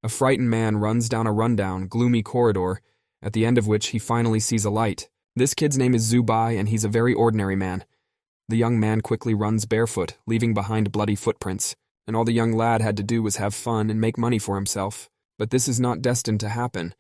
A frightened man runs down a rundown, gloomy corridor, at the end of which he finally sees a light. This kid's name is Zubai, and he's a very ordinary man. The young man quickly runs barefoot, leaving behind bloody footprints, and all the young lad had to do was have fun and make money for himself. But this is not destined to happen.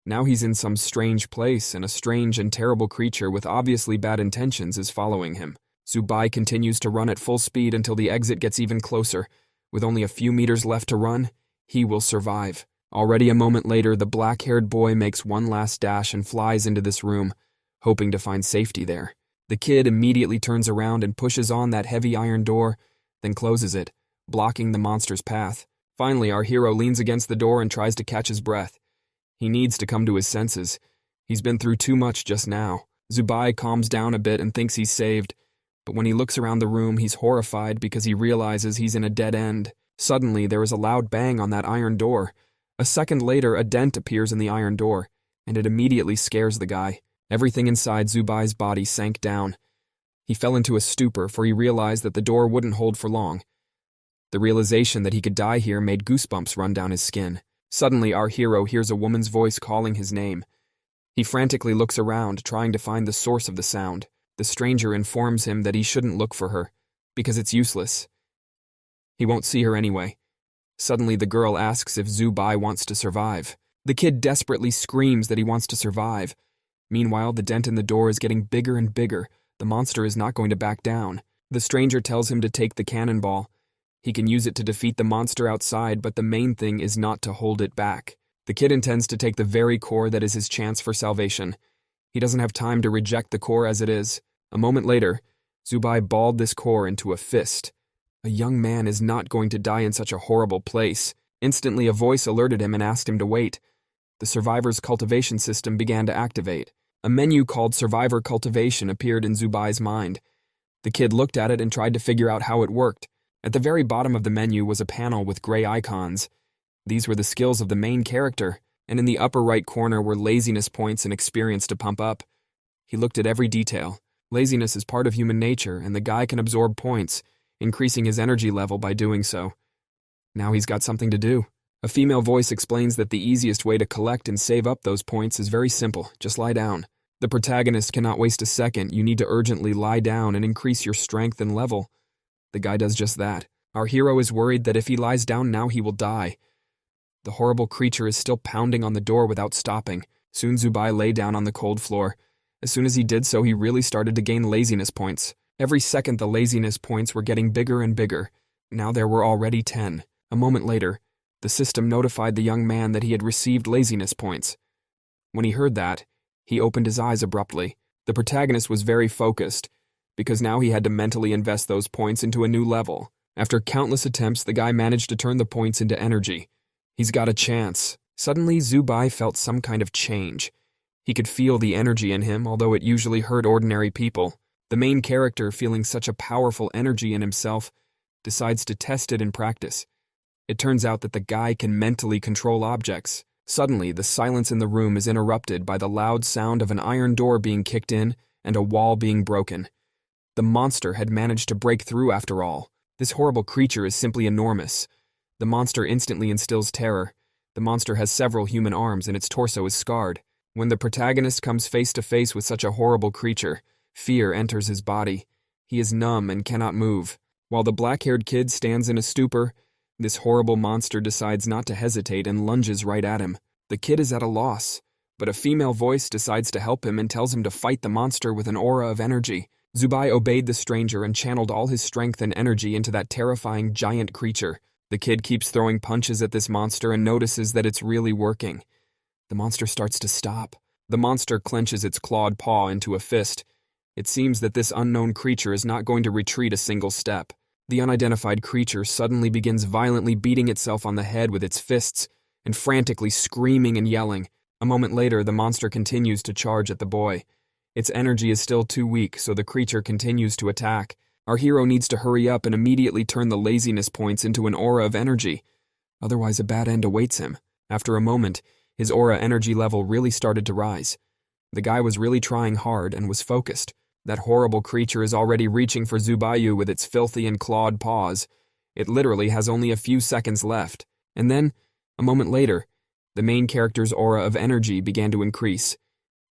Now he's in some strange place, and a strange and terrible creature with obviously bad intentions is following him. Zubai continues to run at full speed until the exit gets even closer. With only a few meters left to run, he will survive. Already a moment later, the black-haired boy makes one last dash and flies into this room, hoping to find safety there. The kid immediately turns around and pushes on that heavy iron door, then closes it, blocking the monster's path. Finally, our hero leans against the door and tries to catch his breath. He needs to come to his senses. He's been through too much just now. Zubai calms down a bit and thinks he's saved, but when he looks around the room, he's horrified because he realizes he's in a dead end. Suddenly, there is a loud bang on that iron door. A second later, a dent appears in the iron door, and it immediately scares the guy. Everything inside Zubai's body sank down. He fell into a stupor, for he realized that the door wouldn't hold for long. The realization that he could die here made goosebumps run down his skin. Suddenly, our hero hears a woman's voice calling his name. He frantically looks around, trying to find the source of the sound. The stranger informs him that he shouldn't look for her, because it's useless. He won't see her anyway. Suddenly, the girl asks if Zubai wants to survive. The kid desperately screams that he wants to survive. Meanwhile, the dent in the door is getting bigger and bigger. The monster is not going to back down. The stranger tells him to take the cannonball. He can use it to defeat the monster outside, but the main thing is not to hold it back. The kid intends to take the very core that is his chance for salvation. He doesn't have time to reject the core as it is. A moment later, Zubai balled this core into a fist. A young man is not going to die in such a horrible place. Instantly, a voice alerted him and asked him to wait. The survivor's cultivation system began to activate. A menu called Survivor Cultivation appeared in Zubai's mind. The kid looked at it and tried to figure out how it worked. At the very bottom of the menu was a panel with gray icons. These were the skills of the main character, and in the upper right corner were laziness points and experience to pump up. He looked at every detail. Laziness is part of human nature, and the guy can absorb points, increasing his energy level by doing so. Now he's got something to do. A female voice explains that the easiest way to collect and save up those points is very simple. Just lie down. The protagonist cannot waste a second. You need to urgently lie down and increase your strength and level. The guy does just that. Our hero is worried that if he lies down now, he will die. The horrible creature is still pounding on the door without stopping. Soon Zubai lay down on the cold floor. As soon as he did so, he really started to gain laziness points. Every second, the laziness points were getting bigger and bigger. Now there were already 10. A moment later, the system notified the young man that he had received laziness points. When he heard that, he opened his eyes abruptly. The protagonist was very focused, because now he had to mentally invest those points into a new level. After countless attempts, the guy managed to turn the points into energy. He's got a chance. Suddenly, Zubai felt some kind of change. He could feel the energy in him, although it usually hurt ordinary people. The main character, feeling such a powerful energy in himself, decides to test it in practice. It turns out that the guy can mentally control objects. Suddenly, the silence in the room is interrupted by the loud sound of an iron door being kicked in and a wall being broken. The monster had managed to break through after all. This horrible creature is simply enormous. The monster instantly instills terror. The monster has several human arms and its torso is scarred. When the protagonist comes face to face with such a horrible creature, fear enters his body. He is numb and cannot move. While the black-haired kid stands in a stupor, this horrible monster decides not to hesitate and lunges right at him. The kid is at a loss, but a female voice decides to help him and tells him to fight the monster with an aura of energy. Zubai obeyed the stranger and channeled all his strength and energy into that terrifying giant creature. The kid keeps throwing punches at this monster and notices that it's really working. The monster starts to stop. The monster clenches its clawed paw into a fist. It seems that this unknown creature is not going to retreat a single step. The unidentified creature suddenly begins violently beating itself on the head with its fists and frantically screaming and yelling. A moment later, the monster continues to charge at the boy. Its energy is still too weak, so the creature continues to attack. Our hero needs to hurry up and immediately turn the laziness points into an aura of energy. Otherwise, a bad end awaits him. After a moment, his aura energy level really started to rise. The guy was really trying hard and was focused. That horrible creature is already reaching for Zubayu with its filthy and clawed paws. It literally has only a few seconds left. And then, A moment later, the main character's aura of energy began to increase.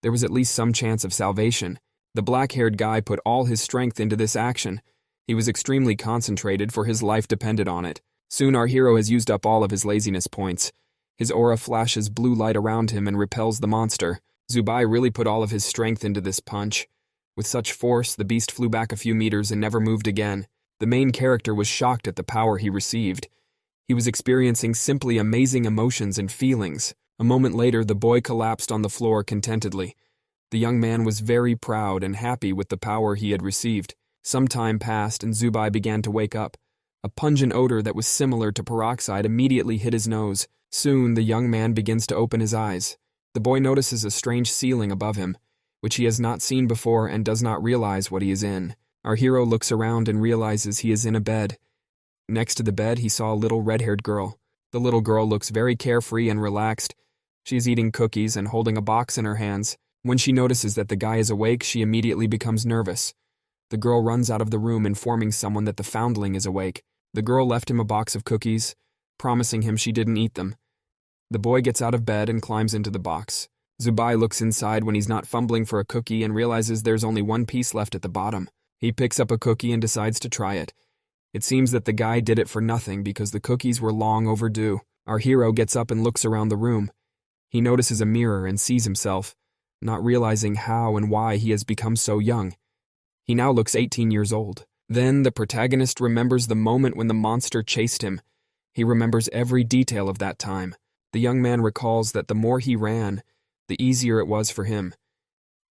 There was at least some chance of salvation. The black-haired guy put all his strength into this action. He was extremely concentrated, for his life depended on it. Soon our hero has used up all of his laziness points. His aura flashes blue light around him and repels the monster. Zubai really put all of his strength into this punch. With such force, the beast flew back a few meters and never moved again. The main character was shocked at the power he received. He was experiencing simply amazing emotions and feelings. A moment later, the boy collapsed on the floor contentedly. The young man was very proud and happy with the power he had received. Some time passed and Zubai began to wake up. A pungent odor that was similar to peroxide immediately hit his nose. Soon, the young man begins to open his eyes. The boy notices a strange ceiling above him, which he has not seen before and does not realize what he is in. Our hero looks around and realizes he is in a bed. Next to the bed, he saw a little red-haired girl. The little girl looks very carefree and relaxed. She is eating cookies and holding a box in her hands. When she notices that the guy is awake, she immediately becomes nervous. The girl runs out of the room, informing someone that the foundling is awake. The girl left him a box of cookies, promising him she didn't eat them. The boy gets out of bed and climbs into the box. Zubai looks inside when he's not fumbling for a cookie and realizes there's only one piece left at the bottom. He picks up a cookie and decides to try it. It seems that the guy did it for nothing because the cookies were long overdue. Our hero gets up and looks around the room. He notices a mirror and sees himself, not realizing how and why he has become so young. He now looks 18 years old. Then the protagonist remembers the moment when the monster chased him. He remembers every detail of that time. The young man recalls that the more he ran, the easier it was for him.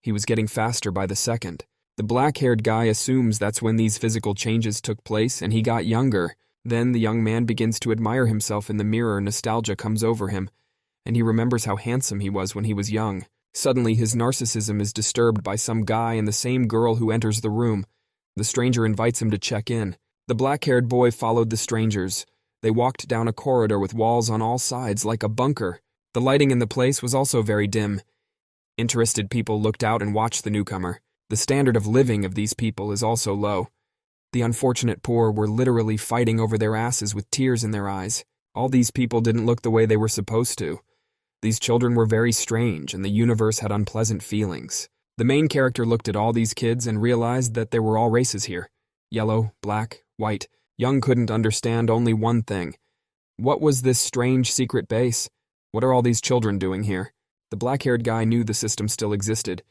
He was getting faster by the second. The black-haired guy assumes that's when these physical changes took place and he got younger. Then the young man begins to admire himself in the mirror. Nostalgia comes over him, and he remembers how handsome he was when he was young. Suddenly, his narcissism is disturbed by some guy and the same girl who enters the room. The stranger invites him to check in. The black-haired boy followed the strangers. They walked down a corridor with walls on all sides like a bunker. The lighting in the place was also very dim. Interested people looked out and watched the newcomer. The standard of living of these people is also low. The unfortunate poor were literally fighting over their asses with tears in their eyes. All these people didn't look the way they were supposed to. These children were very strange, and the universe had unpleasant feelings. The main character looked at all these kids and realized that there were all races here. Yellow, black, white. Young couldn't understand only one thing. What was this strange secret base? What are all these children doing here? The black-haired guy knew the system still existed.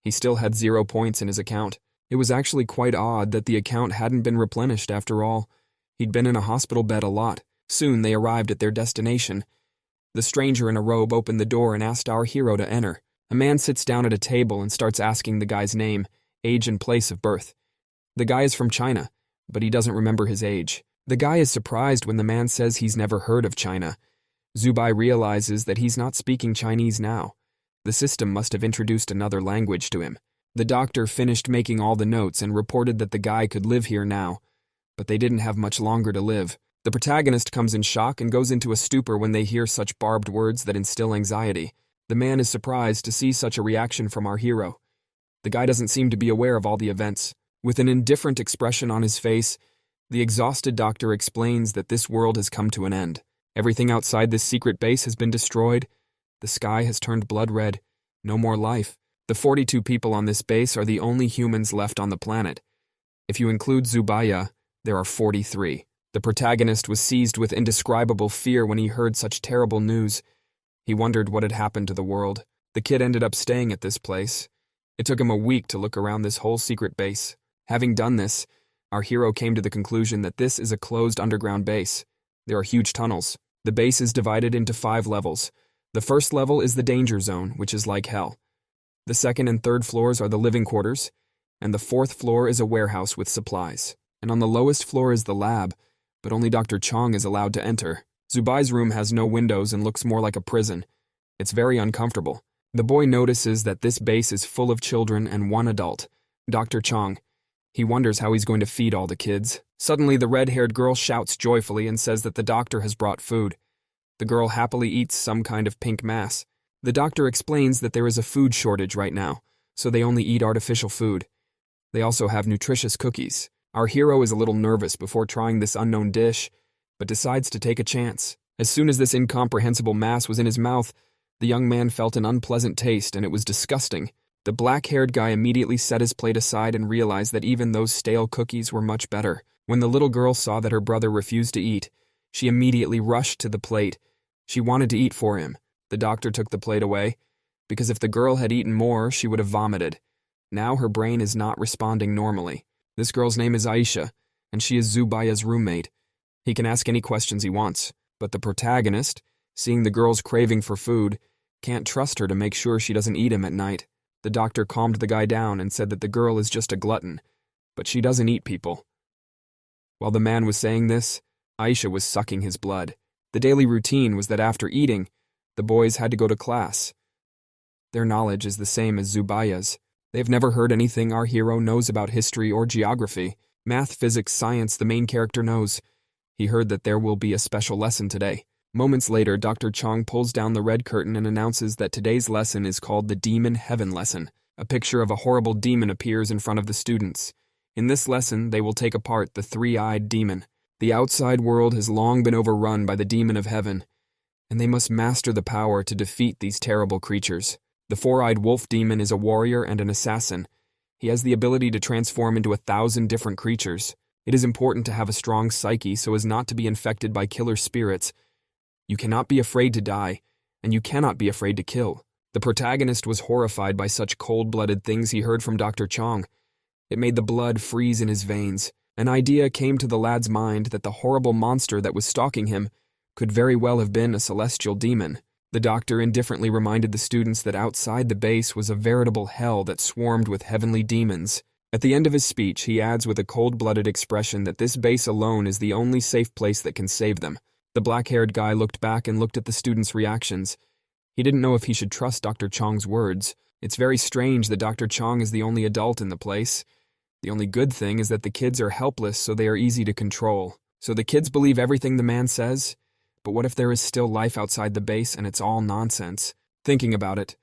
He still had 0 points in his account. It was actually quite odd that the account hadn't been replenished after all. He'd been in a hospital bed a lot. Soon they arrived at their destination. The stranger in a robe opened the door and asked our hero to enter. A man sits down at a table and starts asking the guy's name, age, and place of birth. The guy is from China, but he doesn't remember his age. The guy is surprised when the man says he's never heard of China. Zubai realizes that he's not speaking Chinese now. The system must have introduced another language to him. The doctor finished making all the notes and reported that the guy could live here now, but they didn't have much longer to live. The protagonist comes in shock and goes into a stupor when they hear such barbed words that instill anxiety. The man is surprised to see such a reaction from our hero. The guy doesn't seem to be aware of all the events. With an indifferent expression on his face, the exhausted doctor explains that this world has come to an end. Everything outside this secret base has been destroyed. The sky has turned blood red. No more life. The 42 people on this base are the only humans left on the planet. If you include Zubaya, there are 43. The protagonist was seized with indescribable fear when he heard such terrible news. He wondered what had happened to the world. The kid ended up staying at this place. It took him a week to look around this whole secret base. Having done this, our hero came to the conclusion that this is a closed underground base. There are huge tunnels. The base is divided into 5 levels. The first level is the danger zone, which is like hell. The second and third floors are the living quarters, and the 4th floor is a warehouse with supplies. And on the lowest floor is the lab, but only Dr. Chong is allowed to enter. Zubai's room has no windows and looks more like a prison. It's very uncomfortable. The boy notices that this base is full of children and one adult, Dr. Chong. He wonders how he's going to feed all the kids. Suddenly, the red-haired girl shouts joyfully and says that the doctor has brought food. The girl happily eats some kind of pink mass. The doctor explains that there is a food shortage right now, so they only eat artificial food. They also have nutritious cookies. Our hero is a little nervous before trying this unknown dish, but decides to take a chance. As soon as this incomprehensible mass was in his mouth, the young man felt an unpleasant taste, and it was disgusting. The black-haired guy immediately set his plate aside and realized that even those stale cookies were much better. When the little girl saw that her brother refused to eat, she immediately rushed to the plate. She wanted to eat for him. The doctor took the plate away, because if the girl had eaten more, she would have vomited. Now her brain is not responding normally. This girl's name is Aisha, and she is Zubaya's roommate. He can ask any questions he wants, but the protagonist, seeing the girl's craving for food, can't trust her to make sure she doesn't eat him at night. The doctor calmed the guy down and said that the girl is just a glutton, but she doesn't eat people. While the man was saying this, Aisha was sucking his blood. The daily routine was that after eating, the boys had to go to class. Their knowledge is the same as Zubaya's. They have never heard anything our hero knows about history or geography. Math, physics, science, the main character knows. He heard that there will be a special lesson today. Moments later, Dr. Chong pulls down the red curtain and announces that today's lesson is called the Demon Heaven Lesson. A picture of a horrible demon appears in front of the students. In this lesson, they will take apart the three-eyed demon. The outside world has long been overrun by the demon of heaven, and they must master the power to defeat these terrible creatures. The four-eyed wolf demon is a warrior and an assassin. He has the ability to transform into 1,000 different creatures. It is important to have a strong psyche so as not to be infected by killer spirits. You cannot be afraid to die, and you cannot be afraid to kill. The protagonist was horrified by such cold-blooded things he heard from Dr. Chong. It made the blood freeze in his veins. An idea came to the lad's mind that the horrible monster that was stalking him could very well have been a celestial demon. The doctor indifferently reminded the students that outside the base was a veritable hell that swarmed with heavenly demons. At the end of his speech, he adds with a cold-blooded expression that this base alone is the only safe place that can save them. The black-haired guy looked back and looked at the students' reactions. He didn't know if he should trust Dr. Chong's words. It's very strange that Dr. Chong is the only adult in the place. The only good thing is that the kids are helpless, so they are easy to control. So the kids believe everything the man says? But what if there is still life outside the base and it's all nonsense? Thinking about it,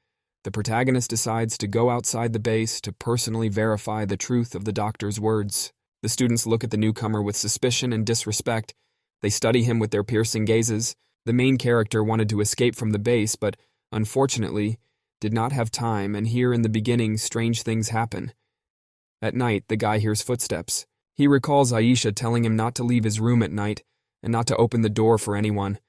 the protagonist decides to go outside the base to personally verify the truth of the doctor's words. The students look at the newcomer with suspicion and disrespect. They study him with their piercing gazes. The main character wanted to escape from the base, but unfortunately did not have time, and here in the beginning strange things happen. At night, the guy hears footsteps. He recalls Aisha telling him not to leave his room at night and not to open the door for anyone.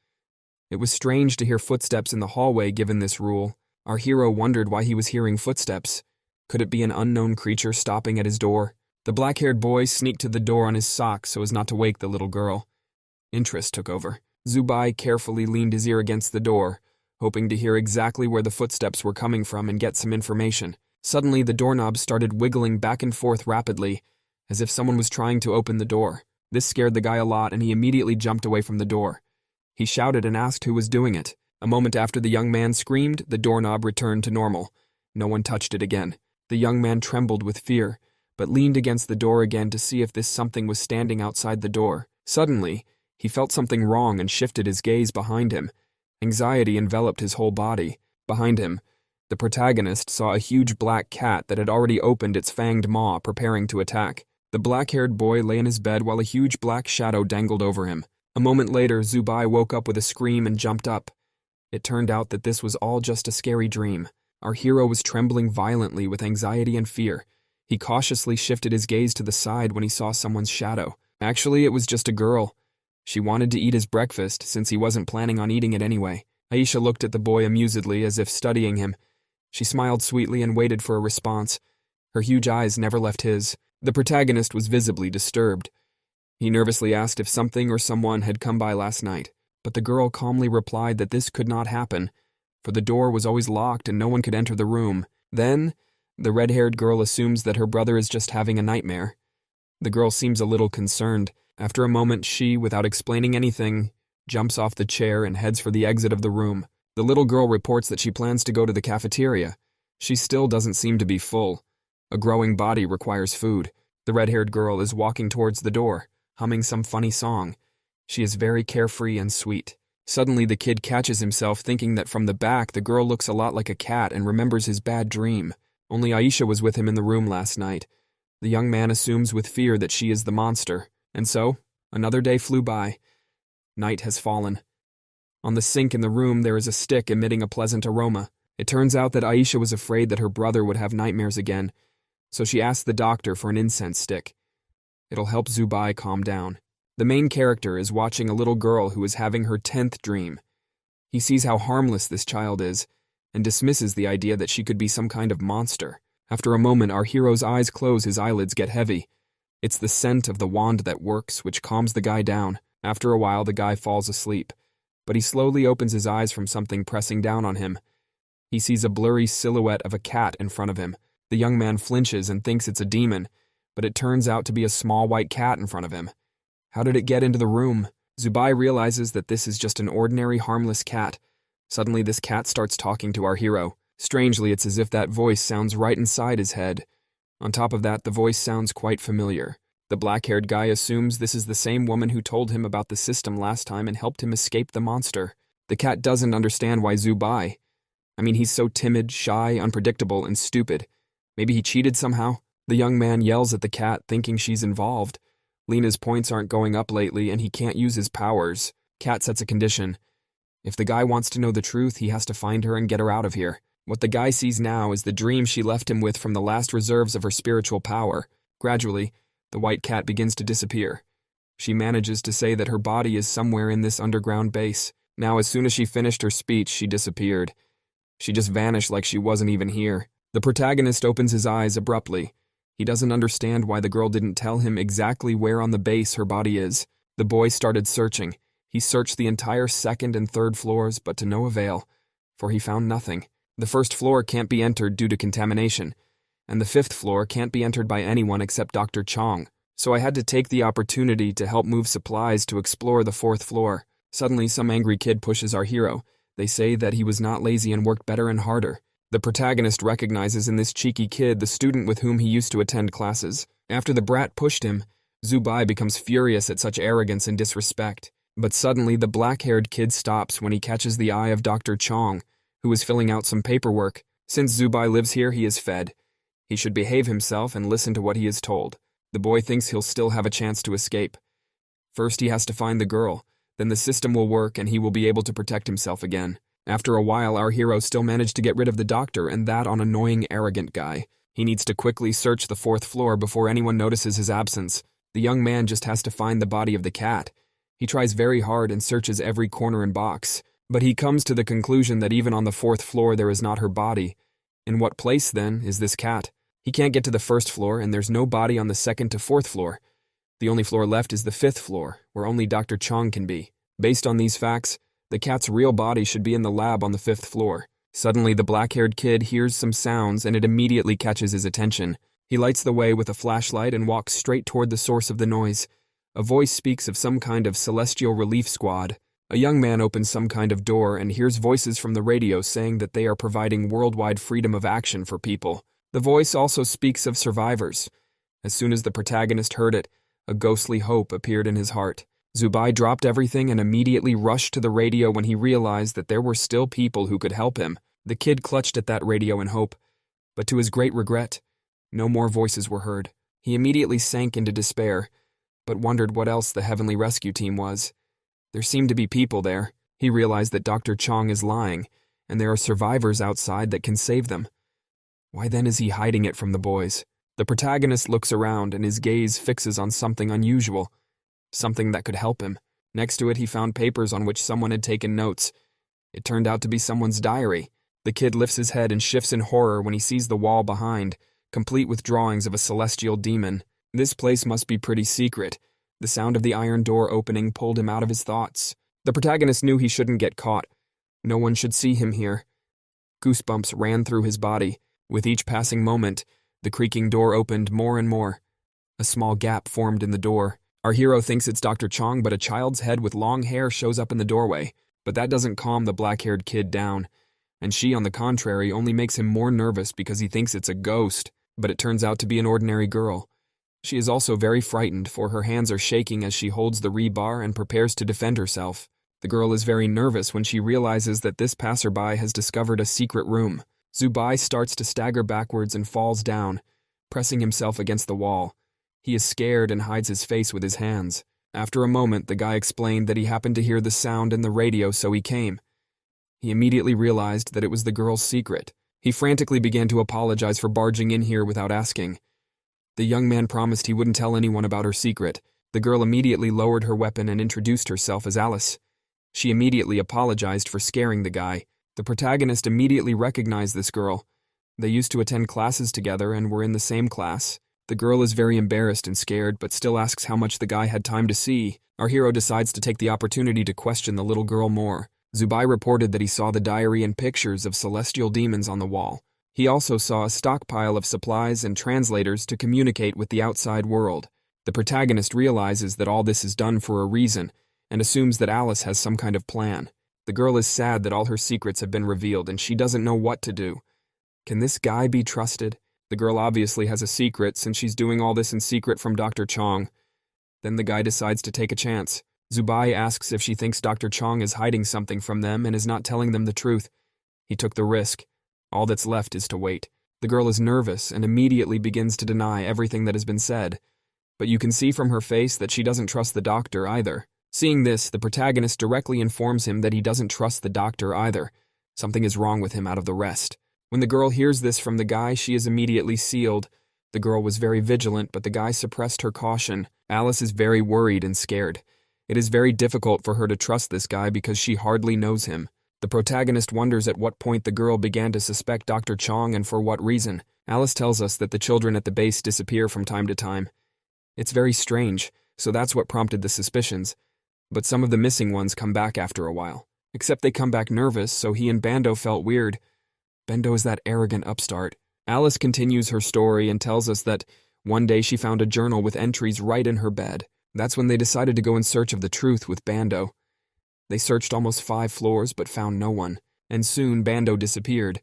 It was strange to hear footsteps in the hallway given this rule. Our hero wondered why he was hearing footsteps. Could it be an unknown creature stopping at his door? The black-haired boy sneaked to the door on his socks so as not to wake the little girl. Interest took over. Zubai carefully leaned his ear against the door, hoping to hear exactly where the footsteps were coming from and get some information. Suddenly, the doorknob started wiggling back and forth rapidly, as if someone was trying to open the door. This scared the guy a lot, and he immediately jumped away from the door. He shouted and asked who was doing it. A moment after the young man screamed, the doorknob returned to normal. No one touched it again. The young man trembled with fear, but leaned against the door again to see if this something was standing outside the door. Suddenly, he felt something wrong and shifted his gaze behind him. Anxiety enveloped his whole body. Behind him, the protagonist saw a huge black cat that had already opened its fanged maw, preparing to attack. The black-haired boy lay in his bed while a huge black shadow dangled over him. A moment later, Zubai woke up with a scream and jumped up. It turned out that this was all just a scary dream. Our hero was trembling violently with anxiety and fear. He cautiously shifted his gaze to the side when he saw someone's shadow. Actually, it was just a girl. She wanted to eat his breakfast since he wasn't planning on eating it anyway. Aisha looked at the boy amusedly as if studying him. She smiled sweetly and waited for a response. Her huge eyes never left his. The protagonist was visibly disturbed. He nervously asked if something or someone had come by last night, but the girl calmly replied that this could not happen, for the door was always locked and no one could enter the room. Then, the red-haired girl assumes that her brother is just having a nightmare. The girl seems a little concerned. After a moment, she, without explaining anything, jumps off the chair and heads for the exit of the room. The little girl reports that she plans to go to the cafeteria. She still doesn't seem to be full. A growing body requires food. The red-haired girl is walking towards the door, humming some funny song. She is very carefree and sweet. Suddenly, the kid catches himself thinking that from the back the girl looks a lot like a cat and remembers his bad dream. Only Aisha was with him in the room last night. The young man assumes with fear that she is the monster. And so, another day flew by. Night has fallen. On the sink in the room, there is a stick emitting a pleasant aroma. It turns out that Aisha was afraid that her brother would have nightmares again, so she asked the doctor for an incense stick. It'll help Zubai calm down. The main character is watching a little girl who is having her 10th dream. He sees how harmless this child is, and dismisses the idea that she could be some kind of monster. After a moment, our hero's eyes close, his eyelids get heavy. It's the scent of the wand that works, which calms the guy down. After a while, the guy falls asleep, but he slowly opens his eyes from something pressing down on him. He sees a blurry silhouette of a cat in front of him. The young man flinches and thinks it's a demon, but it turns out to be a small white cat in front of him. How did it get into the room? Zubai realizes that this is just an ordinary, harmless cat. Suddenly, this cat starts talking to our hero. Strangely, it's as if that voice sounds right inside his head. On top of that, the voice sounds quite familiar. The black-haired guy assumes this is the same woman who told him about the system last time and helped him escape the monster. The cat doesn't understand why Zubai. He's so timid, shy, unpredictable, and stupid. Maybe he cheated somehow? The young man yells at the cat, thinking she's involved. Lena's points aren't going up lately, and he can't use his powers. Cat sets a condition. If the guy wants to know the truth, he has to find her and get her out of here. What the guy sees now is the dream she left him with from the last reserves of her spiritual power. Gradually, the white cat begins to disappear. She manages to say that her body is somewhere in this underground base. Now, as soon as she finished her speech, she disappeared. She just vanished like she wasn't even here. The protagonist opens his eyes abruptly. He doesn't understand why the girl didn't tell him exactly where on the base her body is. The boy started searching. He searched the entire 2nd and 3rd floors, but to no avail, for he found nothing. The 1st floor can't be entered due to contamination, and the 5th floor can't be entered by anyone except Dr. Chong. So I had to take the opportunity to help move supplies to explore the 4th floor. Suddenly, some angry kid pushes our hero. They say that he was not lazy and worked better and harder. The protagonist recognizes in this cheeky kid the student with whom he used to attend classes. After the brat pushed him, Zubai becomes furious at such arrogance and disrespect. But suddenly, the black-haired kid stops when he catches the eye of Dr. Chong, who is filling out some paperwork. Since Zubai lives here, he is fed. He should behave himself and listen to what he is told. The boy thinks he'll still have a chance to escape. First, he has to find the girl. Then the system will work and he will be able to protect himself again. After a while, our hero still managed to get rid of the doctor, and that on annoying, arrogant guy. He needs to quickly search the 4th floor before anyone notices his absence. The young man just has to find the body of the cat. He tries very hard and searches every corner and box, but he comes to the conclusion that even on the 4th floor there is not her body. In what place, then, is this cat? He can't get to the 1st floor, and there's no body on the 2nd to 4th floor. The only floor left is the 5th floor, where only Dr. Chong can be. Based on these facts, the cat's real body should be in the lab on the 5th floor. Suddenly, the black-haired kid hears some sounds, and it immediately catches his attention. He lights the way with a flashlight and walks straight toward the source of the noise. A voice speaks of some kind of celestial relief squad. A young man opens some kind of door and hears voices from the radio saying that they are providing worldwide freedom of action for people. The voice also speaks of survivors. As soon as the protagonist heard it, a ghostly hope appeared in his heart. Zubai dropped everything and immediately rushed to the radio when he realized that there were still people who could help him. The kid clutched at that radio in hope, but to his great regret, no more voices were heard. He immediately sank into despair, but wondered what else the Heavenly Rescue Team was. There seemed to be people there. He realized that Dr. Chong is lying, and there are survivors outside that can save them. Why then is he hiding it from the boys? The protagonist looks around and his gaze fixes on something unusual, something that could help him. Next to it, he found papers on which someone had taken notes. It turned out to be someone's diary. The kid lifts his head and shifts in horror when he sees the wall behind, complete with drawings of a celestial demon. This place must be pretty secret. The sound of the iron door opening pulled him out of his thoughts. The protagonist knew he shouldn't get caught. No one should see him here. Goosebumps ran through his body. With each passing moment, the creaking door opened more and more. A small gap formed in the door. Our hero thinks it's Dr. Chong, but a child's head with long hair shows up in the doorway. But that doesn't calm the black-haired kid down. And she, on the contrary, only makes him more nervous because he thinks it's a ghost. But it turns out to be an ordinary girl. She is also very frightened, for her hands are shaking as she holds the rebar and prepares to defend herself. The girl is very nervous when she realizes that this passerby has discovered a secret room. Zubai starts to stagger backwards and falls down, pressing himself against the wall. He is scared and hides his face with his hands. After a moment, the guy explained that he happened to hear the sound in the radio, so he came. He immediately realized that it was the girl's secret. He frantically began to apologize for barging in here without asking. The young man promised he wouldn't tell anyone about her secret. The girl immediately lowered her weapon and introduced herself as Alice. She immediately apologized for scaring the guy. The protagonist immediately recognized this girl. They used to attend classes together and were in the same class. The girl is very embarrassed and scared, but still asks how much the guy had time to see. Our hero decides to take the opportunity to question the little girl more. Zubai reported that he saw the diary and pictures of celestial demons on the wall. He also saw a stockpile of supplies and translators to communicate with the outside world. The protagonist realizes that all this is done for a reason, and assumes that Alice has some kind of plan. The girl is sad that all her secrets have been revealed and she doesn't know what to do. Can this guy be trusted? The girl obviously has a secret since she's doing all this in secret from Dr. Chong. Then the guy decides to take a chance. Zubai asks if she thinks Dr. Chong is hiding something from them and is not telling them the truth. He took the risk. All that's left is to wait. The girl is nervous and immediately begins to deny everything that has been said. But you can see from her face that she doesn't trust the doctor either. Seeing this, the protagonist directly informs him that he doesn't trust the doctor either. Something is wrong with him out of the rest. When the girl hears this from the guy, she is immediately sealed. The girl was very vigilant, but the guy suppressed her caution. Alice is very worried and scared. It is very difficult for her to trust this guy because she hardly knows him. The protagonist wonders at what point the girl began to suspect Dr. Chong and for what reason. Alice tells us that the children at the base disappear from time to time. It's very strange, so that's what prompted the suspicions. But some of the missing ones come back after a while. Except they come back nervous, so he and Bando felt weird. Bando is that arrogant upstart. Alice continues her story and tells us that one day she found a journal with entries right in her bed. That's when they decided to go in search of the truth with Bando. They searched almost 5 floors but found no one, and soon Bando disappeared.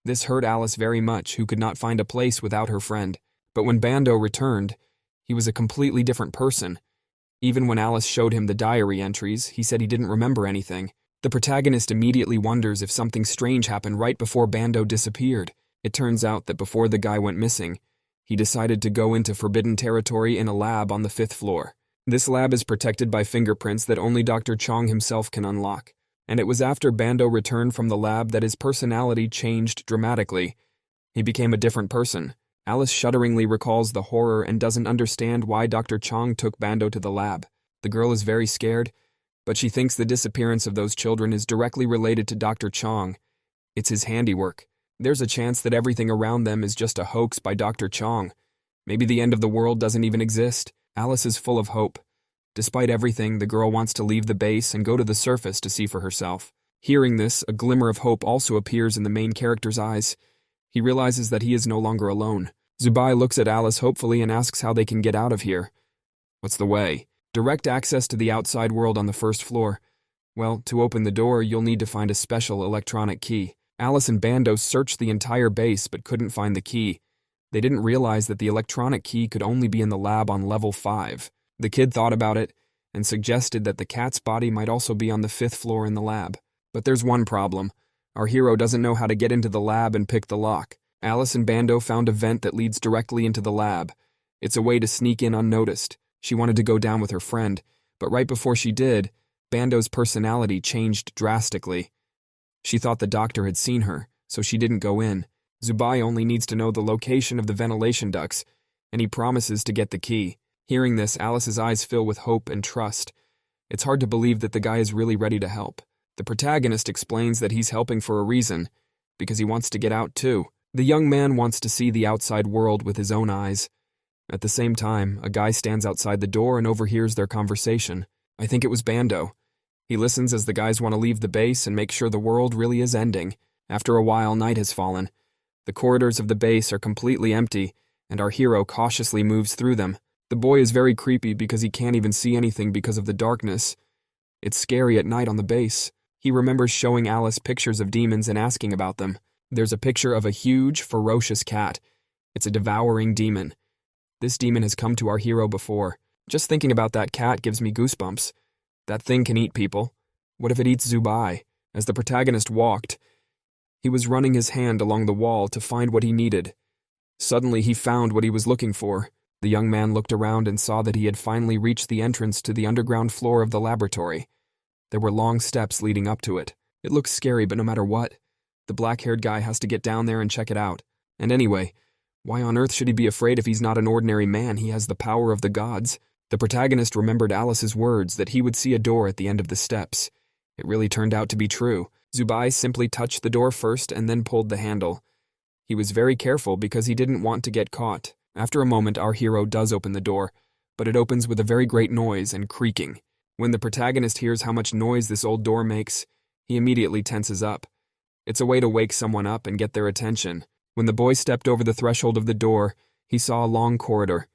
This hurt Alice very much, who could not find a place without her friend. But when Bando returned, he was a completely different person. Even when Alice showed him the diary entries, he said he didn't remember anything. The protagonist immediately wonders if something strange happened right before Bando disappeared. It turns out that before the guy went missing, he decided to go into forbidden territory in a lab on the 5th floor. This lab is protected by fingerprints that only Dr. Chong himself can unlock. And it was after Bando returned from the lab that his personality changed dramatically. He became a different person. Alice shudderingly recalls the horror and doesn't understand why Dr. Chong took Bando to the lab. The girl is very scared, but she thinks the disappearance of those children is directly related to Dr. Chong. It's his handiwork. There's a chance that everything around them is just a hoax by Dr. Chong. Maybe the end of the world doesn't even exist. Alice is full of hope. Despite everything, the girl wants to leave the base and go to the surface to see for herself. Hearing this, a glimmer of hope also appears in the main character's eyes. He realizes that he is no longer alone. Zubai looks at Alice hopefully and asks how they can get out of here. What's the way? Direct access to the outside world on the 1st floor. Well, to open the door, you'll need to find a special electronic key. Alice and Bando searched the entire base but couldn't find the key. They didn't realize that the electronic key could only be in the lab on level 5. The kid thought about it and suggested that the cat's body might also be on the 5th floor in the lab. But there's one problem. Our hero doesn't know how to get into the lab and pick the lock. Alice and Bando found a vent that leads directly into the lab. It's a way to sneak in unnoticed. She wanted to go down with her friend, but right before she did, Bando's personality changed drastically. She thought the doctor had seen her, so she didn't go in. Zubai only needs to know the location of the ventilation ducts, and he promises to get the key. Hearing this, Alice's eyes fill with hope and trust. It's hard to believe that the guy is really ready to help. The protagonist explains that he's helping for a reason, because he wants to get out too. The young man wants to see the outside world with his own eyes. At the same time, a guy stands outside the door and overhears their conversation. I think it was Bando. He listens as the guys want to leave the base and make sure the world really is ending. After a while, night has fallen. The corridors of the base are completely empty, and our hero cautiously moves through them. The boy is very creepy because he can't even see anything because of the darkness. It's scary at night on the base. He remembers showing Alice pictures of demons and asking about them. There's a picture of a huge, ferocious cat. It's a devouring demon. This demon has come to our hero before. Just thinking about that cat gives me goosebumps. That thing can eat people. What if it eats Zubai? As the protagonist walked, he was running his hand along the wall to find what he needed. Suddenly he found what he was looking for. The young man looked around and saw that he had finally reached the entrance to the underground floor of the laboratory. There were long steps leading up to it. It looks scary, but no matter what, the black-haired guy has to get down there and check it out. And anyway, why on earth should he be afraid if he's not an ordinary man? He has the power of the gods. The protagonist remembered Alice's words that he would see a door at the end of the steps. It really turned out to be true. Zubai simply touched the door first and then pulled the handle. He was very careful because he didn't want to get caught. After a moment, our hero does open the door, but it opens with a very great noise and creaking. When the protagonist hears how much noise this old door makes, he immediately tenses up. It's a way to wake someone up and get their attention. When the boy stepped over the threshold of the door, he saw a long corridor.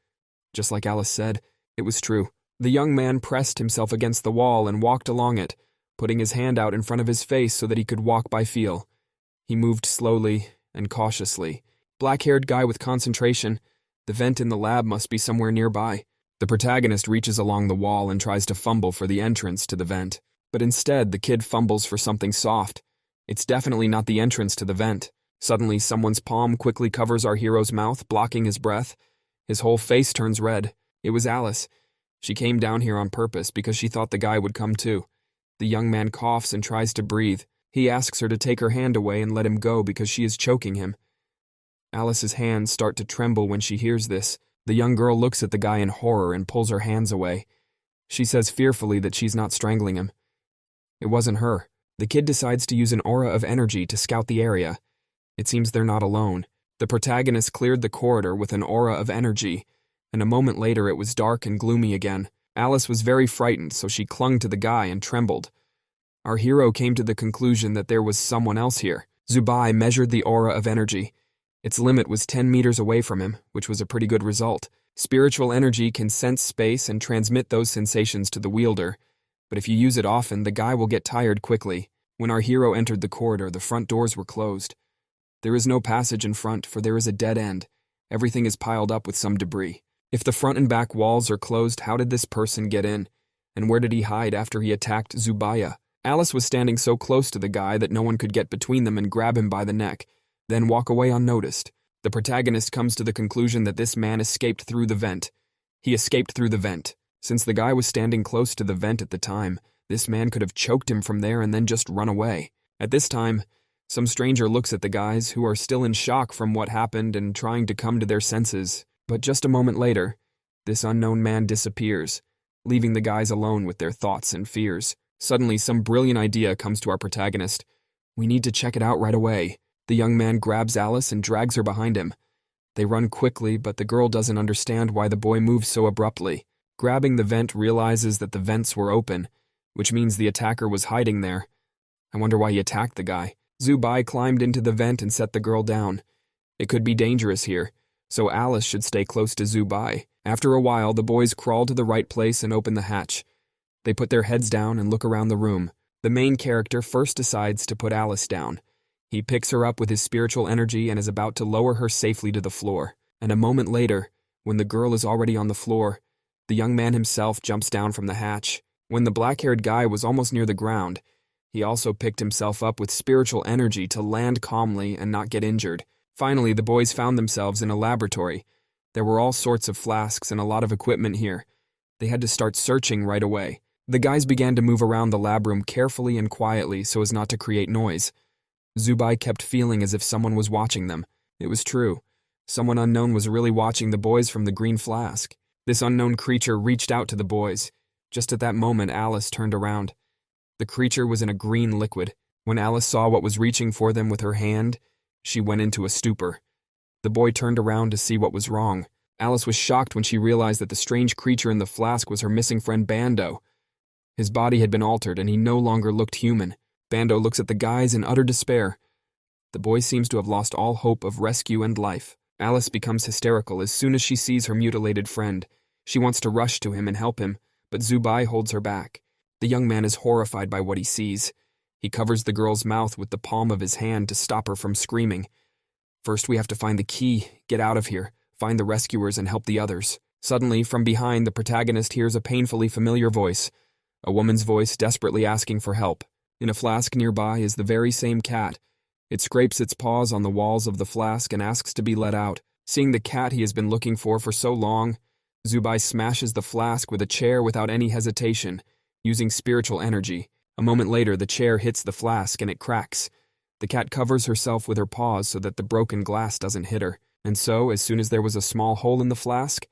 Just like Alice said, it was true. The young man pressed himself against the wall and walked along it, putting his hand out in front of his face so that he could walk by feel. He moved slowly and cautiously. Black-haired guy with concentration. The vent in the lab must be somewhere nearby. The protagonist reaches along the wall and tries to fumble for the entrance to the vent. But instead, the kid fumbles for something soft. It's definitely not the entrance to the vent. Suddenly, someone's palm quickly covers our hero's mouth, blocking his breath. His whole face turns red. It was Alice. She came down here on purpose because she thought the guy would come too. The young man coughs and tries to breathe. He asks her to take her hand away and let him go because she is choking him. Alice's hands start to tremble when she hears this. The young girl looks at the guy in horror and pulls her hands away. She says fearfully that she's not strangling him. It wasn't her. The kid decides to use an aura of energy to scout the area. It seems they're not alone. The protagonist cleared the corridor with an aura of energy, and a moment later it was dark and gloomy again. Alice was very frightened, so she clung to the guy and trembled. Our hero came to the conclusion that there was someone else here. Zubai measured the aura of energy. Its limit was 10 meters away from him, which was a pretty good result. Spiritual energy can sense space and transmit those sensations to the wielder, but if you use it often, the guy will get tired quickly. When our hero entered the corridor, the front doors were closed. There is no passage in front, for there is a dead end. Everything is piled up with some debris. If the front and back walls are closed, how did this person get in? And where did he hide after he attacked Zubaya? Alice was standing so close to the guy that no one could get between them and grab him by the neck, then walk away unnoticed. The protagonist comes to the conclusion that this man escaped through the vent. He escaped through the vent. Since the guy was standing close to the vent at the time, this man could have choked him from there and then just run away. At this time, some stranger looks at the guys, who are still in shock from what happened and trying to come to their senses. But just a moment later, this unknown man disappears, leaving the guys alone with their thoughts and fears. Suddenly, some brilliant idea comes to our protagonist. We need to check it out right away. The young man grabs Alice and drags her behind him. They run quickly, but the girl doesn't understand why the boy moves so abruptly. Grabbing the vent realizes that the vents were open, which means the attacker was hiding there. I wonder why he attacked the guy. Zubai climbed into the vent and set the girl down. It could be dangerous here, so Alice should stay close to Zubai. After a while, the boys crawl to the right place and open the hatch. They put their heads down and look around the room. The main character first decides to put Alice down. He picks her up with his spiritual energy and is about to lower her safely to the floor. And a moment later, when the girl is already on the floor, the young man himself jumps down from the hatch. When the black-haired guy was almost near the ground, he also picked himself up with spiritual energy to land calmly and not get injured. Finally, the boys found themselves in a laboratory. There were all sorts of flasks and a lot of equipment here. They had to start searching right away. The guys began to move around the lab room carefully and quietly so as not to create noise. Zubai kept feeling as if someone was watching them. It was true. Someone unknown was really watching the boys from the green flask. This unknown creature reached out to the boys. Just at that moment, Alice turned around. The creature was in a green liquid. When Alice saw what was reaching for them with her hand, she went into a stupor. The boy turned around to see what was wrong. Alice was shocked when she realized that the strange creature in the flask was her missing friend Bando. His body had been altered and he no longer looked human. Bando looks at the guys in utter despair. The boy seems to have lost all hope of rescue and life. Alice becomes hysterical as soon as she sees her mutilated friend. She wants to rush to him and help him, but Zubai holds her back. The young man is horrified by what he sees. He covers the girl's mouth with the palm of his hand to stop her from screaming. First, we have to find the key, get out of here, find the rescuers, and help the others. Suddenly, from behind, the protagonist hears a painfully familiar voice, a woman's voice desperately asking for help. In a flask nearby is the very same cat. It scrapes its paws on the walls of the flask and asks to be let out. Seeing the cat he has been looking for so long, Zubai smashes the flask with a chair without any hesitation, using spiritual energy. A moment later, the chair hits the flask and it cracks. The cat covers herself with her paws so that the broken glass doesn't hit her, and so, as soon as there was a small hole in the flask,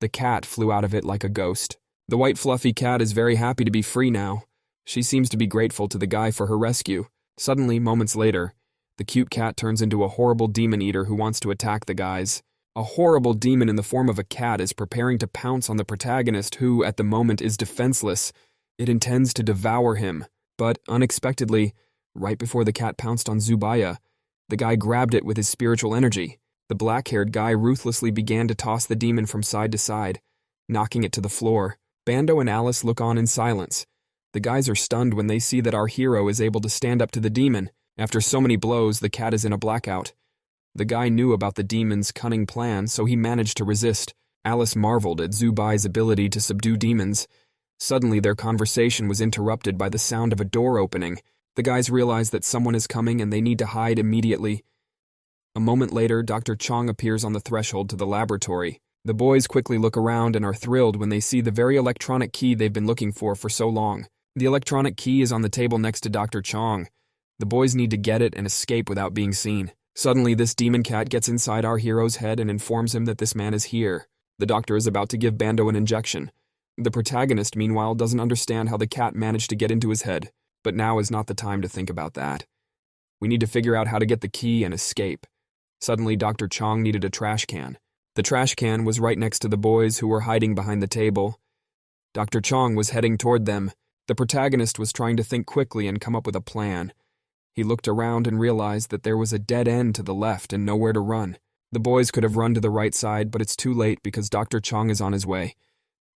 the cat flew out of it like a ghost. The white fluffy cat is very happy to be free now. She seems to be grateful to the guy for her rescue. Suddenly, moments later, the cute cat turns into a horrible demon eater who wants to attack the guys. A horrible demon in the form of a cat is preparing to pounce on the protagonist who, at the moment, is defenseless. It intends to devour him. But, unexpectedly, right before the cat pounced on Zubaya, the guy grabbed it with his spiritual energy. The black-haired guy ruthlessly began to toss the demon from side to side, knocking it to the floor. Bando and Alice look on in silence. The guys are stunned when they see that our hero is able to stand up to the demon. After so many blows, the cat is in a blackout. The guy knew about the demon's cunning plan, so he managed to resist. Alice marveled at Zubai's ability to subdue demons. Suddenly, their conversation was interrupted by the sound of a door opening. The guys realize that someone is coming and they need to hide immediately. A moment later, Dr. Chong appears on the threshold to the laboratory. The boys quickly look around and are thrilled when they see the very electronic key they've been looking for so long. The electronic key is on the table next to Dr. Chong. The boys need to get it and escape without being seen. Suddenly, this demon cat gets inside our hero's head and informs him that this man is here. The doctor is about to give Bando an injection. The protagonist, meanwhile, doesn't understand how the cat managed to get into his head. But now is not the time to think about that. We need to figure out how to get the key and escape. Suddenly, Dr. Chong needed a trash can. The trash can was right next to the boys who were hiding behind the table. Dr. Chong was heading toward them. The protagonist was trying to think quickly and come up with a plan. He looked around and realized that there was a dead end to the left and nowhere to run. The boys could have run to the right side, but it's too late because Dr. Chong is on his way.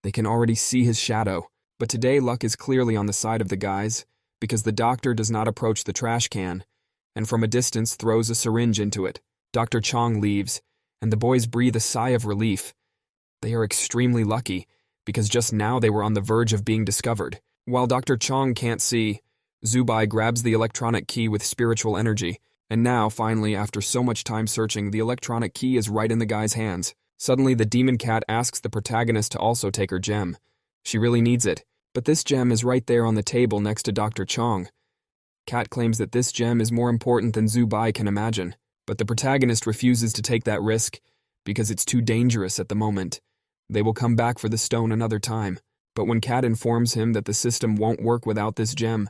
They can already see his shadow. But today, luck is clearly on the side of the guys, because the doctor does not approach the trash can, and from a distance throws a syringe into it. Dr. Chong leaves, and the boys breathe a sigh of relief. They are extremely lucky, because just now they were on the verge of being discovered. While Dr. Chong can't see, Zubai grabs the electronic key with spiritual energy, and now, finally, after so much time searching, the electronic key is right in the guy's hands. Suddenly, the demon cat asks the protagonist to also take her gem. She really needs it, but this gem is right there on the table next to Dr. Chong. Cat claims that this gem is more important than Zubai can imagine, but the protagonist refuses to take that risk because it's too dangerous at the moment. They will come back for the stone another time, but when Cat informs him that the system won't work without this gem,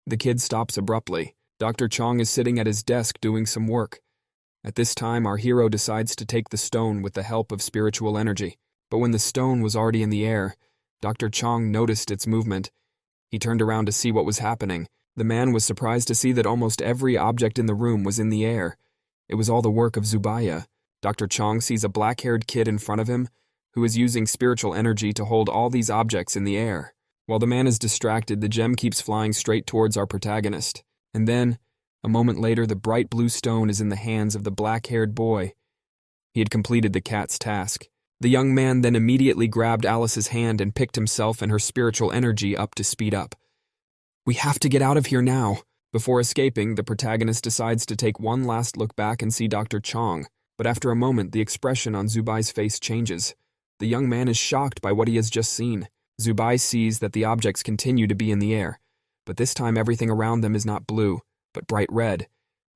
the kid stops abruptly. Dr. Chong is sitting at his desk doing some work. At this time, our hero decides to take the stone with the help of spiritual energy, but when the stone was already in the air, Dr. Chong noticed its movement. He turned around to see what was happening. The man was surprised to see that almost every object in the room was in the air. It was all the work of Zubaya. Dr. Chong sees a black-haired kid in front of him who is using spiritual energy to hold all these objects in the air. While the man is distracted, the gem keeps flying straight towards our protagonist. And then, a moment later, the bright blue stone is in the hands of the black-haired boy. He had completed the cat's task. The young man then immediately grabbed Alice's hand and picked himself and her spiritual energy up to speed up. We have to get out of here now. Before escaping, the protagonist decides to take one last look back and see Dr. Chong, but after a moment, the expression on Zubai's face changes. The young man is shocked by what he has just seen. Zubai sees that the objects continue to be in the air, but this time everything around them is not blue, but bright red.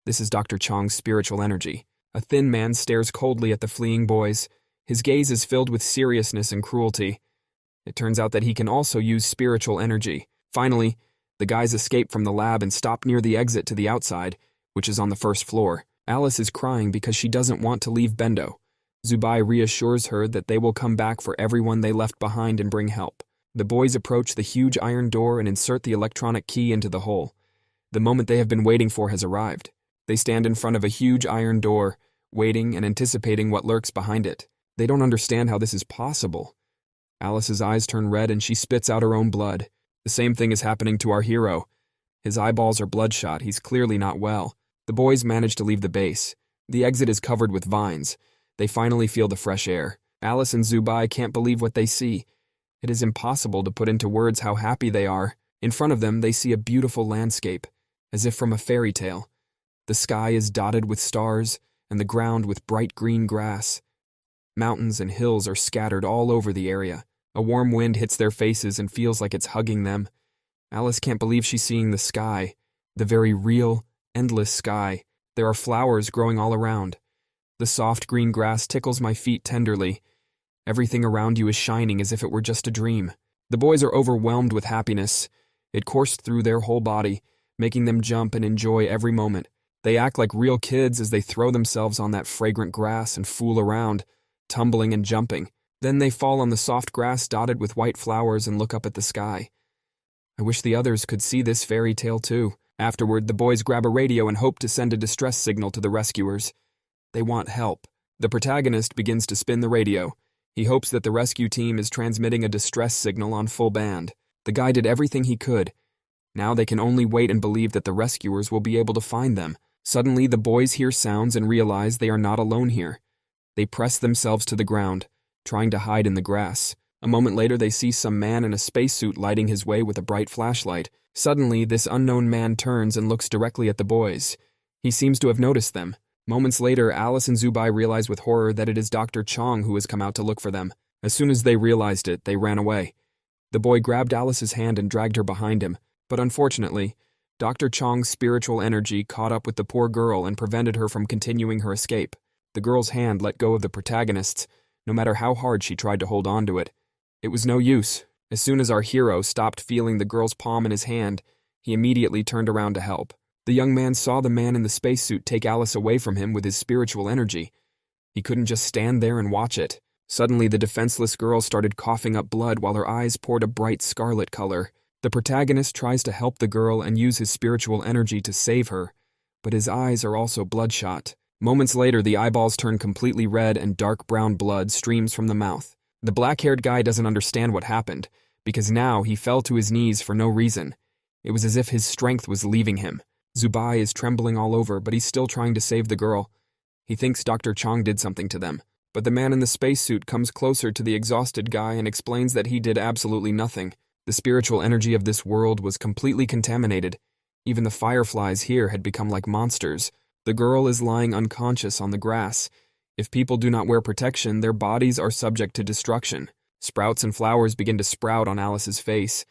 This is Dr. Chong's spiritual energy. A thin man stares coldly at the fleeing boys. His gaze is filled with seriousness and cruelty. It turns out that he can also use spiritual energy. Finally, the guys escape from the lab and stop near the exit to the outside, which is on the first floor. Alice is crying because she doesn't want to leave Bendo. Zubai reassures her that they will come back for everyone they left behind and bring help. The boys approach the huge iron door and insert the electronic key into the hole. The moment they have been waiting for has arrived. They stand in front of a huge iron door, waiting and anticipating what lurks behind it. They don't understand how this is possible. Alice's eyes turn red and she spits out her own blood. The same thing is happening to our hero. His eyeballs are bloodshot. He's clearly not well. The boys manage to leave the base. The exit is covered with vines. They finally feel the fresh air. Alice and Zubai can't believe what they see. It is impossible to put into words how happy they are. In front of them, they see a beautiful landscape, as if from a fairy tale. The sky is dotted with stars, and the ground with bright green grass. Mountains and hills are scattered all over the area. A warm wind hits their faces and feels like it's hugging them. Alice can't believe she's seeing the sky, the very real, endless sky. There are flowers growing all around. The soft green grass tickles my feet tenderly. Everything around you is shining as if it were just a dream. The boys are overwhelmed with happiness. It coursed through their whole body, making them jump and enjoy every moment. They act like real kids as they throw themselves on that fragrant grass and fool around, tumbling and jumping. Then they fall on the soft grass dotted with white flowers and look up at the sky. I wish the others could see this fairy tale too. Afterward, the boys grab a radio and hope to send a distress signal to the rescuers. They want help. The protagonist begins to spin the radio. He hopes that the rescue team is transmitting a distress signal on full band. The guy did everything he could. Now they can only wait and believe that the rescuers will be able to find them. Suddenly, the boys hear sounds and realize they are not alone here. They press themselves to the ground, trying to hide in the grass. A moment later, they see some man in a spacesuit lighting his way with a bright flashlight. Suddenly, this unknown man turns and looks directly at the boys. He seems to have noticed them. Moments later, Alice and Zubai realize with horror that it is Dr. Chong who has come out to look for them. As soon as they realized it, they ran away. The boy grabbed Alice's hand and dragged her behind him, but unfortunately, Dr. Chong's spiritual energy caught up with the poor girl and prevented her from continuing her escape. The girl's hand let go of the protagonist's, no matter how hard she tried to hold on to it. It was no use. As soon as our hero stopped feeling the girl's palm in his hand, he immediately turned around to help. The young man saw the man in the spacesuit take Alice away from him with his spiritual energy. He couldn't just stand there and watch it. Suddenly, the defenseless girl started coughing up blood while her eyes poured a bright scarlet color. The protagonist tries to help the girl and use his spiritual energy to save her, but his eyes are also bloodshot. Moments later, the eyeballs turn completely red and dark brown blood streams from the mouth. The black-haired guy doesn't understand what happened, because now he fell to his knees for no reason. It was as if his strength was leaving him. Zubai is trembling all over, but he's still trying to save the girl. He thinks Dr. Chong did something to them, but the man in the spacesuit comes closer to the exhausted guy and explains that he did absolutely nothing. The spiritual energy of this world was completely contaminated. Even the fireflies here had become like monsters. The girl is lying unconscious on the grass. If people do not wear protection, their bodies are subject to destruction. Sprouts and flowers begin to sprout on Alice's face.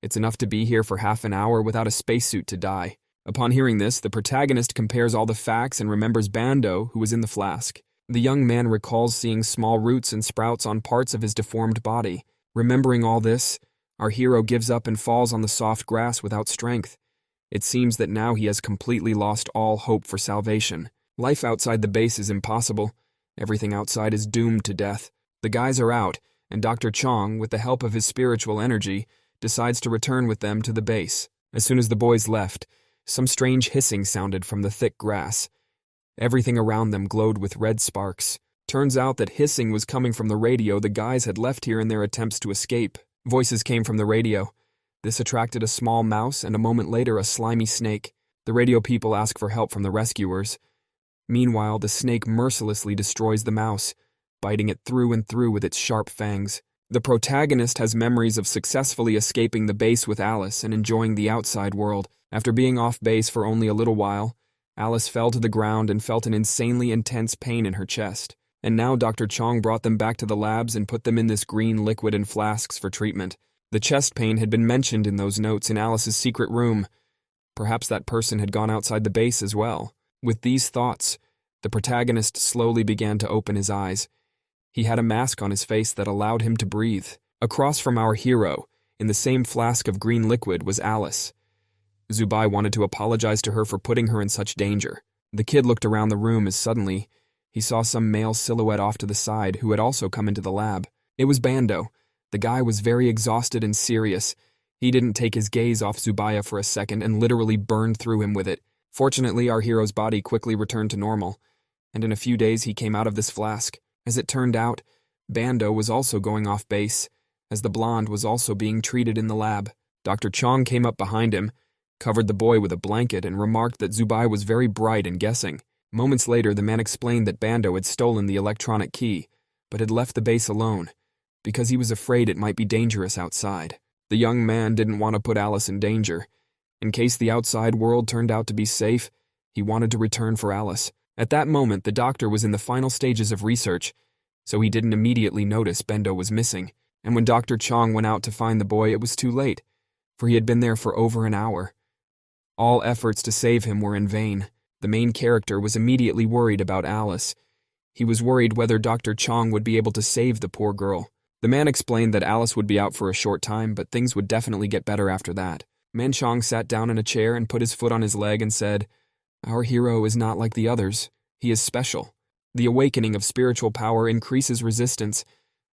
It's enough to be here for half an hour without a spacesuit to die. Upon hearing this, the protagonist compares all the facts and remembers Bando, who was in the flask. The young man recalls seeing small roots and sprouts on parts of his deformed body. Remembering all this, our hero gives up and falls on the soft grass without strength. It seems that now he has completely lost all hope for salvation. Life outside the base is impossible. Everything outside is doomed to death. The guys are out, and Dr. Chong, with the help of his spiritual energy, decides to return with them to the base. As soon as the boys left, some strange hissing sounded from the thick grass. Everything around them glowed with red sparks. Turns out that hissing was coming from the radio the guys had left here in their attempts to escape. Voices came from the radio. This attracted a small mouse and a moment later a slimy snake. The radio people ask for help from the rescuers. Meanwhile, the snake mercilessly destroys the mouse, biting it through and through with its sharp fangs. The protagonist has memories of successfully escaping the base with Alice and enjoying the outside world. After being off base for only a little while, Alice fell to the ground and felt an insanely intense pain in her chest. And now Dr. Chong brought them back to the labs and put them in this green liquid in flasks for treatment. The chest pain had been mentioned in those notes in Alice's secret room. Perhaps that person had gone outside the base as well. With these thoughts, the protagonist slowly began to open his eyes. He had a mask on his face that allowed him to breathe. Across from our hero, in the same flask of green liquid, was Alice. Zubai wanted to apologize to her for putting her in such danger. The kid looked around the room as suddenly he saw some male silhouette off to the side who had also come into the lab. It was Bando. The guy was very exhausted and serious. He didn't take his gaze off Zubaya for a second and literally burned through him with it. Fortunately, our hero's body quickly returned to normal, and in a few days he came out of this flask. As it turned out, Bando was also going off base, as the blonde was also being treated in the lab. Dr. Chong came up behind him, covered the boy with a blanket, and remarked that Zubai was very bright in guessing. Moments later, the man explained that Bando had stolen the electronic key, but had left the base alone, because he was afraid it might be dangerous outside. The young man didn't want to put Alice in danger. In case the outside world turned out to be safe, he wanted to return for Alice. At that moment, the doctor was in the final stages of research. so he didn't immediately notice Bendo was missing. And when Dr. Chong went out to find the boy, it was too late, for he had been there for over an hour. All efforts to save him were in vain. The main character was immediately worried about Alice. He was worried whether Dr. Chong would be able to save the poor girl. The man explained that Alice would be out for a short time, but things would definitely get better after that. Man Chong sat down in a chair and put his foot on his leg and said, "Our hero is not like the others. He is special. The awakening of spiritual power increases resistance."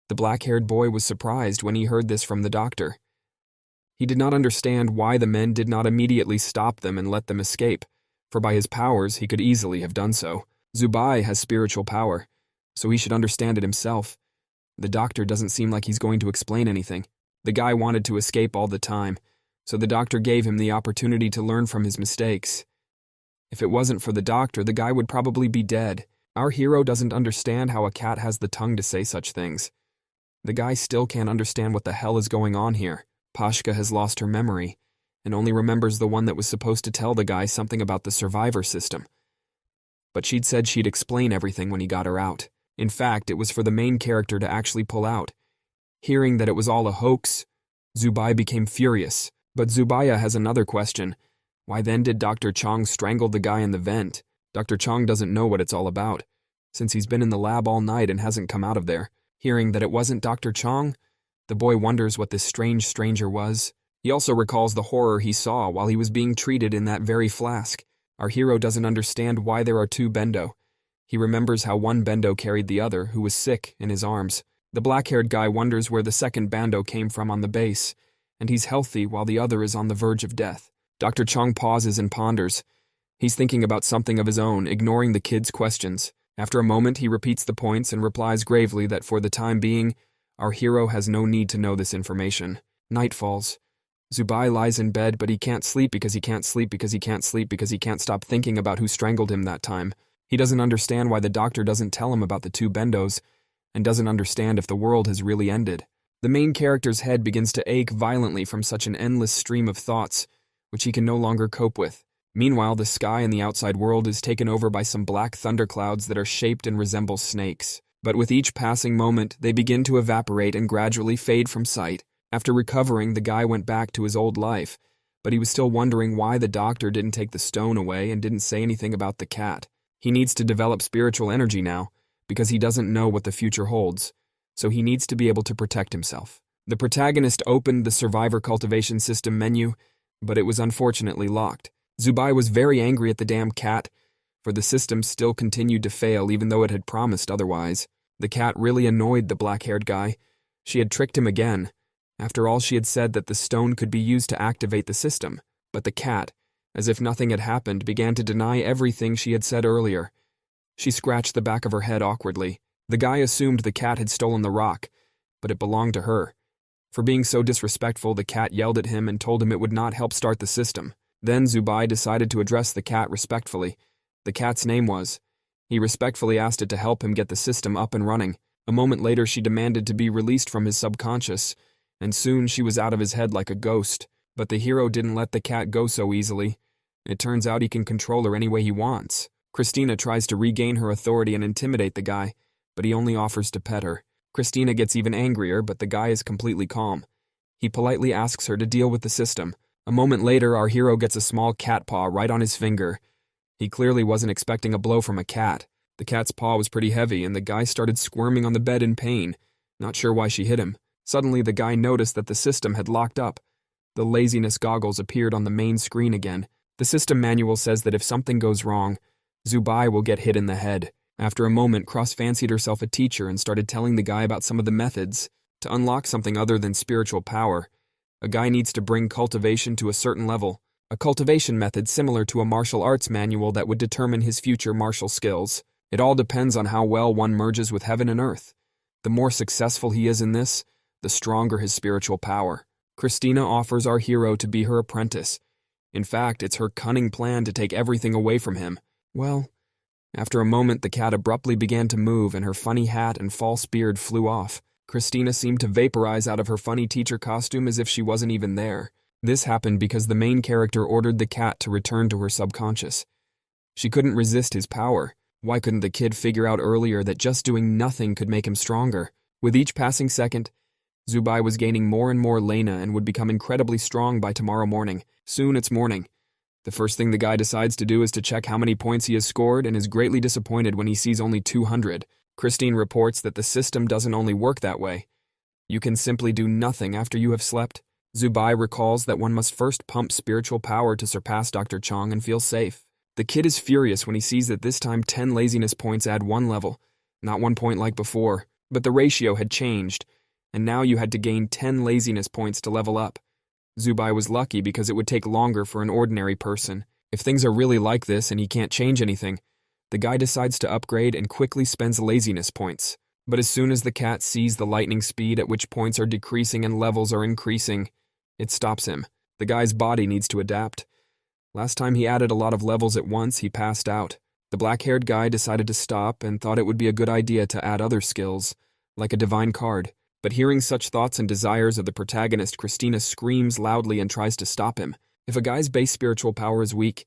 The black-haired boy was surprised when he heard this from the doctor. He did not understand why the men did not immediately stop them and let them escape, for by his powers he could easily have done so. Zubai has spiritual power, so he should understand it himself. The doctor doesn't seem like he's going to explain anything. The guy wanted to escape all the time, so the doctor gave him the opportunity to learn from his mistakes. If it wasn't for the doctor, the guy would probably be dead. Our hero doesn't understand how a cat has the tongue to say such things. The guy still can't understand what the hell is going on here. Pashka has lost her memory, and only remembers the one that was supposed to tell the guy something about the survivor system. But she'd said she'd explain everything when he got her out. In fact, it was for the main character to actually pull out. Hearing that it was all a hoax, Zubai became furious. But Zubaya has another question. Why then did Dr. Chong strangle the guy in the vent? Dr. Chong doesn't know what it's all about, since he's been in the lab all night and hasn't come out of there. Hearing that it wasn't Dr. Chong, the boy wonders what this strange stranger was. He also recalls the horror he saw while he was being treated in that very flask. Our hero doesn't understand why there are two Bendo. He remembers how one Bendo carried the other, who was sick, in his arms. The black-haired guy wonders where the second Bando came from on the base, and he's healthy while the other is on the verge of death. Dr. Chong pauses and ponders. He's thinking about something of his own, ignoring the kid's questions. After a moment, he repeats the points and replies gravely that for the time being, our hero has no need to know this information. Night falls. Zubai lies in bed, but he can't sleep because he can't sleep because he can't sleep because he can't stop thinking about who strangled him that time. He doesn't understand why the doctor doesn't tell him about the two Bendos, and doesn't understand if the world has really ended. The main character's head begins to ache violently from such an endless stream of thoughts, which he can no longer cope with. Meanwhile, the sky in the outside world is taken over by some black thunderclouds that are shaped and resemble snakes. But with each passing moment, they begin to evaporate and gradually fade from sight. After recovering, the guy went back to his old life, but he was still wondering why the doctor didn't take the stone away and didn't say anything about the cat. He needs to develop spiritual energy now, because he doesn't know what the future holds, so he needs to be able to protect himself. The protagonist opened the survivor cultivation system menu, but it was unfortunately locked. Zubai was very angry at the damn cat, for the system still continued to fail even though it had promised otherwise. The cat really annoyed the black-haired guy. She had tricked him again. After all, she had said that the stone could be used to activate the system, but the cat, as if nothing had happened, began to deny everything she had said earlier. She scratched the back of her head awkwardly. The guy assumed the cat had stolen the rock, but it belonged to her. For being so disrespectful, the cat yelled at him and told him it would not help start the system. Then Zubai decided to address the cat respectfully. The cat's name was. He respectfully asked it to help him get the system up and running. A moment later, she demanded to be released from his subconscious, and soon she was out of his head like a ghost. But the hero didn't let the cat go so easily. It turns out he can control her any way he wants. Christina tries to regain her authority and intimidate the guy, but he only offers to pet her. Christina gets even angrier, but the guy is completely calm. He politely asks her to deal with the system. A moment later, our hero gets a small cat paw right on his finger. He clearly wasn't expecting a blow from a cat. The cat's paw was pretty heavy, and the guy started squirming on the bed in pain, not sure why she hit him. Suddenly, the guy noticed that the system had locked up. The laziness goggles appeared on the main screen again. The system manual says that if something goes wrong, Zubai will get hit in the head. After a moment, Cross fancied herself a teacher and started telling the guy about some of the methods to unlock something other than spiritual power. A guy needs to bring cultivation to a certain level, a cultivation method similar to a martial arts manual that would determine his future martial skills. It all depends on how well one merges with heaven and earth. The more successful he is in this, the stronger his spiritual power. Christina offers our hero to be her apprentice. In fact, it's her cunning plan to take everything away from him. Well, after a moment, the cat abruptly began to move and her funny hat and false beard flew off. Christina seemed to vaporize out of her funny teacher costume as if she wasn't even there. This happened because the main character ordered the cat to return to her subconscious. She couldn't resist his power, Why couldn't the kid figure out earlier that just doing nothing could make him stronger? With each passing second, Zubai was gaining more and more Lena and would become incredibly strong by tomorrow morning. Soon it's morning. The first thing the guy decides to do is to check how many points he has scored and is greatly disappointed when he sees only 200. Christine reports that the system doesn't only work that way. You can simply do nothing after you have slept. Zubai recalls that one must first pump spiritual power to surpass Dr. Chong and feel safe. The kid is furious when he sees that this time 10 laziness points add 1 level, not 1 point like before, but the ratio had changed, and now you had to gain 10 laziness points to level up. Zubai was lucky because it would take longer for an ordinary person. If things are really like this and he can't change anything, the guy decides to upgrade and quickly spends laziness points. But as soon as the cat sees the lightning speed at which points are decreasing and levels are increasing, it stops him. The guy's body needs to adapt. Last time he added a lot of levels at once, he passed out. The black-haired guy decided to stop and thought it would be a good idea to add other skills, like a divine card. But hearing such thoughts and desires of the protagonist, Christina screams loudly and tries to stop him. If a guy's base spiritual power is weak,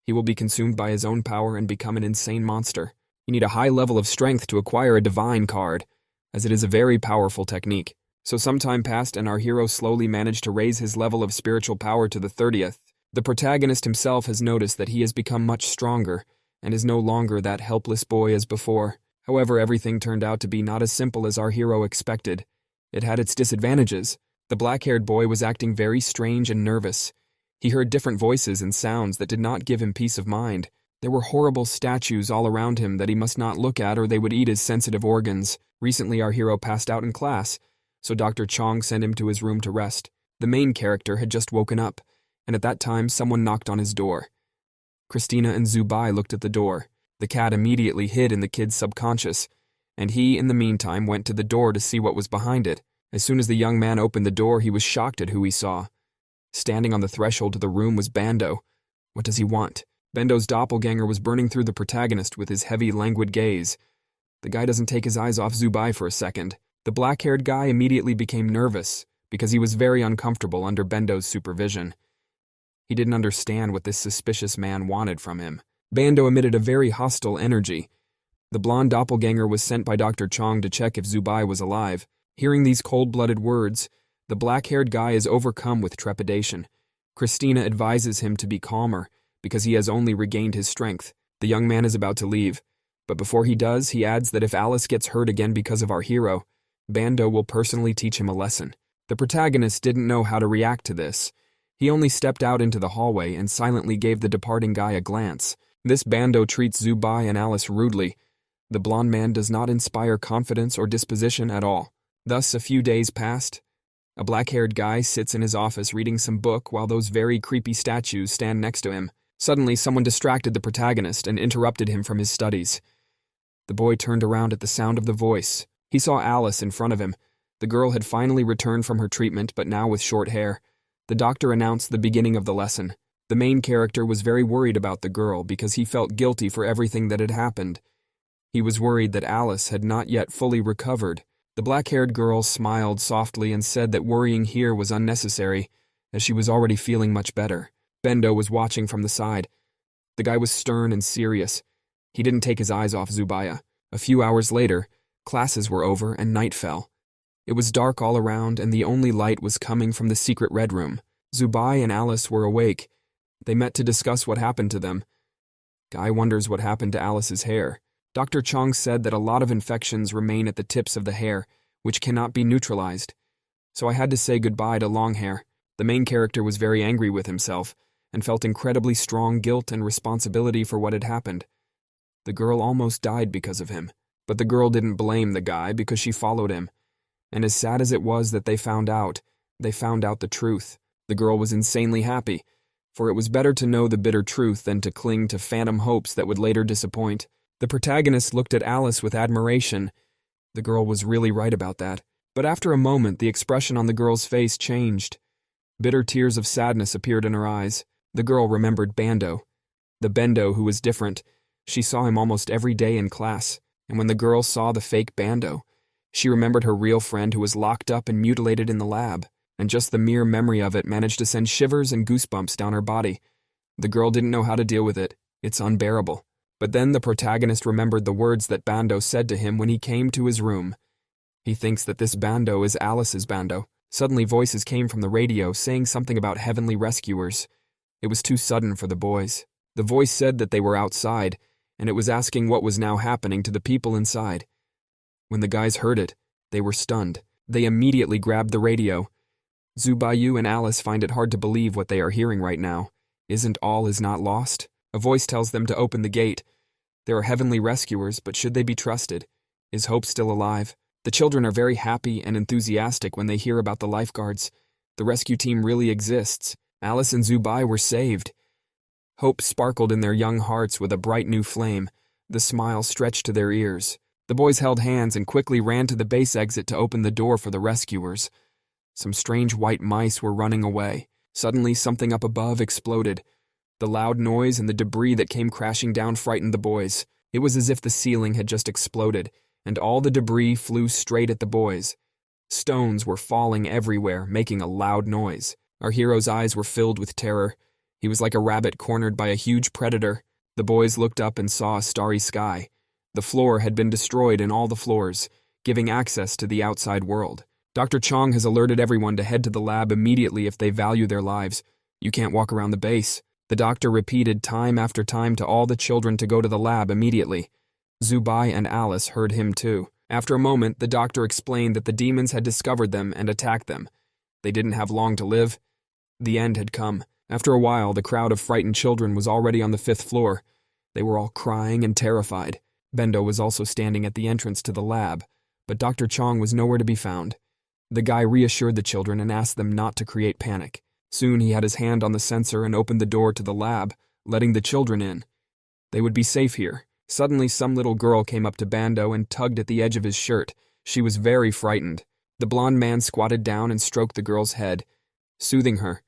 he will be consumed by his own power and become an insane monster. You need a high level of strength to acquire a divine card, as it is a very powerful technique. So some time passed and our hero slowly managed to raise his level of spiritual power to the 30th. The protagonist himself has noticed that he has become much stronger and is no longer that helpless boy as before. However, everything turned out to be not as simple as our hero expected. It had its disadvantages. The black-haired boy was acting very strange and nervous. He heard different voices and sounds that did not give him peace of mind. There were horrible statues all around him that he must not look at or they would eat his sensitive organs. Recently our hero passed out in class, so Dr. Chong sent him to his room to rest. The main character had just woken up, and at that time someone knocked on his door. Christina and Zubai looked at the door. The cat immediately hid in the kid's subconscious, and he, in the meantime, went to the door to see what was behind it. As soon as the young man opened the door, he was shocked at who he saw. Standing on the threshold to the room was Bando. What does he want? Bendo's doppelganger was burning through the protagonist with his heavy, languid gaze. The guy doesn't take his eyes off Zubai for a second. The black-haired guy immediately became nervous because he was very uncomfortable under Bendo's supervision. He didn't understand what this suspicious man wanted from him. Bando emitted a very hostile energy. The blonde doppelganger was sent by Dr. Chong to check if Zubai was alive. Hearing these cold-blooded words, the black-haired guy is overcome with trepidation. Christina advises him to be calmer, because he has only regained his strength. The young man is about to leave, but before he does, he adds that if Alice gets hurt again because of our hero, Bando will personally teach him a lesson. The protagonist didn't know how to react to this. He only stepped out into the hallway and silently gave the departing guy a glance. This Bando treats Zubai and Alice rudely. The blonde man does not inspire confidence or disposition at all. Thus, a few days passed. A black-haired guy sits in his office reading some book while those very creepy statues stand next to him. Suddenly, someone distracted the protagonist and interrupted him from his studies. The boy turned around at the sound of the voice. He saw Alice in front of him. The girl had finally returned from her treatment, but now with short hair. The doctor announced the beginning of the lesson. The main character was very worried about the girl because he felt guilty for everything that had happened. He was worried that Alice had not yet fully recovered. The black-haired girl smiled softly and said that worrying here was unnecessary, as she was already feeling much better. Bendo was watching from the side. The guy was stern and serious. He didn't take his eyes off Zubai. A few hours later, classes were over and night fell. It was dark all around, and the only light was coming from the secret red room. Zubai and Alice were awake. They met to discuss what happened to them. Guy wonders what happened to Alice's hair. Dr. Chong said that a lot of infections remain at the tips of the hair, which cannot be neutralized. So I had to say goodbye to long hair. The main character was very angry with himself, and felt incredibly strong guilt and responsibility for what had happened. The girl almost died because of him, but the girl didn't blame the guy because she followed him. And as sad as it was that they found out the truth. The girl was insanely happy, for it was better to know the bitter truth than to cling to phantom hopes that would later disappoint. The protagonist looked at Alice with admiration. The girl was really right about that. But after a moment, the expression on the girl's face changed. Bitter tears of sadness appeared in her eyes. The girl remembered Bando. The Bando who was different. She saw him almost every day in class, and when the girl saw the fake Bando, she remembered her real friend who was locked up and mutilated in the lab, and just the mere memory of it managed to send shivers and goosebumps down her body. The girl didn't know how to deal with it. It's unbearable. But then the protagonist remembered the words that Bando said to him when he came to his room. He thinks that this Bando is Alice's Bando. Suddenly voices came from the radio saying something about heavenly rescuers. It was too sudden for the boys. The voice said that they were outside, and it was asking what was now happening to the people inside. When the guys heard it, they were stunned. They immediately grabbed the radio. Zubayu and Alice find it hard to believe what they are hearing right now. Isn't all is not lost? A voice tells them to open the gate. There are heavenly rescuers, but should they be trusted? Is hope still alive? The children are very happy and enthusiastic when they hear about the lifeguards. The rescue team really exists. Alice and Zubai were saved. Hope sparkled in their young hearts with a bright new flame. The smile stretched to their ears. The boys held hands and quickly ran to the base exit to open the door for the rescuers. Some strange white mice were running away. Suddenly, something up above exploded. The loud noise and the debris that came crashing down frightened the boys. It was as if the ceiling had just exploded, and all the debris flew straight at the boys. Stones were falling everywhere, making a loud noise. Our hero's eyes were filled with terror. He was like a rabbit cornered by a huge predator. The boys looked up and saw a starry sky. The floor had been destroyed in all the floors, giving access to the outside world. Dr. Chong has alerted everyone to head to the lab immediately if they value their lives. You can't walk around the base. The doctor repeated time after time to all the children to go to the lab immediately. Zubai and Alice heard him too. After a moment, the doctor explained that the demons had discovered them and attacked them. They didn't have long to live. The end had come. After a while, the crowd of frightened children was already on the 5th floor. They were all crying and terrified. Bendo was also standing at the entrance to the lab, but Dr. Chong was nowhere to be found. The guy reassured the children and asked them not to create panic. Soon he had his hand on the sensor and opened the door to the lab, letting the children in. They would be safe here. Suddenly some little girl came up to Bando and tugged at the edge of his shirt. She was very frightened. The blond man squatted down and stroked the girl's head, soothing her.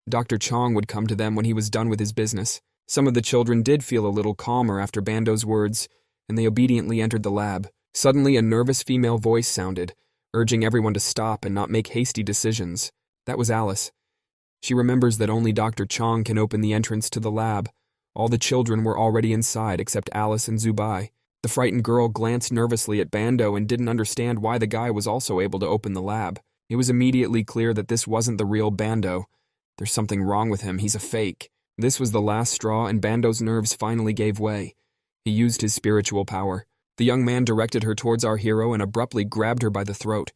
Dr. Chong would come to them when he was done with his business. Some of the children did feel a little calmer after Bando's words, and they obediently entered the lab. Suddenly a nervous female voice sounded, urging everyone to stop and not make hasty decisions. That was Alice. She remembers that only Dr. Chong can open the entrance to the lab. All the children were already inside except Alice and Zubai. The frightened girl glanced nervously at Bando and didn't understand why the guy was also able to open the lab. It was immediately clear that this wasn't the real Bando. There's something wrong with him, he's a fake. This was the last straw, and Bando's nerves finally gave way. He used his spiritual power. The young man directed her towards our hero and abruptly grabbed her by the throat.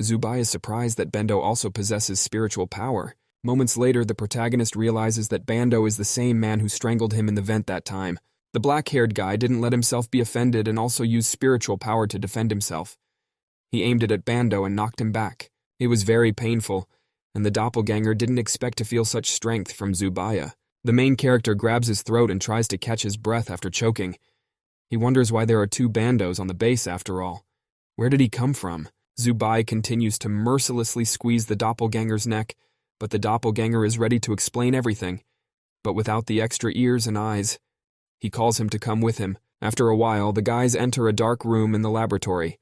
Zubai is surprised that Bando also possesses spiritual power. Moments later, the protagonist realizes that Bando is the same man who strangled him in the vent that time. The black-haired guy didn't let himself be offended and also used spiritual power to defend himself. He aimed it at Bando and knocked him back. It was very painful, and the doppelganger didn't expect to feel such strength from Zubaya. The main character grabs his throat and tries to catch his breath after choking. He wonders why there are 2 Bandos on the base after all. Where did he come from? Zubai continues to mercilessly squeeze the doppelganger's neck, but the doppelganger is ready to explain everything, but without the extra ears and eyes. He calls him to come with him. After a while, the guys enter a dark room in the laboratory,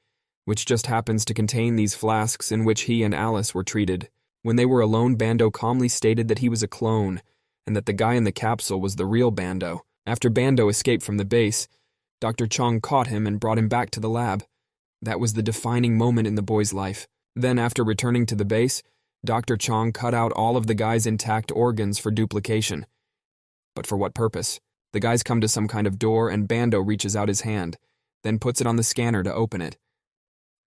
which just happens to contain these flasks in which he and Alice were treated. When they were alone, Bando calmly stated that he was a clone, and that the guy in the capsule was the real Bando. After Bando escaped from the base, Dr. Chong caught him and brought him back to the lab. That was the defining moment in the boy's life. Then, after returning to the base, Dr. Chong cut out all of the guy's intact organs for duplication. But for what purpose? The guys come to some kind of door and Bando reaches out his hand, then puts it on the scanner to open it.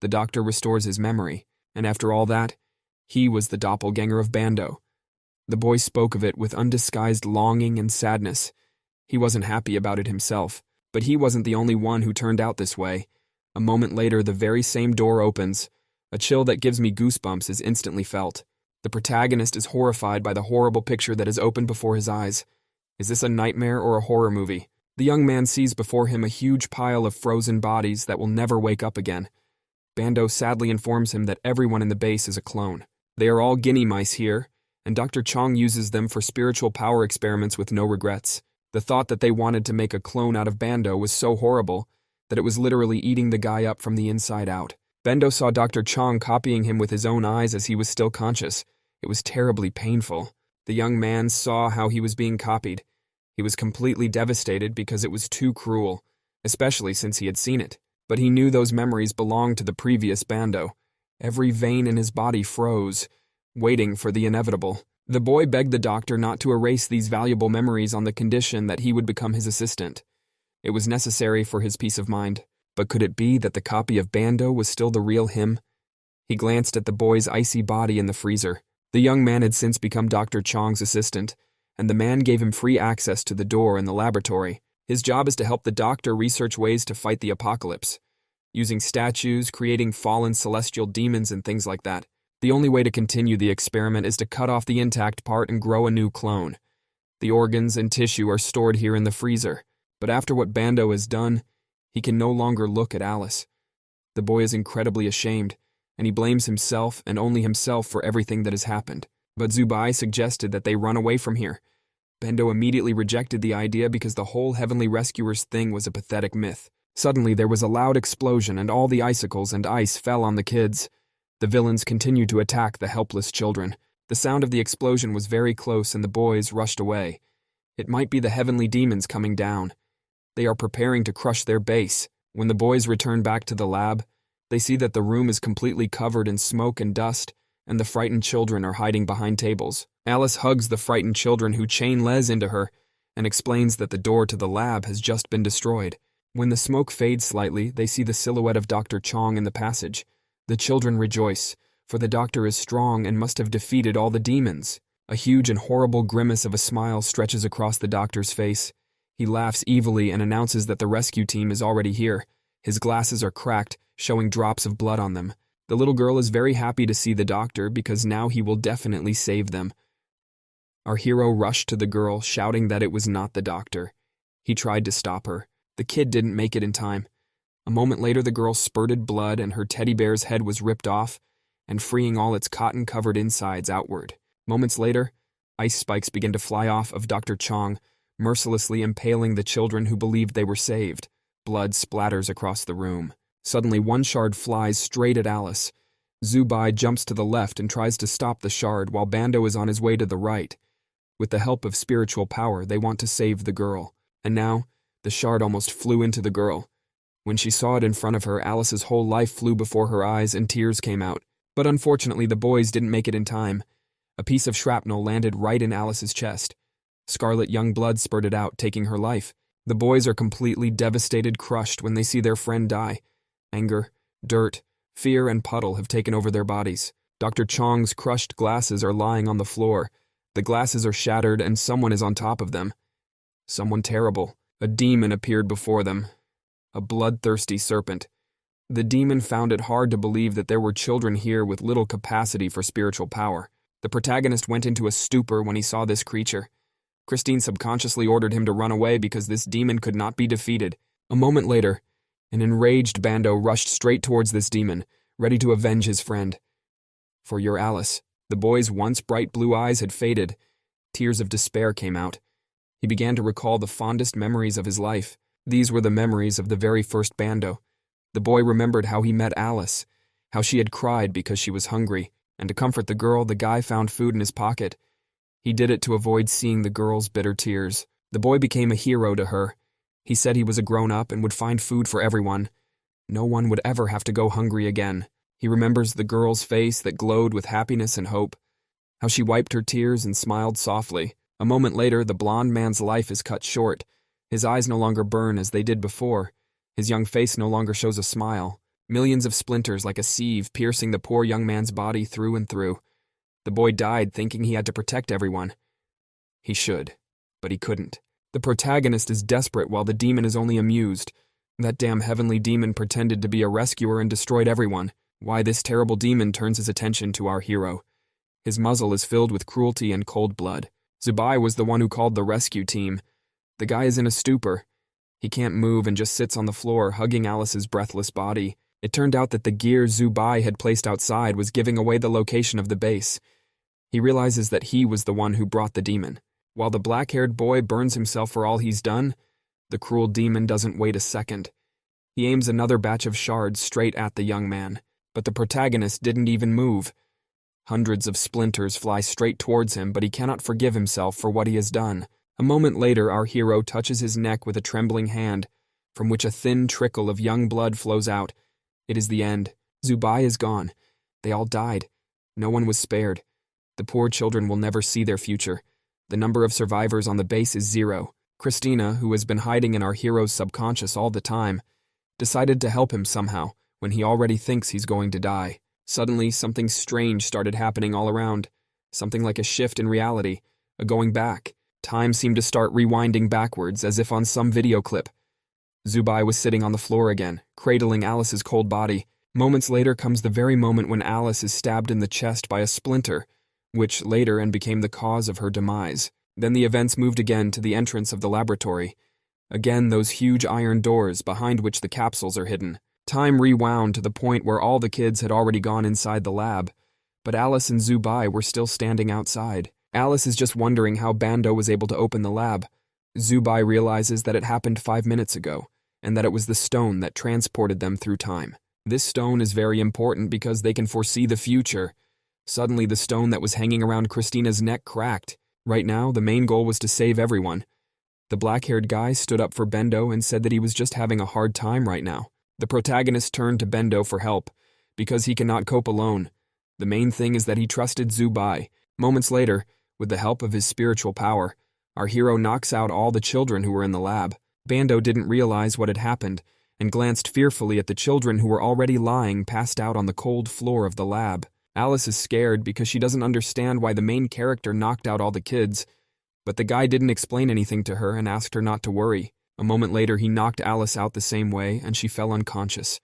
The doctor restores his memory, and after all that, he was the doppelganger of Bando. The boy spoke of it with undisguised longing and sadness. He wasn't happy about it himself, but he wasn't the only one who turned out this way. A moment later, the very same door opens. A chill that gives me goosebumps is instantly felt. The protagonist is horrified by the horrible picture that is opened before his eyes. Is this a nightmare or a horror movie? The young man sees before him a huge pile of frozen bodies that will never wake up again. Bando sadly informs him that everyone in the base is a clone. They are all guinea mice here, and Dr. Chong uses them for spiritual power experiments with no regrets. The thought that they wanted to make a clone out of Bando was so horrible that it was literally eating the guy up from the inside out. Bando saw Dr. Chong copying him with his own eyes as he was still conscious. It was terribly painful. The young man saw how he was being copied. He was completely devastated because it was too cruel, especially since he had seen it. But he knew those memories belonged to the previous Bando. Every vein in his body froze, waiting for the inevitable. The boy begged the doctor not to erase these valuable memories on the condition that he would become his assistant. It was necessary for his peace of mind. But could it be that the copy of Bando was still the real him? He glanced at the boy's icy body in the freezer. The young man had since become Dr. Chong's assistant, and the man gave him free access to the door in the laboratory. His job is to help the doctor research ways to fight the apocalypse, using statues, creating fallen celestial demons, and things like that. The only way to continue the experiment is to cut off the intact part and grow a new clone. The organs and tissue are stored here in the freezer, but after what Bando has done, he can no longer look at Alice. The boy is incredibly ashamed, and he blames himself and only himself for everything that has happened. But Zubai suggested that they run away from here. Bando immediately rejected the idea because the whole Heavenly Rescuers thing was a pathetic myth. Suddenly there was a loud explosion and all the icicles and ice fell on the kids. The villains continued to attack the helpless children. The sound of the explosion was very close and the boys rushed away. It might be the heavenly demons coming down. They are preparing to crush their base. When the boys return back to the lab, they see that the room is completely covered in smoke and dust, and the frightened children are hiding behind tables. Alice hugs the frightened children who chain Les into her and explains that the door to the lab has just been destroyed. When the smoke fades slightly, they see the silhouette of Dr. Chong in the passage. The children rejoice, for the doctor is strong and must have defeated all the demons. A huge and horrible grimace of a smile stretches across the doctor's face. He laughs evilly and announces that the rescue team is already here. His glasses are cracked, showing drops of blood on them. The little girl is very happy to see the doctor because now he will definitely save them. Our hero rushed to the girl, shouting that it was not the doctor. He tried to stop her. The kid didn't make it in time. A moment later, the girl spurted blood and her teddy bear's head was ripped off, and freeing all its cotton-covered insides outward. Moments later, ice spikes begin to fly off of Dr. Chong, mercilessly impaling the children who believed they were saved. Blood splatters across the room. Suddenly, one shard flies straight at Alice. Zubai jumps to the left and tries to stop the shard while Bando is on his way to the right. With the help of spiritual power, they want to save the girl. And now, the shard almost flew into the girl. When she saw it in front of her, Alice's whole life flew before her eyes and tears came out. But unfortunately, the boys didn't make it in time. A piece of shrapnel landed right in Alice's chest. Scarlet young blood spurted out, taking her life. The boys are completely devastated, crushed when they see their friend die. Anger, dirt, fear, and puddle have taken over their bodies. Dr. Chong's crushed glasses are lying on the floor. The glasses are shattered and someone is on top of them. Someone terrible. A demon appeared before them. A bloodthirsty serpent. The demon found it hard to believe that there were children here with little capacity for spiritual power. The protagonist went into a stupor when he saw this creature. Christine subconsciously ordered him to run away because this demon could not be defeated. A moment later, an enraged Bando rushed straight towards this demon, ready to avenge his friend. For your Alice. The boy's once bright blue eyes had faded. Tears of despair came out. He began to recall the fondest memories of his life. These were the memories of the very first Bando. The boy remembered how he met Alice, how she had cried because she was hungry, and to comfort the girl, the guy found food in his pocket. He did it to avoid seeing the girl's bitter tears. The boy became a hero to her. He said he was a grown-up and would find food for everyone. No one would ever have to go hungry again. He remembers the girl's face that glowed with happiness and hope, how she wiped her tears and smiled softly. A moment later, the blonde man's life is cut short. His eyes no longer burn as they did before. His young face no longer shows a smile. Millions of splinters like a sieve piercing the poor young man's body through and through. The boy died thinking he had to protect everyone. He should, but he couldn't. The protagonist is desperate while the demon is only amused. That damn heavenly demon pretended to be a rescuer and destroyed everyone. Why this terrible demon turns his attention to our hero. His muzzle is filled with cruelty and cold blood. Zubai was the one who called the rescue team. The guy is in a stupor. He can't move and just sits on the floor, hugging Alice's breathless body. It turned out that the gear Zubai had placed outside was giving away the location of the base. He realizes that he was the one who brought the demon. While the black-haired boy burns himself for all he's done, the cruel demon doesn't wait a second. He aims another batch of shards straight at the young man, but the protagonist didn't even move. Hundreds of splinters fly straight towards him, but he cannot forgive himself for what he has done. A moment later, our hero touches his neck with a trembling hand, from which a thin trickle of young blood flows out. It is the end. Zubai is gone. They all died. No one was spared. The poor children will never see their future. The number of survivors on the base is 0. Christina, who has been hiding in our hero's subconscious all the time, decided to help him somehow when he already thinks he's going to die. Suddenly, something strange started happening all around. Something like a shift in reality, a going back. Time seemed to start rewinding backwards as if on some video clip. Zubai was sitting on the floor again, cradling Alice's cold body. Moments later comes the very moment when Alice is stabbed in the chest by a splinter, which later and became the cause of her demise. Then the events moved again to the entrance of the laboratory. Again, those huge iron doors behind which the capsules are hidden. Time rewound to the point where all the kids had already gone inside the lab, but Alice and Zubai were still standing outside. Alice is just wondering how Bando was able to open the lab. Zubai realizes that it happened 5 minutes ago, and that it was the stone that transported them through time. This stone is very important because they can foresee the future. Suddenly, the stone that was hanging around Christina's neck cracked. Right now, the main goal was to save everyone. The black-haired guy stood up for Bendo and said that he was just having a hard time right now. The protagonist turned to Bendo for help, because he cannot cope alone. The main thing is that he trusted Zubai. Moments later, with the help of his spiritual power, our hero knocks out all the children who were in the lab. Bando didn't realize what had happened, and glanced fearfully at the children who were already lying passed out on the cold floor of the lab. Alice is scared because she doesn't understand why the main character knocked out all the kids, but the guy didn't explain anything to her and asked her not to worry. A moment later, he knocked Alice out the same way, and she fell unconscious.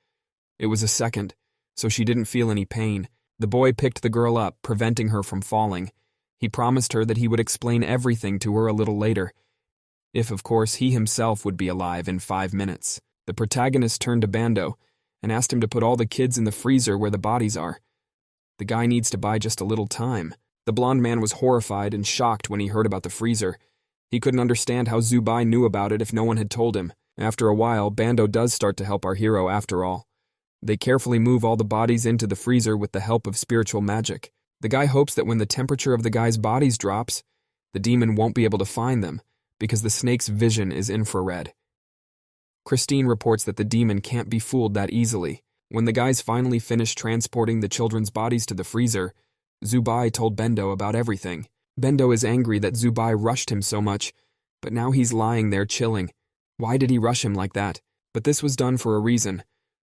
It was a second, so she didn't feel any pain. The boy picked the girl up, preventing her from falling. He promised her that he would explain everything to her a little later, if, of course, he himself would be alive in 5 minutes. The protagonist turned to Bando and asked him to put all the kids in the freezer where the bodies are. The guy needs to buy just a little time. The blonde man was horrified and shocked when he heard about the freezer. He couldn't understand how Zubai knew about it if no one had told him. After a while, Bando does start to help our hero after all. They carefully move all the bodies into the freezer with the help of spiritual magic. The guy hopes that when the temperature of the guy's bodies drops, the demon won't be able to find them, because the snake's vision is infrared. Christine reports that the demon can't be fooled that easily. When the guys finally finished transporting the children's bodies to the freezer, Zubai told Bendo about everything. Bendo is angry that Zubai rushed him so much, but now he's lying there chilling. Why did he rush him like that? But this was done for a reason.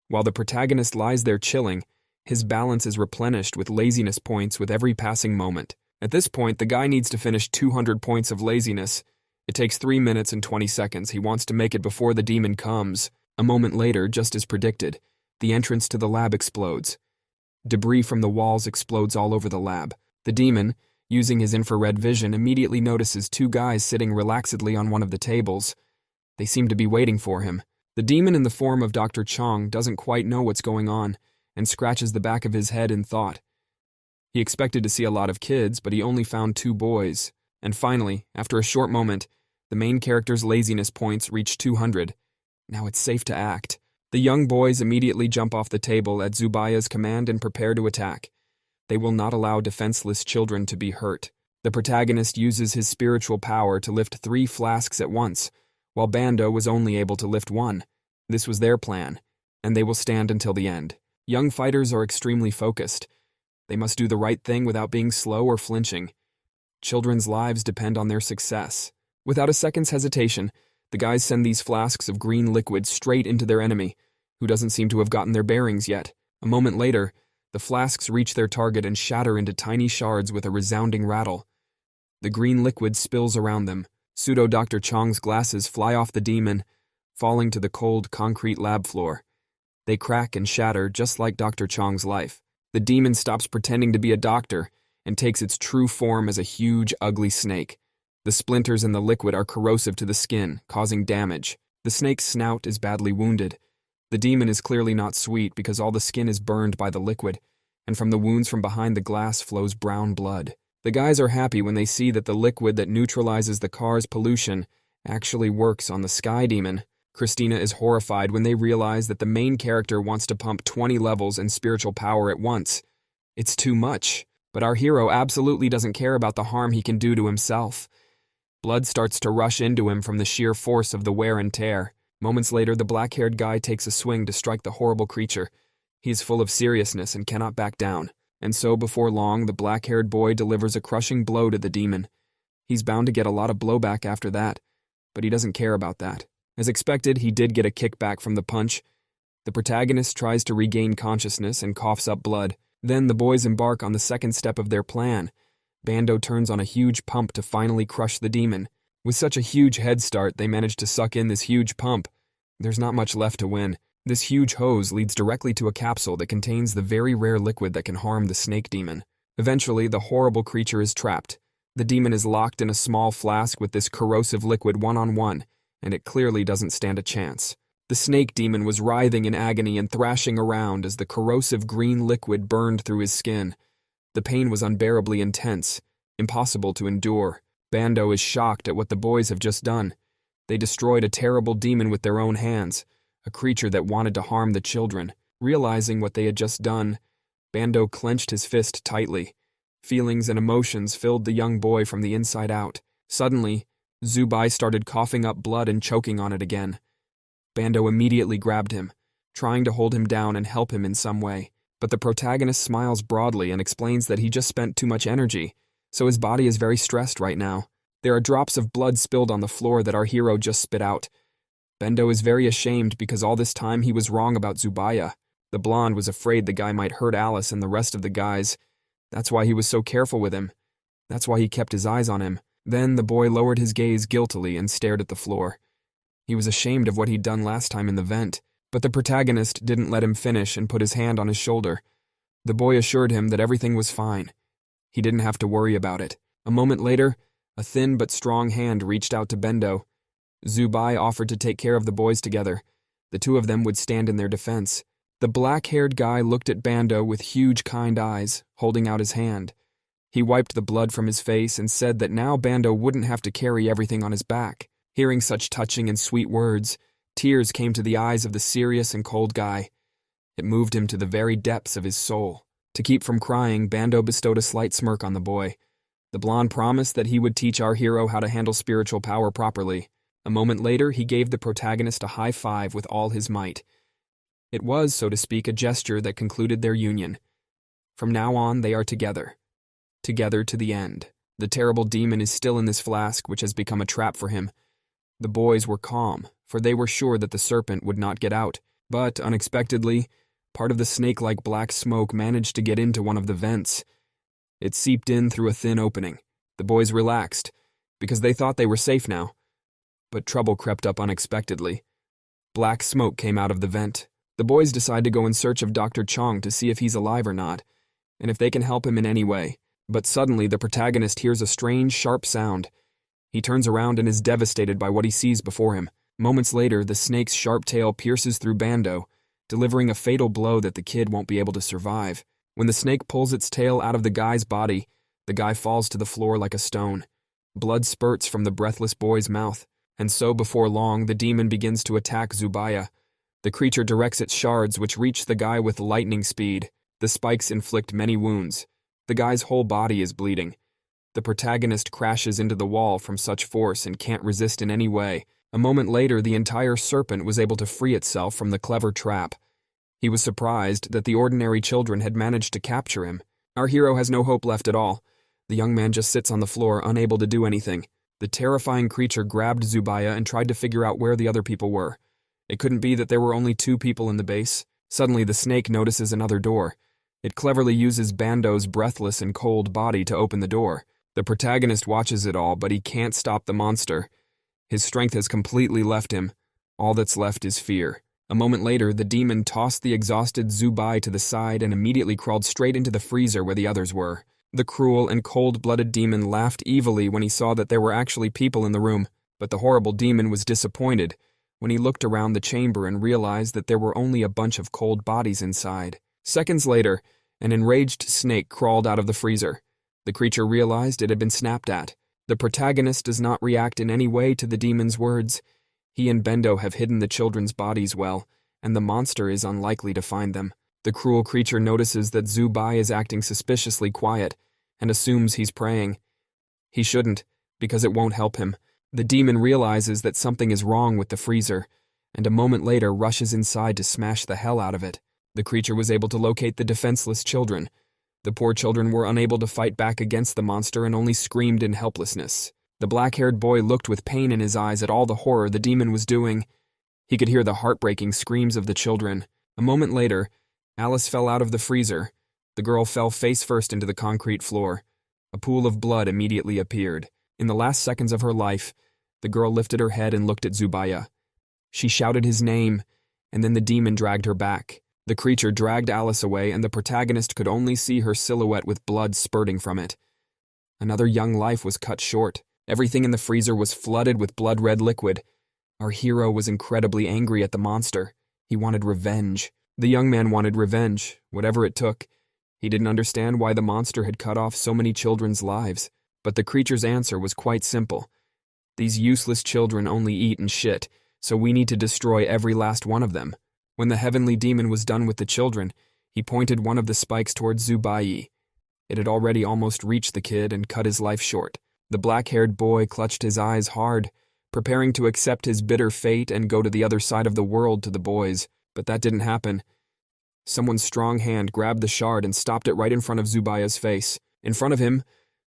While the protagonist lies there chilling, his balance is replenished with laziness points with every passing moment. At this point, the guy needs to finish 200 points of laziness. It takes 3 minutes and 20 seconds. He wants to make it before the demon comes. A moment later, just as predicted, the entrance to the lab explodes. Debris from the walls explodes all over the lab. The demon, using his infrared vision, immediately notices 2 guys sitting relaxedly on one of the tables. They seem to be waiting for him. The demon in the form of Dr. Chong doesn't quite know what's going on and scratches the back of his head in thought. He expected to see a lot of kids, but he only found 2 boys. And finally, after a short moment, the main character's laziness points reach 200. Now it's safe to act. The young boys immediately jump off the table at Zubai's command and prepare to attack. They will not allow defenseless children to be hurt. The protagonist uses his spiritual power to lift 3 flasks at once, while Bando was only able to lift 1. This was their plan, and they will stand until the end. Young fighters are extremely focused. They must do the right thing without being slow or flinching. Children's lives depend on their success. Without a second's hesitation, the guys send these flasks of green liquid straight into their enemy, who doesn't seem to have gotten their bearings yet. A moment later, the flasks reach their target and shatter into tiny shards with a resounding rattle. The green liquid spills around them. Pseudo-Dr. Chong's glasses fly off the demon, falling to the cold concrete lab floor. They crack and shatter just like Dr. Chong's life. The demon stops pretending to be a doctor and takes its true form as a huge, ugly snake. The splinters in the liquid are corrosive to the skin, causing damage. The snake's snout is badly wounded. The demon is clearly not sweet because all the skin is burned by the liquid, and from the wounds from behind the glass flows brown blood. The guys are happy when they see that the liquid that neutralizes the car's pollution actually works on the sky demon. Christina is horrified when they realize that the main character wants to pump 20 levels in spiritual power at once. It's too much, but our hero absolutely doesn't care about the harm he can do to himself. Blood starts to rush into him from the sheer force of the wear and tear. Moments later, the black-haired guy takes a swing to strike the horrible creature. He is full of seriousness and cannot back down. And so, before long, the black-haired boy delivers a crushing blow to the demon. He's bound to get a lot of blowback after that, but he doesn't care about that. As expected, he did get a kickback from the punch. The protagonist tries to regain consciousness and coughs up blood. Then the boys embark on the second step of their plan. Bando turns on a huge pump to finally crush the demon. With such a huge head start, they manage to suck in this huge pump. There's not much left to win. This huge hose leads directly to a capsule that contains the very rare liquid that can harm the snake demon. Eventually, the horrible creature is trapped. The demon is locked in a small flask with this corrosive liquid one-on-one, and it clearly doesn't stand a chance. The snake demon was writhing in agony and thrashing around as the corrosive green liquid burned through his skin. The pain was unbearably intense, impossible to endure. Bando is shocked at what the boys have just done. They destroyed a terrible demon with their own hands, a creature that wanted to harm the children. Realizing what they had just done, Bando clenched his fist tightly. Feelings and emotions filled the young boy from the inside out. Suddenly, Zubai started coughing up blood and choking on it again. Bando immediately grabbed him, trying to hold him down and help him in some way. But the protagonist smiles broadly and explains that he just spent too much energy, so his body is very stressed right now. There are drops of blood spilled on the floor that our hero just spit out. Bando is very ashamed because all this time he was wrong about Zubaya. The blonde was afraid the guy might hurt Alice and the rest of the guys. That's why he was so careful with him. That's why he kept his eyes on him. Then the boy lowered his gaze guiltily and stared at the floor. He was ashamed of what he'd done last time in the vent, but the protagonist didn't let him finish and put his hand on his shoulder. The boy assured him that everything was fine. He didn't have to worry about it. A moment later, a thin but strong hand reached out to Bendo. Zubai offered to take care of the boys together. The two of them would stand in their defense. The black-haired guy looked at Bando with huge kind eyes, holding out his hand. He wiped the blood from his face and said that now Bando wouldn't have to carry everything on his back. Hearing such touching and sweet words, tears came to the eyes of the serious and cold guy. It moved him to the very depths of his soul. To keep from crying, Bando bestowed a slight smirk on the boy. The blonde promised that he would teach our hero how to handle spiritual power properly. A moment later, he gave the protagonist a high five with all his might. It was, so to speak, a gesture that concluded their union. From now on, they are together. Together to the end. The terrible demon is still in this flask, which has become a trap for him. The boys were calm, for they were sure that the serpent would not get out. But, unexpectedly, part of the snake-like black smoke managed to get into one of the vents. It seeped in through a thin opening. The boys relaxed, because they thought they were safe now. But trouble crept up unexpectedly. Black smoke came out of the vent. The boys decide to go in search of Dr. Chong to see if he's alive or not, and if they can help him in any way. But suddenly the protagonist hears a strange, sharp sound. He turns around and is devastated by what he sees before him. Moments later, the snake's sharp tail pierces through Bando, delivering a fatal blow that the kid won't be able to survive. When the snake pulls its tail out of the guy's body, the guy falls to the floor like a stone. Blood spurts from the breathless boy's mouth. And so, before long, the demon begins to attack Zubaya. The creature directs its shards, which reach the guy with lightning speed. The spikes inflict many wounds. The guy's whole body is bleeding. The protagonist crashes into the wall from such force and can't resist in any way. A moment later, the entire serpent was able to free itself from the clever trap. He was surprised that the ordinary children had managed to capture him. Our hero has no hope left at all. The young man just sits on the floor, unable to do anything. The terrifying creature grabbed Zubaya and tried to figure out where the other people were. It couldn't be that there were only 2 people in the base. Suddenly, the snake notices another door. It cleverly uses Bando's breathless and cold body to open the door. The protagonist watches it all, but he can't stop the monster. His strength has completely left him. All that's left is fear. A moment later, the demon tossed the exhausted Zubai to the side and immediately crawled straight into the freezer where the others were. The cruel and cold-blooded demon laughed evilly when he saw that there were actually people in the room, but the horrible demon was disappointed when he looked around the chamber and realized that there were only a bunch of cold bodies inside. Seconds later, an enraged snake crawled out of the freezer. The creature realized it had been snapped at. The protagonist does not react in any way to the demon's words. He and Bendo have hidden the children's bodies well, and the monster is unlikely to find them. The cruel creature notices that Zubai is acting suspiciously quiet and assumes he's praying. He shouldn't, because it won't help him. The demon realizes that something is wrong with the freezer, and a moment later rushes inside to smash the hell out of it. The creature was able to locate the defenseless children. The poor children were unable to fight back against the monster and only screamed in helplessness. The black-haired boy looked with pain in his eyes at all the horror the demon was doing. He could hear the heartbreaking screams of the children. A moment later, Alice fell out of the freezer. The girl fell face first into the concrete floor. A pool of blood immediately appeared. In the last seconds of her life, the girl lifted her head and looked at Zubaya. She shouted his name, and then the demon dragged her back. The creature dragged Alice away, and the protagonist could only see her silhouette with blood spurting from it. Another young life was cut short. Everything in the freezer was flooded with blood-red liquid. Our hero was incredibly angry at the monster. He wanted revenge. The young man wanted revenge, whatever it took. He didn't understand why the monster had cut off so many children's lives, but the creature's answer was quite simple. These useless children only eat and shit, so we need to destroy every last one of them. When the heavenly demon was done with the children, he pointed one of the spikes towards Zubai. It had already almost reached the kid and cut his life short. The black-haired boy clutched his eyes hard, preparing to accept his bitter fate and go to the other side of the world to the boys, but that didn't happen. Someone's strong hand grabbed the shard and stopped it right in front of Zubaya's face. In front of him,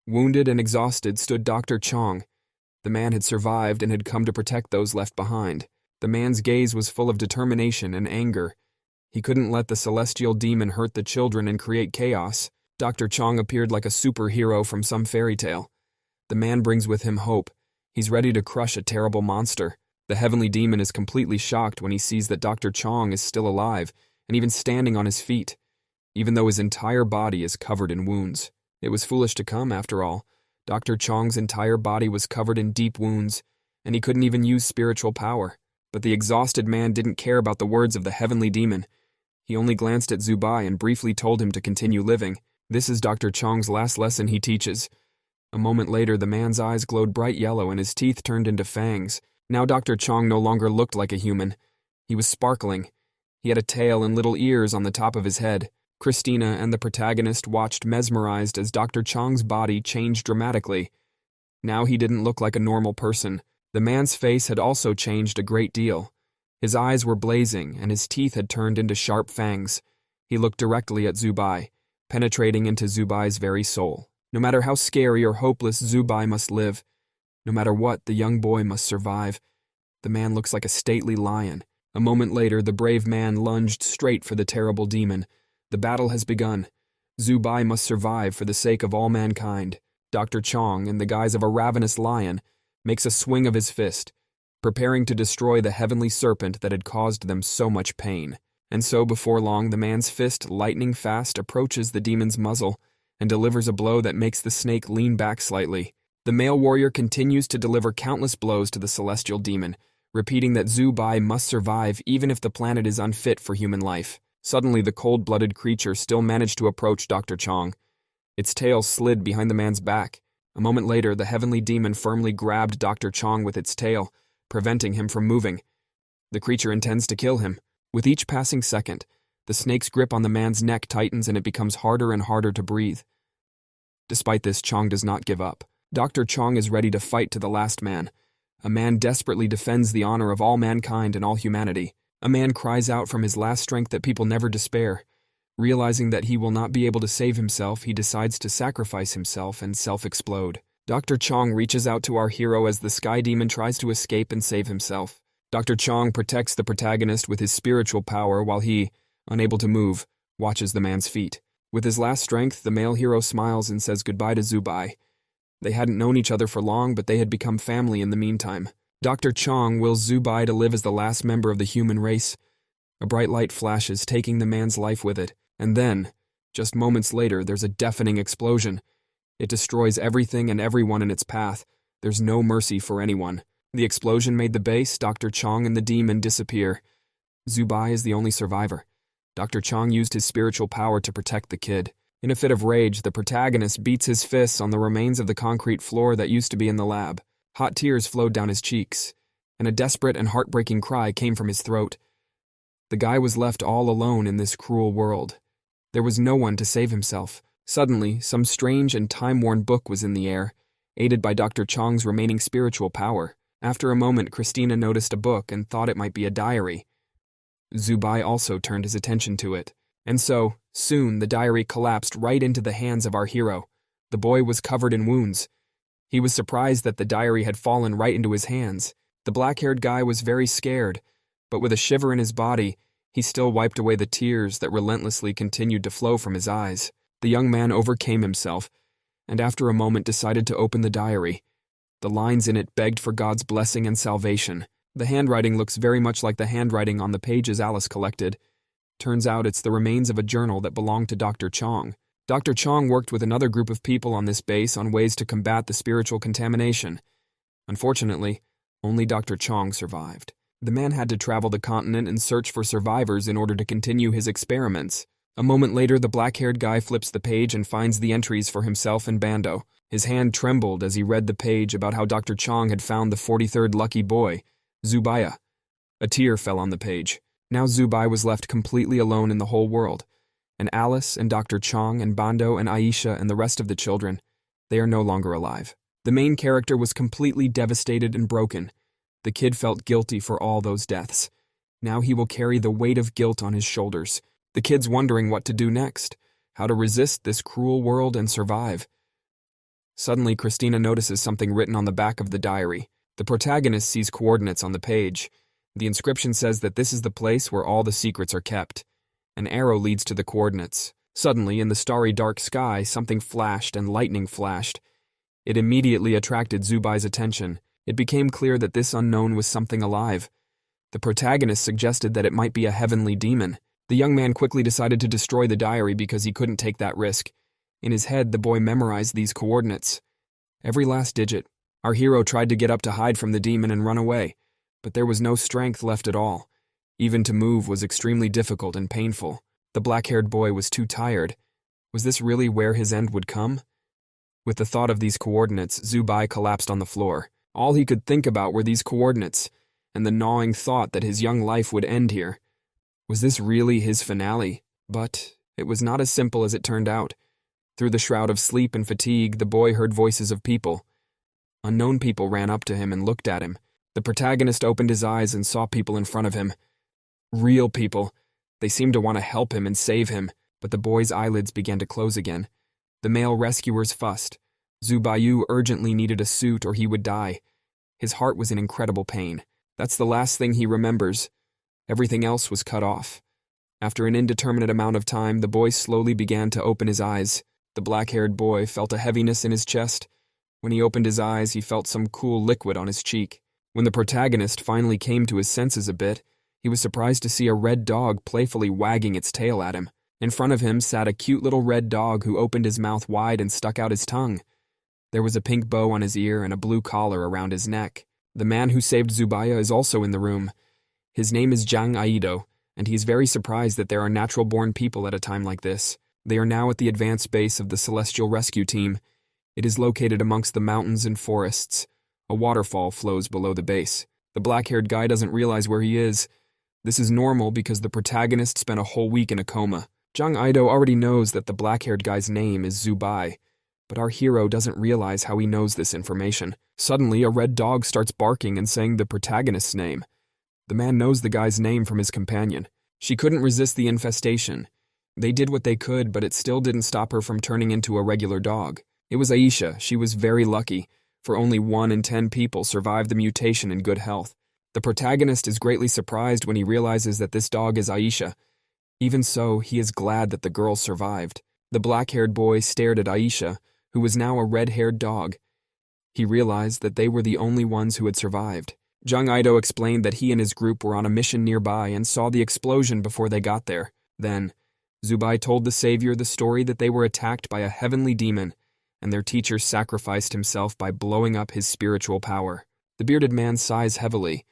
wounded and exhausted, stood Dr. Chong. The man had survived and had come to protect those left behind. The man's gaze was full of determination and anger. He couldn't let the celestial demon hurt the children and create chaos. Dr. Chong appeared like a superhero from some fairy tale. The man brings with him hope. He's ready to crush a terrible monster. The heavenly demon is completely shocked when he sees that Dr. Chong is still alive and even standing on his feet, even though his entire body is covered in wounds. It was foolish to come, after all. Dr. Chong's entire body was covered in deep wounds, and he couldn't even use spiritual power. But the exhausted man didn't care about the words of the heavenly demon. He only glanced at Zubai and briefly told him to continue living. This is Dr. Chong's last lesson he teaches. A moment later, the man's eyes glowed bright yellow and his teeth turned into fangs. Now Dr. Chong no longer looked like a human. He was sparkling. He had a tail and little ears on the top of his head. Christina and the protagonist watched mesmerized as Dr. Chong's body changed dramatically. Now he didn't look like a normal person. The man's face had also changed a great deal. His eyes were blazing, and his teeth had turned into sharp fangs. He looked directly at Zubai, penetrating into Zubai's very soul. No matter how scary or hopeless, Zubai must live. No matter what, the young boy must survive. The man looks like a stately lion. A moment later, the brave man lunged straight for the terrible demon. The battle has begun. Zubai must survive for the sake of all mankind. Dr. Chong, in the guise of a ravenous lion, makes a swing of his fist, preparing to destroy the heavenly serpent that had caused them so much pain. And so, before long, the man's fist, lightning fast, approaches the demon's muzzle and delivers a blow that makes the snake lean back slightly. The male warrior continues to deliver countless blows to the celestial demon, repeating that Zubai must survive even if the planet is unfit for human life. Suddenly, the cold-blooded creature still managed to approach Dr. Chong. Its tail slid behind the man's back. A moment later, the heavenly demon firmly grabbed Dr. Chong with its tail, preventing him from moving. The creature intends to kill him. With each passing second, the snake's grip on the man's neck tightens and it becomes harder and harder to breathe. Despite this, Chong does not give up. Dr. Chong is ready to fight to the last man. A man desperately defends the honor of all mankind and all humanity. A man cries out from his last strength that people never despair. Realizing that he will not be able to save himself, he decides to sacrifice himself and self-explode. Dr. Chong reaches out to our hero as the sky demon tries to escape and save himself. Dr. Chong protects the protagonist with his spiritual power while he, unable to move, watches the man's feet. With his last strength, the male hero smiles and says goodbye to Zubai. They hadn't known each other for long, but they had become family in the meantime. Dr. Chong wills Zubai to live as the last member of the human race. A bright light flashes, taking the man's life with it. And then, just moments later, there's a deafening explosion. It destroys everything and everyone in its path. There's no mercy for anyone. The explosion made the base, Dr. Chong and the demon disappear. Zubai is the only survivor. Dr. Chong used his spiritual power to protect the kid. In a fit of rage, the protagonist beats his fists on the remains of the concrete floor that used to be in the lab. Hot tears flowed down his cheeks, and a desperate and heartbreaking cry came from his throat. The guy was left all alone in this cruel world. There was no one to save himself. Suddenly, some strange and time-worn book was in the air. aided by Dr. Chong's remaining spiritual power. After a moment, Christina noticed a book and thought it might be a diary. Zubai also turned his attention to it. And so, soon, the diary collapsed right into the hands of our hero. The boy was covered in wounds. He was surprised that the diary had fallen right into his hands. The black-haired guy was very scared, but with a shiver in his body, he still wiped away the tears that relentlessly continued to flow from his eyes. The young man overcame himself, and after a moment decided to open the diary. The lines in it begged for God's blessing and salvation. The handwriting looks very much like the handwriting on the pages Alice collected. Turns out it's the remains of a journal that belonged to Dr. Chong. Dr. Chong worked with another group of people on this base on ways to combat the spiritual contamination. Unfortunately, only Dr. Chong survived. The man had to travel the continent and search for survivors in order to continue his experiments. A moment later, the black-haired guy flips the page and finds the entries for himself and Bando. His hand trembled as he read the page about how Dr. Chong had found the 43rd lucky boy, Zubaya. A tear fell on the page. Now Zubai was left completely alone in the whole world. And Alice and Dr. Chong and Bando and Aisha and the rest of the children, they are no longer alive. The main character was completely devastated and broken. The kid felt guilty for all those deaths. Now he will carry the weight of guilt on his shoulders. The kid's wondering what to do next, how to resist this cruel world and survive. Suddenly, Christina notices something written on the back of the diary. The protagonist sees coordinates on the page. The inscription says that this is the place where all the secrets are kept. An arrow leads to the coordinates. Suddenly, in the starry dark sky, something flashed and lightning flashed. It immediately attracted Zubai's attention. It became clear that this unknown was something alive. The protagonist suggested that it might be a heavenly demon. The young man quickly decided to destroy the diary because he couldn't take that risk. In his head, the boy memorized these coordinates. Every last digit. Our hero tried to get up to hide from the demon and run away, but there was no strength left at all. Even to move was extremely difficult and painful. The black-haired boy was too tired. Was this really where his end would come? With the thought of these coordinates, Zubai collapsed on the floor. All he could think about were these coordinates, and the gnawing thought that his young life would end here. Was this really his finale? But it was not as simple as it turned out. Through the shroud of sleep and fatigue, the boy heard voices of people. Unknown people ran up to him and looked at him. The protagonist opened his eyes and saw people in front of him. Real people. They seemed to want to help him and save him, but the boy's eyelids began to close again. The male rescuers fussed. Zubayu urgently needed a suit or he would die. His heart was in incredible pain. That's the last thing he remembers. Everything else was cut off. After an indeterminate amount of time, the boy slowly began to open his eyes. The black-haired boy felt a heaviness in his chest. When he opened his eyes, he felt some cool liquid on his cheek. When the protagonist finally came to his senses a bit, he was surprised to see a red dog playfully wagging its tail at him. In front of him sat a cute little red dog who opened his mouth wide and stuck out his tongue. There was a pink bow on his ear and a blue collar around his neck. The man who saved Zubaya is also in the room. His name is Jang Aido, and he's very surprised that there are natural-born people at a time like this. They are now at the advanced base of the Celestial Rescue Team. It is located amongst the mountains and forests. A waterfall flows below the base. The black-haired guy doesn't realize where he is. This is normal because the protagonist spent a whole week in a coma. Jang Aido already knows that the black-haired guy's name is Zubai, but our hero doesn't realize how he knows this information. Suddenly, a red dog starts barking and saying the protagonist's name. The man knows the guy's name from his companion. She couldn't resist the infestation. They did what they could, but it still didn't stop her from turning into a regular dog. It was Aisha. She was very lucky, for only 1 in 10 people survived the mutation in good health. The protagonist is greatly surprised when he realizes that this dog is Aisha. Even so, he is glad that the girl survived. The black-haired boy stared at Aisha, who was now a red-haired dog. He realized that they were the only ones who had survived. Jang Aido explained that he and his group were on a mission nearby and saw the explosion before they got there. Then, Zubai told the savior the story that they were attacked by a heavenly demon, and their teacher sacrificed himself by blowing up his spiritual power. The bearded man sighs heavily.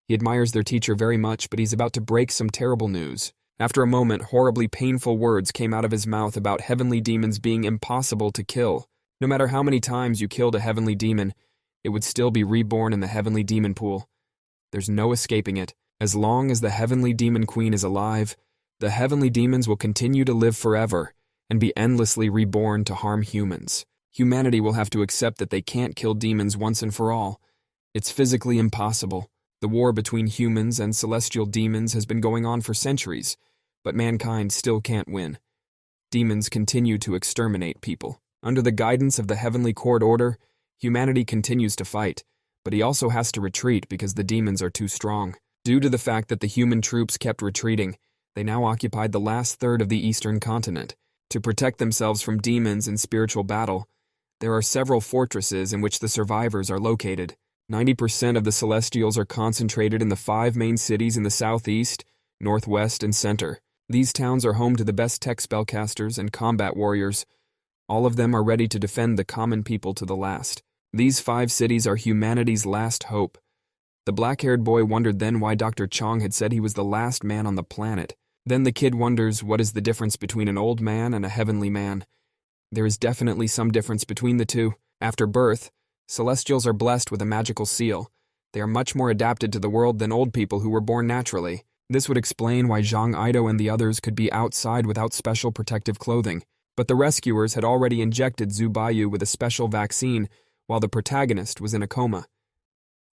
He admires their teacher very much, but he's about to break some terrible news. After a moment, horribly painful words came out of his mouth about heavenly demons being impossible to kill. No matter how many times you killed a heavenly demon, it would still be reborn in the heavenly demon pool. There's no escaping it. As long as the heavenly demon queen is alive, the heavenly demons will continue to live forever and be endlessly reborn to harm humans. Humanity will have to accept that they can't kill demons once and for all. It's physically impossible. The war between humans and celestial demons has been going on for centuries, but mankind still can't win. Demons continue to exterminate people. Under the guidance of the Heavenly Court Order, humanity continues to fight, but he also has to retreat because the demons are too strong. Due to the fact that the human troops kept retreating, they now occupied the last third of the eastern continent. To protect themselves from demons in spiritual battle, there are several fortresses in which the survivors are located. 90% of the Celestials are concentrated in the 5 main cities in the southeast, northwest, and center. These towns are home to the best tech spellcasters and combat warriors. All of them are ready to defend the common people to the last. These 5 cities are humanity's last hope. The black-haired boy wondered then why Dr. Chong had said he was the last man on the planet. Then the kid wonders what is the difference between an old man and a heavenly man. There is definitely some difference between the two. After birth, Celestials are blessed with a magical seal. They are much more adapted to the world than old people who were born naturally. This would explain why Zhang Ido and the others could be outside without special protective clothing. But the rescuers had already injected Zubayu with a special vaccine while the protagonist was in a coma.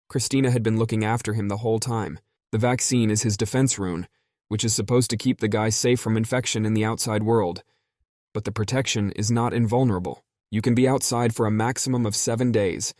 Christina had been looking after him the whole time. The vaccine is his defense rune, which is supposed to keep the guy safe from infection in the outside world. But the protection is not invulnerable. You can be outside for a maximum of 7 days,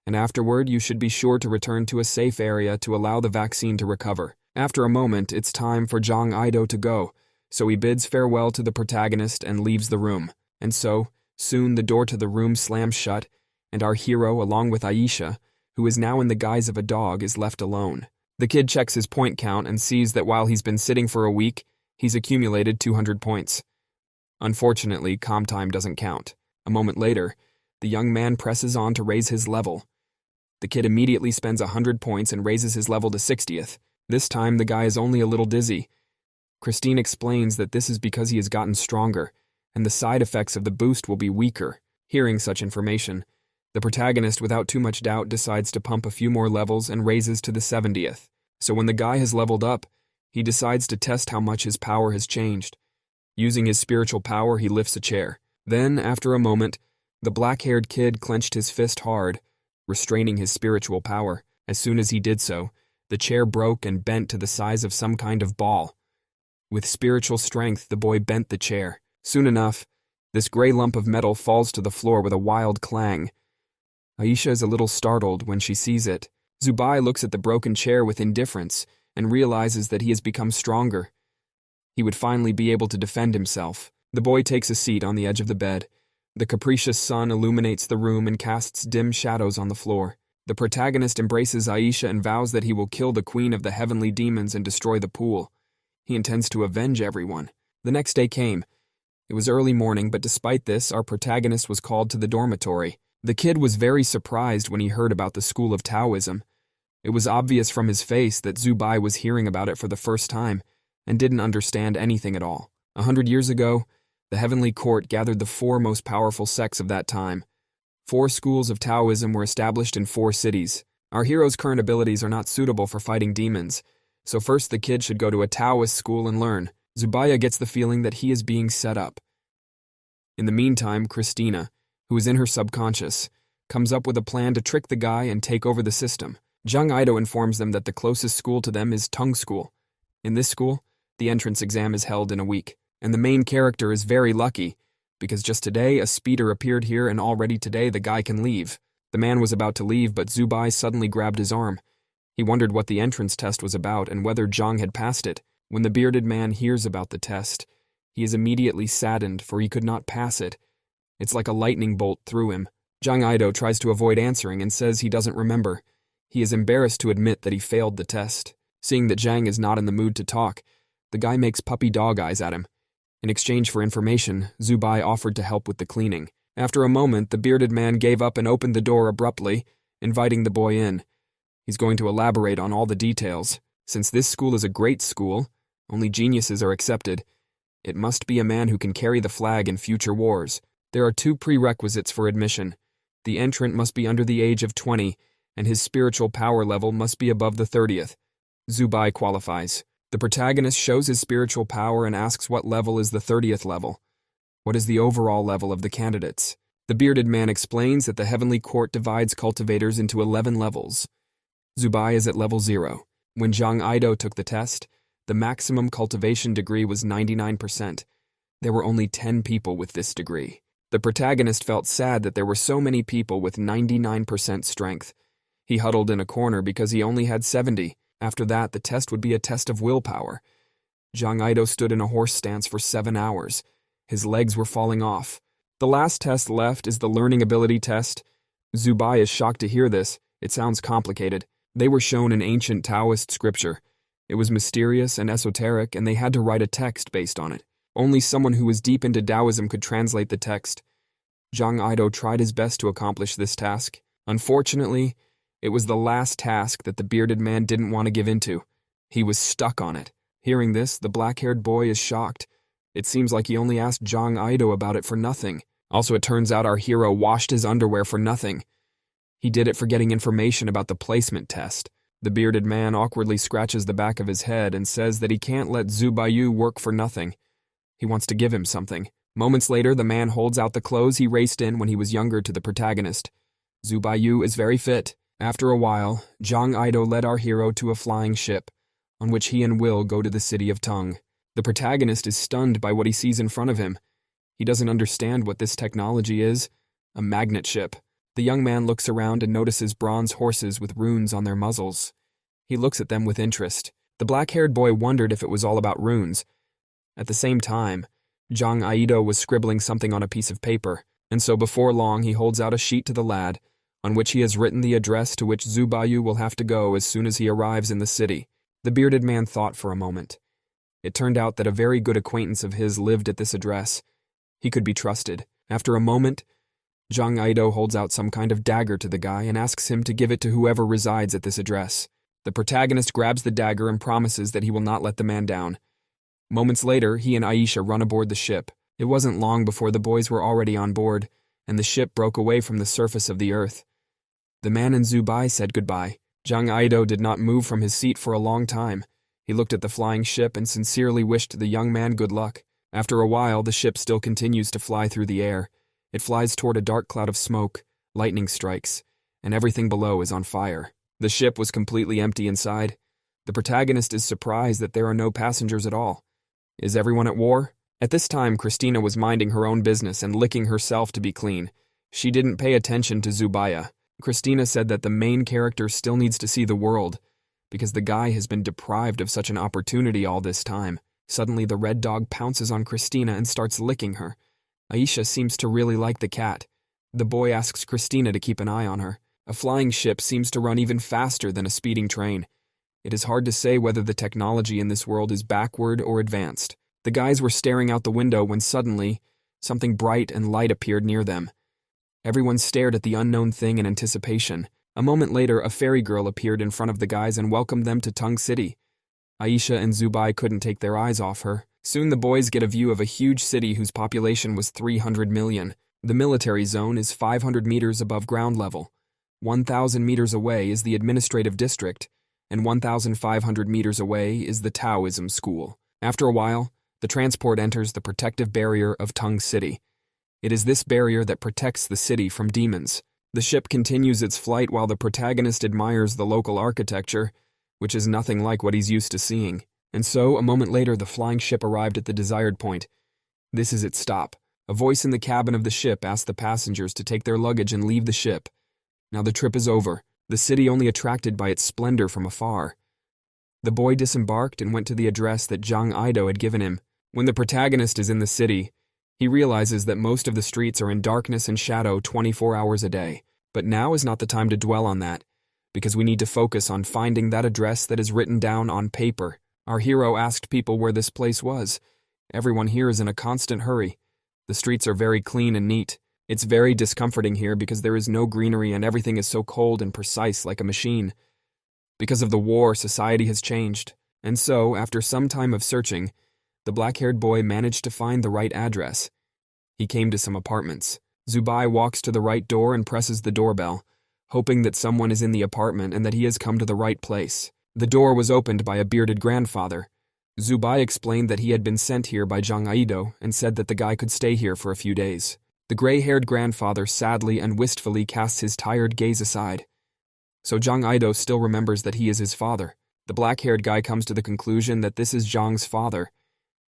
and afterward you should be sure to return to a safe area to allow the vaccine to recover. After a moment, it's time for Zhang Ido to go, so he bids farewell to the protagonist and leaves the room. And so, soon the door to the room slams shut, and our hero, along with Aisha, who is now in the guise of a dog, is left alone. The kid checks his point count and sees that while he's been sitting for a week, he's accumulated 200 points. Unfortunately, calm time doesn't count. A moment later, the young man presses on to raise his level. The kid immediately spends 100 points and raises his level to 60th. This time, the guy is only a little dizzy. Christine explains that this is because he has gotten stronger, and the side effects of the boost will be weaker. Hearing such information, the protagonist, without too much doubt, decides to pump a few more levels and raises to the 70th. So when the guy has leveled up, he decides to test how much his power has changed. Using his spiritual power, he lifts a chair. Then, after a moment, the black-haired kid clenched his fist hard, restraining his spiritual power. As soon as he did so, the chair broke and bent to the size of some kind of ball. With spiritual strength, the boy bent the chair. Soon enough, this gray lump of metal falls to the floor with a wild clang. Aisha is a little startled when she sees it. Zubai looks at the broken chair with indifference and realizes that he has become stronger. He would finally be able to defend himself. The boy takes a seat on the edge of the bed. The capricious sun illuminates the room and casts dim shadows on the floor. The protagonist embraces Aisha and vows that he will kill the queen of the heavenly demons and destroy the pool. He intends to avenge everyone. The next day came. It was early morning, but despite this, our protagonist was called to the dormitory. The kid was very surprised when he heard about the school of Taoism. It was obvious from his face that Zubai was hearing about it for the first time and didn't understand anything at all. 100 years ago, the Heavenly Court gathered the 4 most powerful sects of that time. 4 schools of Taoism were established in 4 cities. Our hero's current abilities are not suitable for fighting demons, so first the kid should go to a Taoist school and learn. Zubaya gets the feeling that he is being set up. In the meantime, Christina, who is in her subconscious, comes up with a plan to trick the guy and take over the system. Zhang Ido informs them that the closest school to them is Tung School. In this school, the entrance exam is held in a week. And the main character is very lucky, because just today a speeder appeared here and already today the guy can leave. The man was about to leave, but Zubai suddenly grabbed his arm. He wondered what the entrance test was about and whether Zhang had passed it. When the bearded man hears about the test, he is immediately saddened, for he could not pass it. It's like a lightning bolt through him. Zhang Ido tries to avoid answering and says he doesn't remember. He is embarrassed to admit that he failed the test. Seeing that Zhang is not in the mood to talk, the guy makes puppy dog eyes at him. In exchange for information, Zubai offered to help with the cleaning. After a moment, the bearded man gave up and opened the door abruptly, inviting the boy in. He's going to elaborate on all the details. Since this school is a great school, only geniuses are accepted. It must be a man who can carry the flag in future wars. There are 2 prerequisites for admission. The entrant must be under the age of 20, and his spiritual power level must be above the 30th. Zubai qualifies. The protagonist shows his spiritual power and asks what level is the 30th level. What is the overall level of the candidates? The bearded man explains that the heavenly court divides cultivators into 11 levels. Zubai is at level 0. When Zhang Aido took the test, the maximum cultivation degree was 99%. There were only 10 people with this degree. The protagonist felt sad that there were so many people with 99% strength. He huddled in a corner because he only had 70. After that, the test would be a test of willpower. Zhang Aido stood in a horse stance for 7 hours. His legs were falling off. The last test left is the learning ability test. Zubai is shocked to hear this. It sounds complicated. They were shown an ancient Taoist scripture. It was mysterious and esoteric, and they had to write a text based on it. Only someone who was deep into Taoism could translate the text. Zhang Aido tried his best to accomplish this task. Unfortunately, it was the last task that the bearded man didn't want to give into. He was stuck on it. Hearing this, the black-haired boy is shocked. It seems like he only asked Zhang Aido about it for nothing. Also, it turns out our hero washed his underwear for nothing. He did it for getting information about the placement test. The bearded man awkwardly scratches the back of his head and says that he can't let Zubayu work for nothing. He wants to give him something. Moments later, the man holds out the clothes he raced in when he was younger to the protagonist. Zubayu is very fit. After a while, Zhang Aido led our hero to a flying ship, on which he and Will go to the city of Tung. The protagonist is stunned by what he sees in front of him. He doesn't understand what this technology is. A magnet ship. The young man looks around and notices bronze horses with runes on their muzzles. He looks at them with interest. The black-haired boy wondered if it was all about runes. At the same time, Zhang Aido was scribbling something on a piece of paper, and so before long he holds out a sheet to the lad, on which he has written the address to which Zubayu will have to go as soon as he arrives in the city. The bearded man thought for a moment. It turned out that a very good acquaintance of his lived at this address. He could be trusted. After a moment, Zhang Aido holds out some kind of dagger to the guy and asks him to give it to whoever resides at this address. The protagonist grabs the dagger and promises that he will not let the man down. Moments later, he and Aisha run aboard the ship. It wasn't long before the boys were already on board, and the ship broke away from the surface of the earth. The man and Zubai said goodbye. Zhang Aido did not move from his seat for a long time. He looked at the flying ship and sincerely wished the young man good luck. After a while, the ship still continues to fly through the air. It flies toward a dark cloud of smoke, lightning strikes, and everything below is on fire. The ship was completely empty inside. The protagonist is surprised that there are no passengers at all. Is everyone at war? At this time, Christina was minding her own business and licking herself to be clean. She didn't pay attention to Zubaya. Christina said that the main character still needs to see the world, because the guy has been deprived of such an opportunity all this time. Suddenly, the red dog pounces on Christina and starts licking her. Aisha seems to really like the cat. The boy asks Christina to keep an eye on her. A flying ship seems to run even faster than a speeding train. It is hard to say whether the technology in this world is backward or advanced. The guys were staring out the window when suddenly, something bright and light appeared near them. Everyone stared at the unknown thing in anticipation. A moment later, a fairy girl appeared in front of the guys and welcomed them to Tung City. Aisha and Zubai couldn't take their eyes off her. Soon the boys get a view of a huge city whose population was 300 million. The military zone is 500 meters above ground level. 1,000 meters away is the administrative district, and 1,500 meters away is the Taoism school. After a while, the transport enters the protective barrier of Tung City. It is this barrier that protects the city from demons. The ship continues its flight while the protagonist admires the local architecture, which is nothing like what he's used to seeing. And so, a moment later, the flying ship arrived at the desired point. This is its stop. A voice in the cabin of the ship asked the passengers to take their luggage and leave the ship. Now the trip is over, the city only attracted by its splendor from afar. The boy disembarked and went to the address that Zhang Aido had given him. When the protagonist is in the city, he realizes that most of the streets are in darkness and shadow 24 hours a day. But now is not the time to dwell on that, because we need to focus on finding that address that is written down on paper. Our hero asked people where this place was. Everyone here is in a constant hurry. The streets are very clean and neat. It's very discomforting here because there is no greenery and everything is so cold and precise like a machine. Because of the war, society has changed. And so, after some time of searching, the black-haired boy managed to find the right address. He came to some apartments. Zubai walks to the right door and presses the doorbell, hoping that someone is in the apartment and that he has come to the right place. The door was opened by a bearded grandfather. Zubai explained that he had been sent here by Zhang Aido and said that the guy could stay here for a few days. The gray-haired grandfather sadly and wistfully casts his tired gaze aside. So Jang Ido still remembers that he is his father. The black-haired guy comes to the conclusion that this is Zhang's father.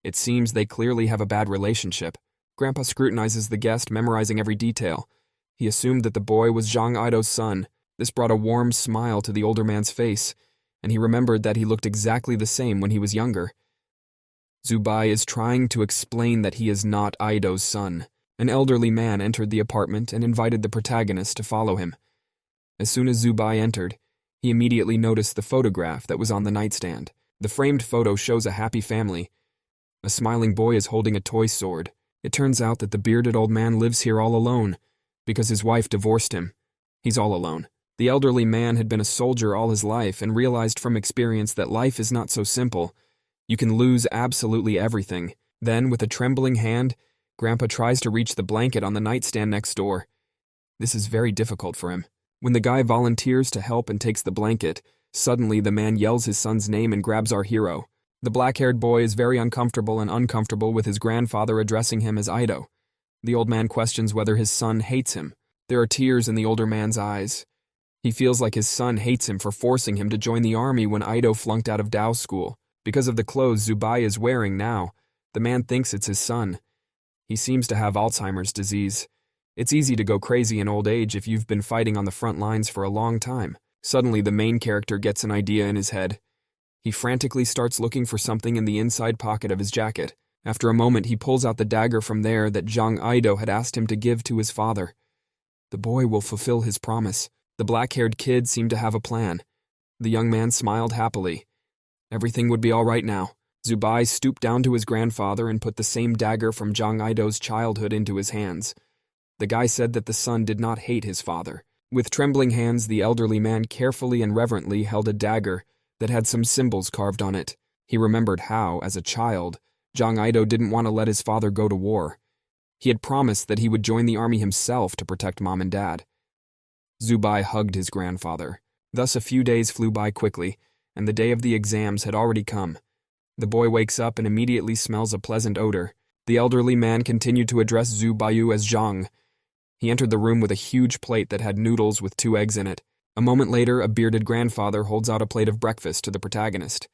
It seems they clearly have a bad relationship. Grandpa scrutinizes the guest, memorizing every detail. He assumed that the boy was Zhang Ido's son. This brought a warm smile to the older man's face, and he remembered that he looked exactly the same when he was younger. Zubai is trying to explain that he is not Ido's son. An elderly man entered the apartment and invited the protagonist to follow him. As soon as Zubai entered, he immediately noticed the photograph that was on the nightstand. The framed photo shows a happy family. A smiling boy is holding a toy sword. It turns out that the bearded old man lives here all alone, because his wife divorced him. He's all alone. The elderly man had been a soldier all his life and realized from experience that life is not so simple. You can lose absolutely everything. Then, with a trembling hand, Grandpa tries to reach the blanket on the nightstand next door. This is very difficult for him. When the guy volunteers to help and takes the blanket, suddenly the man yells his son's name and grabs our hero. The black-haired boy is very uncomfortable with his grandfather addressing him as Ido. The old man questions whether his son hates him. There are tears in the older man's eyes. He feels like his son hates him for forcing him to join the army when Ido flunked out of Dao school. Because of the clothes Zubai is wearing now, the man thinks it's his son. He seems to have Alzheimer's disease. It's easy to go crazy in old age if you've been fighting on the front lines for a long time. Suddenly, the main character gets an idea in his head. He frantically starts looking for something in the inside pocket of his jacket. After a moment, he pulls out the dagger from there that Zhang Ido had asked him to give to his father. The boy will fulfill his promise. The black-haired kid seemed to have a plan. The young man smiled happily. Everything would be all right now. Zubai stooped down to his grandfather and put the same dagger from Zhang Ido's childhood into his hands. The guy said that the son did not hate his father. With trembling hands, the elderly man carefully and reverently held a dagger that had some symbols carved on it. He remembered how, as a child, Zhang Ido didn't want to let his father go to war. He had promised that he would join the army himself to protect mom and dad. Zubai hugged his grandfather. Thus a few days flew by quickly, and the day of the exams had already come. The boy wakes up and immediately smells a pleasant odor. The elderly man continued to address Zubayu as Zhang. He entered the room with a huge plate that had noodles with 2 eggs in it. A moment later, a bearded grandfather holds out a plate of breakfast to the protagonist.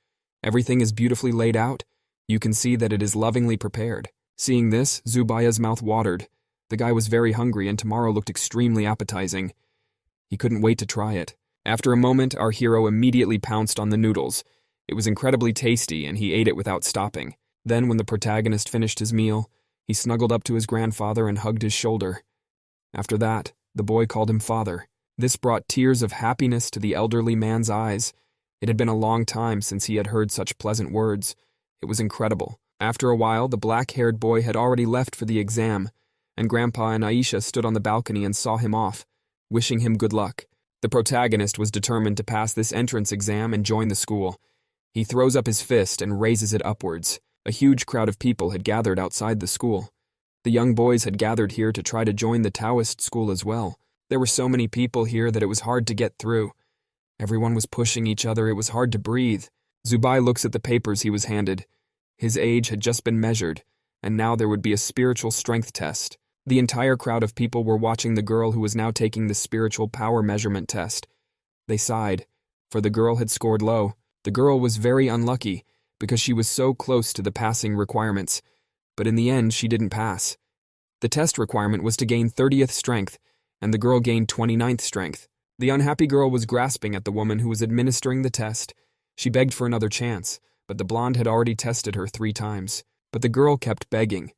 Everything is beautifully laid out. You can see that it is lovingly prepared. Seeing this, Zubaya's mouth watered. The guy was very hungry and tomorrow looked extremely appetizing. He couldn't wait to try it. After a moment, our hero immediately pounced on the noodles. It was incredibly tasty and he ate it without stopping. Then, when the protagonist finished his meal, he snuggled up to his grandfather and hugged his shoulder. After that, the boy called him father. This brought tears of happiness to the elderly man's eyes. It had been a long time since he had heard such pleasant words. It was incredible. After a while, the black-haired boy had already left for the exam, and Grandpa and Aisha stood on the balcony and saw him off, wishing him good luck. The protagonist was determined to pass this entrance exam and join the school. He throws up his fist and raises it upwards. A huge crowd of people had gathered outside the school. The young boys had gathered here to try to join the Taoist school as well. There were so many people here that it was hard to get through. Everyone was pushing each other. It was hard to breathe. Zubai looks at the papers he was handed. His age had just been measured, and now there would be a spiritual strength test. The entire crowd of people were watching the girl who was now taking the spiritual power measurement test. They sighed, for the girl had scored low. The girl was very unlucky, because she was so close to the passing requirements. But in the end, she didn't pass. The test requirement was to gain 30th strength, and the girl gained 29th strength. The unhappy girl was grasping at the woman who was administering the test. She begged for another chance, but the blonde had already tested her 3 times. But the girl kept begging.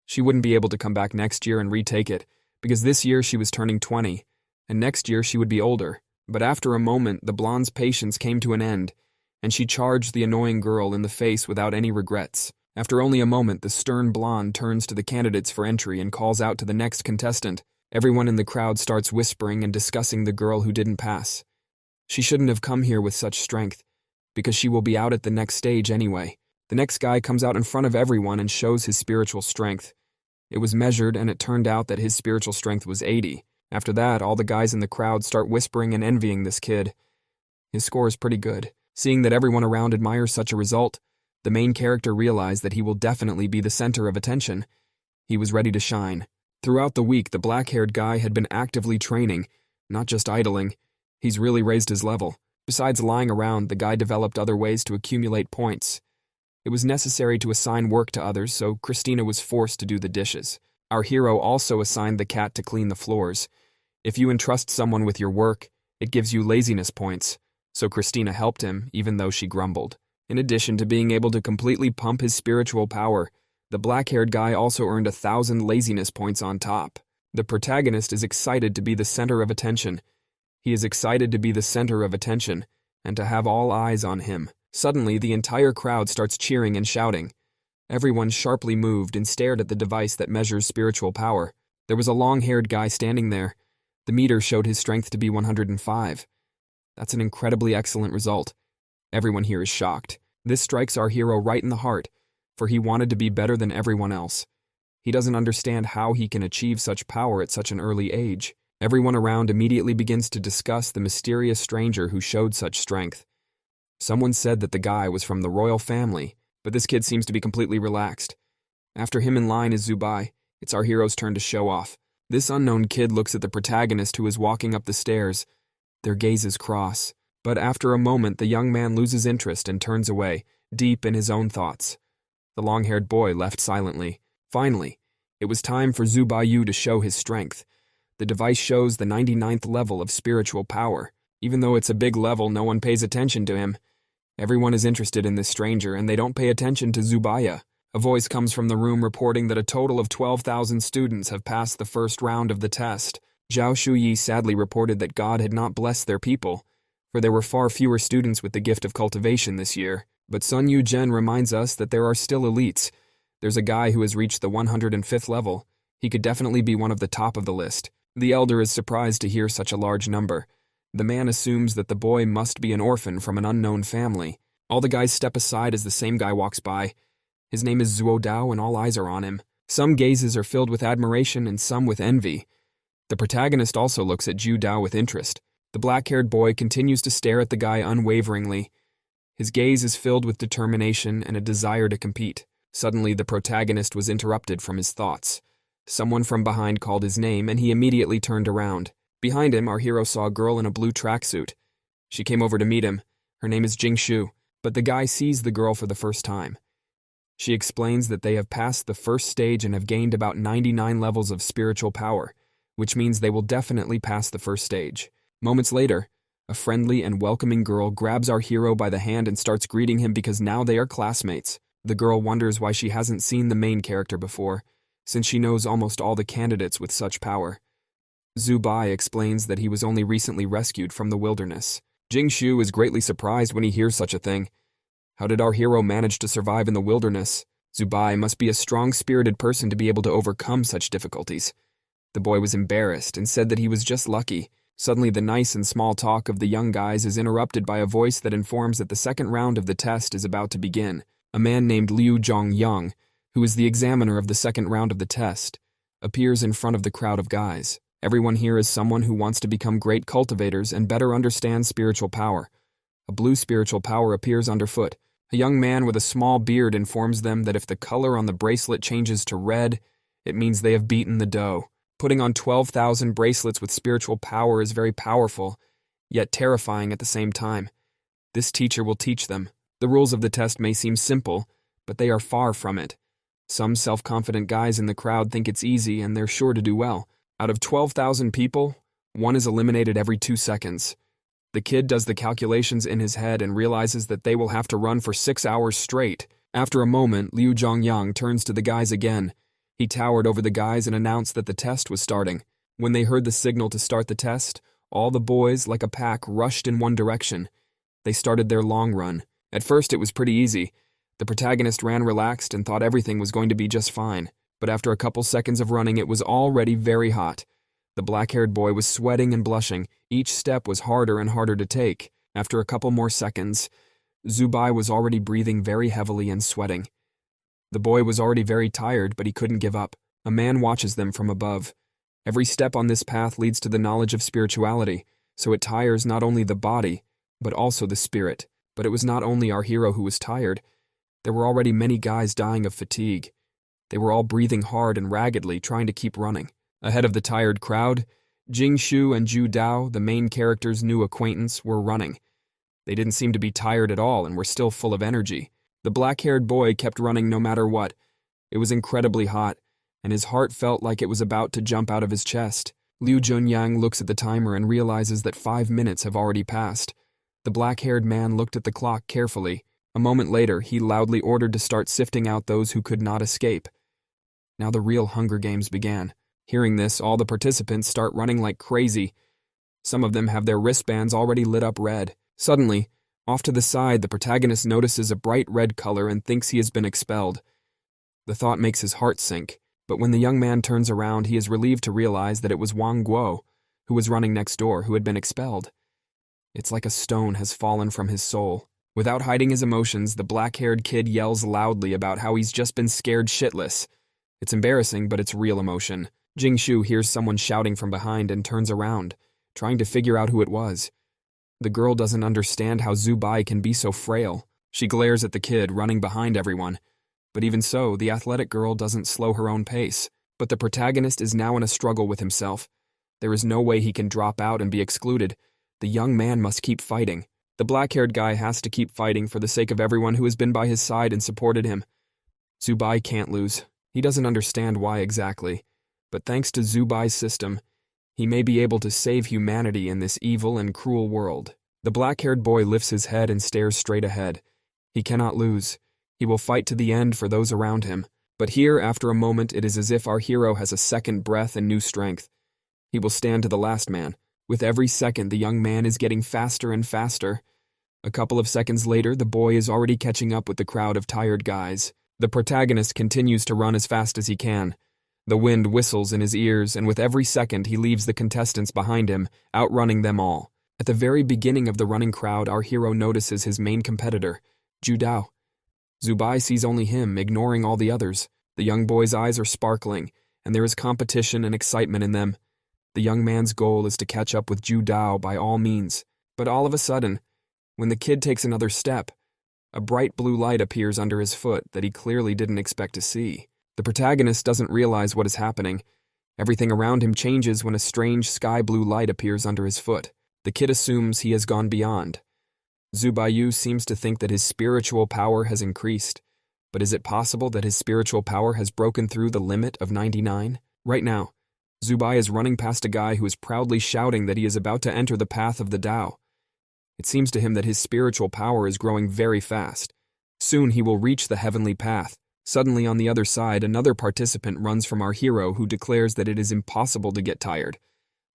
She wouldn't be able to come back next year and retake it, because this year she was turning 20, and next year she would be older. But after a moment, the blonde's patience came to an end, and she charged the annoying girl in the face without any regrets. After only a moment, the stern blonde turns to the candidates for entry and calls out to the next contestant. Everyone in the crowd starts whispering and discussing the girl who didn't pass. She shouldn't have come here with such strength, because she will be out at the next stage anyway. The next guy comes out in front of everyone and shows his spiritual strength. It was measured, and it turned out that his spiritual strength was 80. After that, all the guys in the crowd start whispering and envying this kid. His score is pretty good. Seeing that everyone around admires such a result, the main character realized that he will definitely be the center of attention. He was ready to shine. Throughout the week, the black-haired guy had been actively training, not just idling. He's really raised his level. Besides lying around, the guy developed other ways to accumulate points. It was necessary to assign work to others, so Christina was forced to do the dishes. Our hero also assigned the cat to clean the floors. If you entrust someone with your work, it gives you laziness points, so Christina helped him, even though she grumbled. In addition to being able to completely pump his spiritual power, the black-haired guy also earned 1,000 laziness points on top. The protagonist is excited to be the center of attention. He is excited to be the center of attention, and to have all eyes on him. Suddenly, the entire crowd starts cheering and shouting. Everyone sharply moved and stared at the device that measures spiritual power. There was a long-haired guy standing there. The meter showed his strength to be 105. That's an incredibly excellent result. Everyone here is shocked. This strikes our hero right in the heart, for he wanted to be better than everyone else. He doesn't understand how he can achieve such power at such an early age. Everyone around immediately begins to discuss the mysterious stranger who showed such strength. Someone said that the guy was from the royal family, but this kid seems to be completely relaxed. After him in line is Zubai. It's our hero's turn to show off. This unknown kid looks at the protagonist who is walking up the stairs. Their gazes cross. But after a moment, the young man loses interest and turns away, deep in his own thoughts. The long-haired boy left silently. Finally, it was time for Zubai to show his strength. The device shows the 99th level of spiritual power. Even though it's a big level, no one pays attention to him. Everyone is interested in this stranger, and they don't pay attention to Zubaya. A voice comes from the room reporting that a total of 12,000 students have passed the first round of the test. Zhao Shuyi sadly reported that God had not blessed their people, for there were far fewer students with the gift of cultivation this year. But Sun Yu-Zhen reminds us that there are still elites. There's a guy who has reached the 105th level. He could definitely be one of the top of the list. The elder is surprised to hear such a large number. The man assumes that the boy must be an orphan from an unknown family. All the guys step aside as the same guy walks by. His name is Zuo Dao, and all eyes are on him. Some gazes are filled with admiration and some with envy. The protagonist also looks at Zhu Dao with interest. The black-haired boy continues to stare at the guy unwaveringly. His gaze is filled with determination and a desire to compete. Suddenly, the protagonist was interrupted from his thoughts. Someone from behind called his name, and he immediately turned around. Behind him, our hero saw a girl in a blue tracksuit. She came over to meet him. Her name is Jingshu, but the guy sees the girl for the first time. She explains that they have passed the first stage and have gained about 99 levels of spiritual power, which means they will definitely pass the first stage. Moments later, a friendly and welcoming girl grabs our hero by the hand and starts greeting him because now they are classmates. The girl wonders why she hasn't seen the main character before, since she knows almost all the candidates with such power. Zubai explains that he was only recently rescued from the wilderness. Jingshu is greatly surprised when he hears such a thing. How did our hero manage to survive in the wilderness? Zubai must be a strong-spirited person to be able to overcome such difficulties. The boy was embarrassed and said that he was just lucky. Suddenly, the nice and small talk of the young guys is interrupted by a voice that informs that the second round of the test is about to begin. A man named Liu Zhongyang, who is the examiner of the second round of the test, appears in front of the crowd of guys. Everyone here is someone who wants to become great cultivators and better understand spiritual power. A blue spiritual power appears underfoot. A young man with a small beard informs them that if the color on the bracelet changes to red, it means they have beaten the dough. Putting on 12,000 bracelets with spiritual power is very powerful, yet terrifying at the same time. This teacher will teach them. The rules of the test may seem simple, but they are far from it. Some self-confident guys in the crowd think it's easy and they're sure to do well. Out of 12,000 people, one is eliminated every 2 seconds. The kid does the calculations in his head and realizes that they will have to run for 6 hours straight. After a moment, Liu Zhongyang turns to the guys again. He towered over the guys and announced that the test was starting. When they heard the signal to start the test, all the boys, like a pack, rushed in one direction. They started their long run. At first, it was pretty easy. The protagonist ran relaxed and thought everything was going to be just fine. But after a couple seconds of running, it was already very hot. The black-haired boy was sweating and blushing. Each step was harder and harder to take. After a couple more seconds, Zubai was already breathing very heavily and sweating. The boy was already very tired, but he couldn't give up. A man watches them from above. Every step on this path leads to the knowledge of spirituality, so it tires not only the body, but also the spirit. But it was not only our hero who was tired. There were already many guys dying of fatigue. They were all breathing hard and raggedly, trying to keep running. Ahead of the tired crowd, Jingshu and Ju Dao, the main character's new acquaintance, were running. They didn't seem to be tired at all and were still full of energy. The black-haired boy kept running no matter what. It was incredibly hot, and his heart felt like it was about to jump out of his chest. Liu Junyang looks at the timer and realizes that 5 minutes have already passed. The black-haired man looked at the clock carefully. A moment later, he loudly ordered to start sifting out those who could not escape. Now the real Hunger Games began. Hearing this, all the participants start running like crazy. Some of them have their wristbands already lit up red. Suddenly, off to the side, the protagonist notices a bright red color and thinks he has been expelled. The thought makes his heart sink, but when the young man turns around, he is relieved to realize that it was Wang Guo, who was running next door, who had been expelled. It's like a stone has fallen from his soul. Without hiding his emotions, the black-haired kid yells loudly about how he's just been scared shitless. It's embarrassing, but it's real emotion. Jingshu hears someone shouting from behind and turns around, trying to figure out who it was. The girl doesn't understand how Zubai can be so frail. She glares at the kid running behind everyone. But even so, the athletic girl doesn't slow her own pace. But the protagonist is now in a struggle with himself. There is no way he can drop out and be excluded. The young man must keep fighting. The black-haired guy has to keep fighting for the sake of everyone who has been by his side and supported him. Zubai can't lose. He doesn't understand why exactly. But thanks to Zubai's system, he may be able to save humanity in this evil and cruel world. The black-haired boy lifts his head and stares straight ahead. He cannot lose. He will fight to the end for those around him. But here, after a moment, it is as if our hero has a second breath and new strength. He will stand to the last man. With every second, the young man is getting faster and faster. A couple of seconds later, the boy is already catching up with the crowd of tired guys. The protagonist continues to run as fast as he can. The wind whistles in his ears, and with every second he leaves the contestants behind him, outrunning them all. At the very beginning of the running crowd, our hero notices his main competitor, Ju Dao. Zubai sees only him, ignoring all the others. The young boy's eyes are sparkling, and there is competition and excitement in them. The young man's goal is to catch up with Ju Dao by all means. But all of a sudden, when the kid takes another step, a bright blue light appears under his foot that he clearly didn't expect to see. The protagonist doesn't realize what is happening. Everything around him changes when a strange sky blue light appears under his foot. The kid assumes he has gone beyond. Zubayu seems to think that his spiritual power has increased. But is it possible that his spiritual power has broken through the limit of 99? Right now, Zubai is running past a guy who is proudly shouting that he is about to enter the path of the Tao. It seems to him that his spiritual power is growing very fast. Soon he will reach the heavenly path. Suddenly, on the other side, another participant runs from our hero who declares that it is impossible to get tired.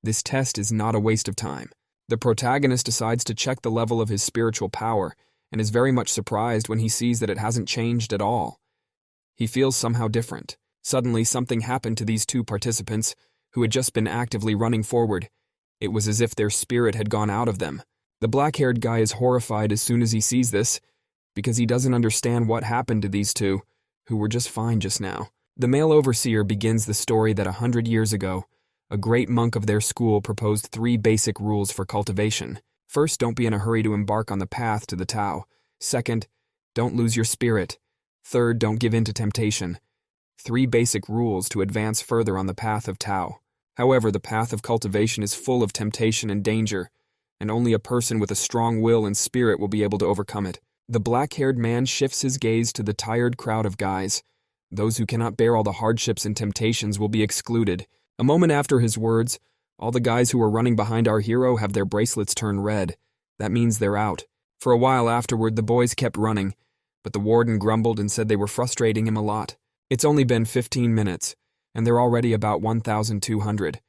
This test is not a waste of time. The protagonist decides to check the level of his spiritual power and is very much surprised when he sees that it hasn't changed at all. He feels somehow different. Suddenly, something happened to these two participants who had just been actively running forward. It was as if their spirit had gone out of them. The black-haired guy is horrified as soon as he sees this, because he doesn't understand what happened to these two, who were just fine just now. The male overseer begins the story that 100 years ago, a great monk of their school proposed 3 basic rules for cultivation. First, don't be in a hurry to embark on the path to the Tao. Second, don't lose your spirit. Third, don't give in to temptation. 3 basic rules to advance further on the path of Tao. However, the path of cultivation is full of temptation and danger, and only a person with a strong will and spirit will be able to overcome it. The black-haired man shifts his gaze to the tired crowd of guys. Those who cannot bear all the hardships and temptations will be excluded. A moment after his words, all the guys who are running behind our hero have their bracelets turn red. That means they're out. For a while afterward, the boys kept running, but the warden grumbled and said they were frustrating him a lot. It's only been 15 minutes, and they're already about 1,200.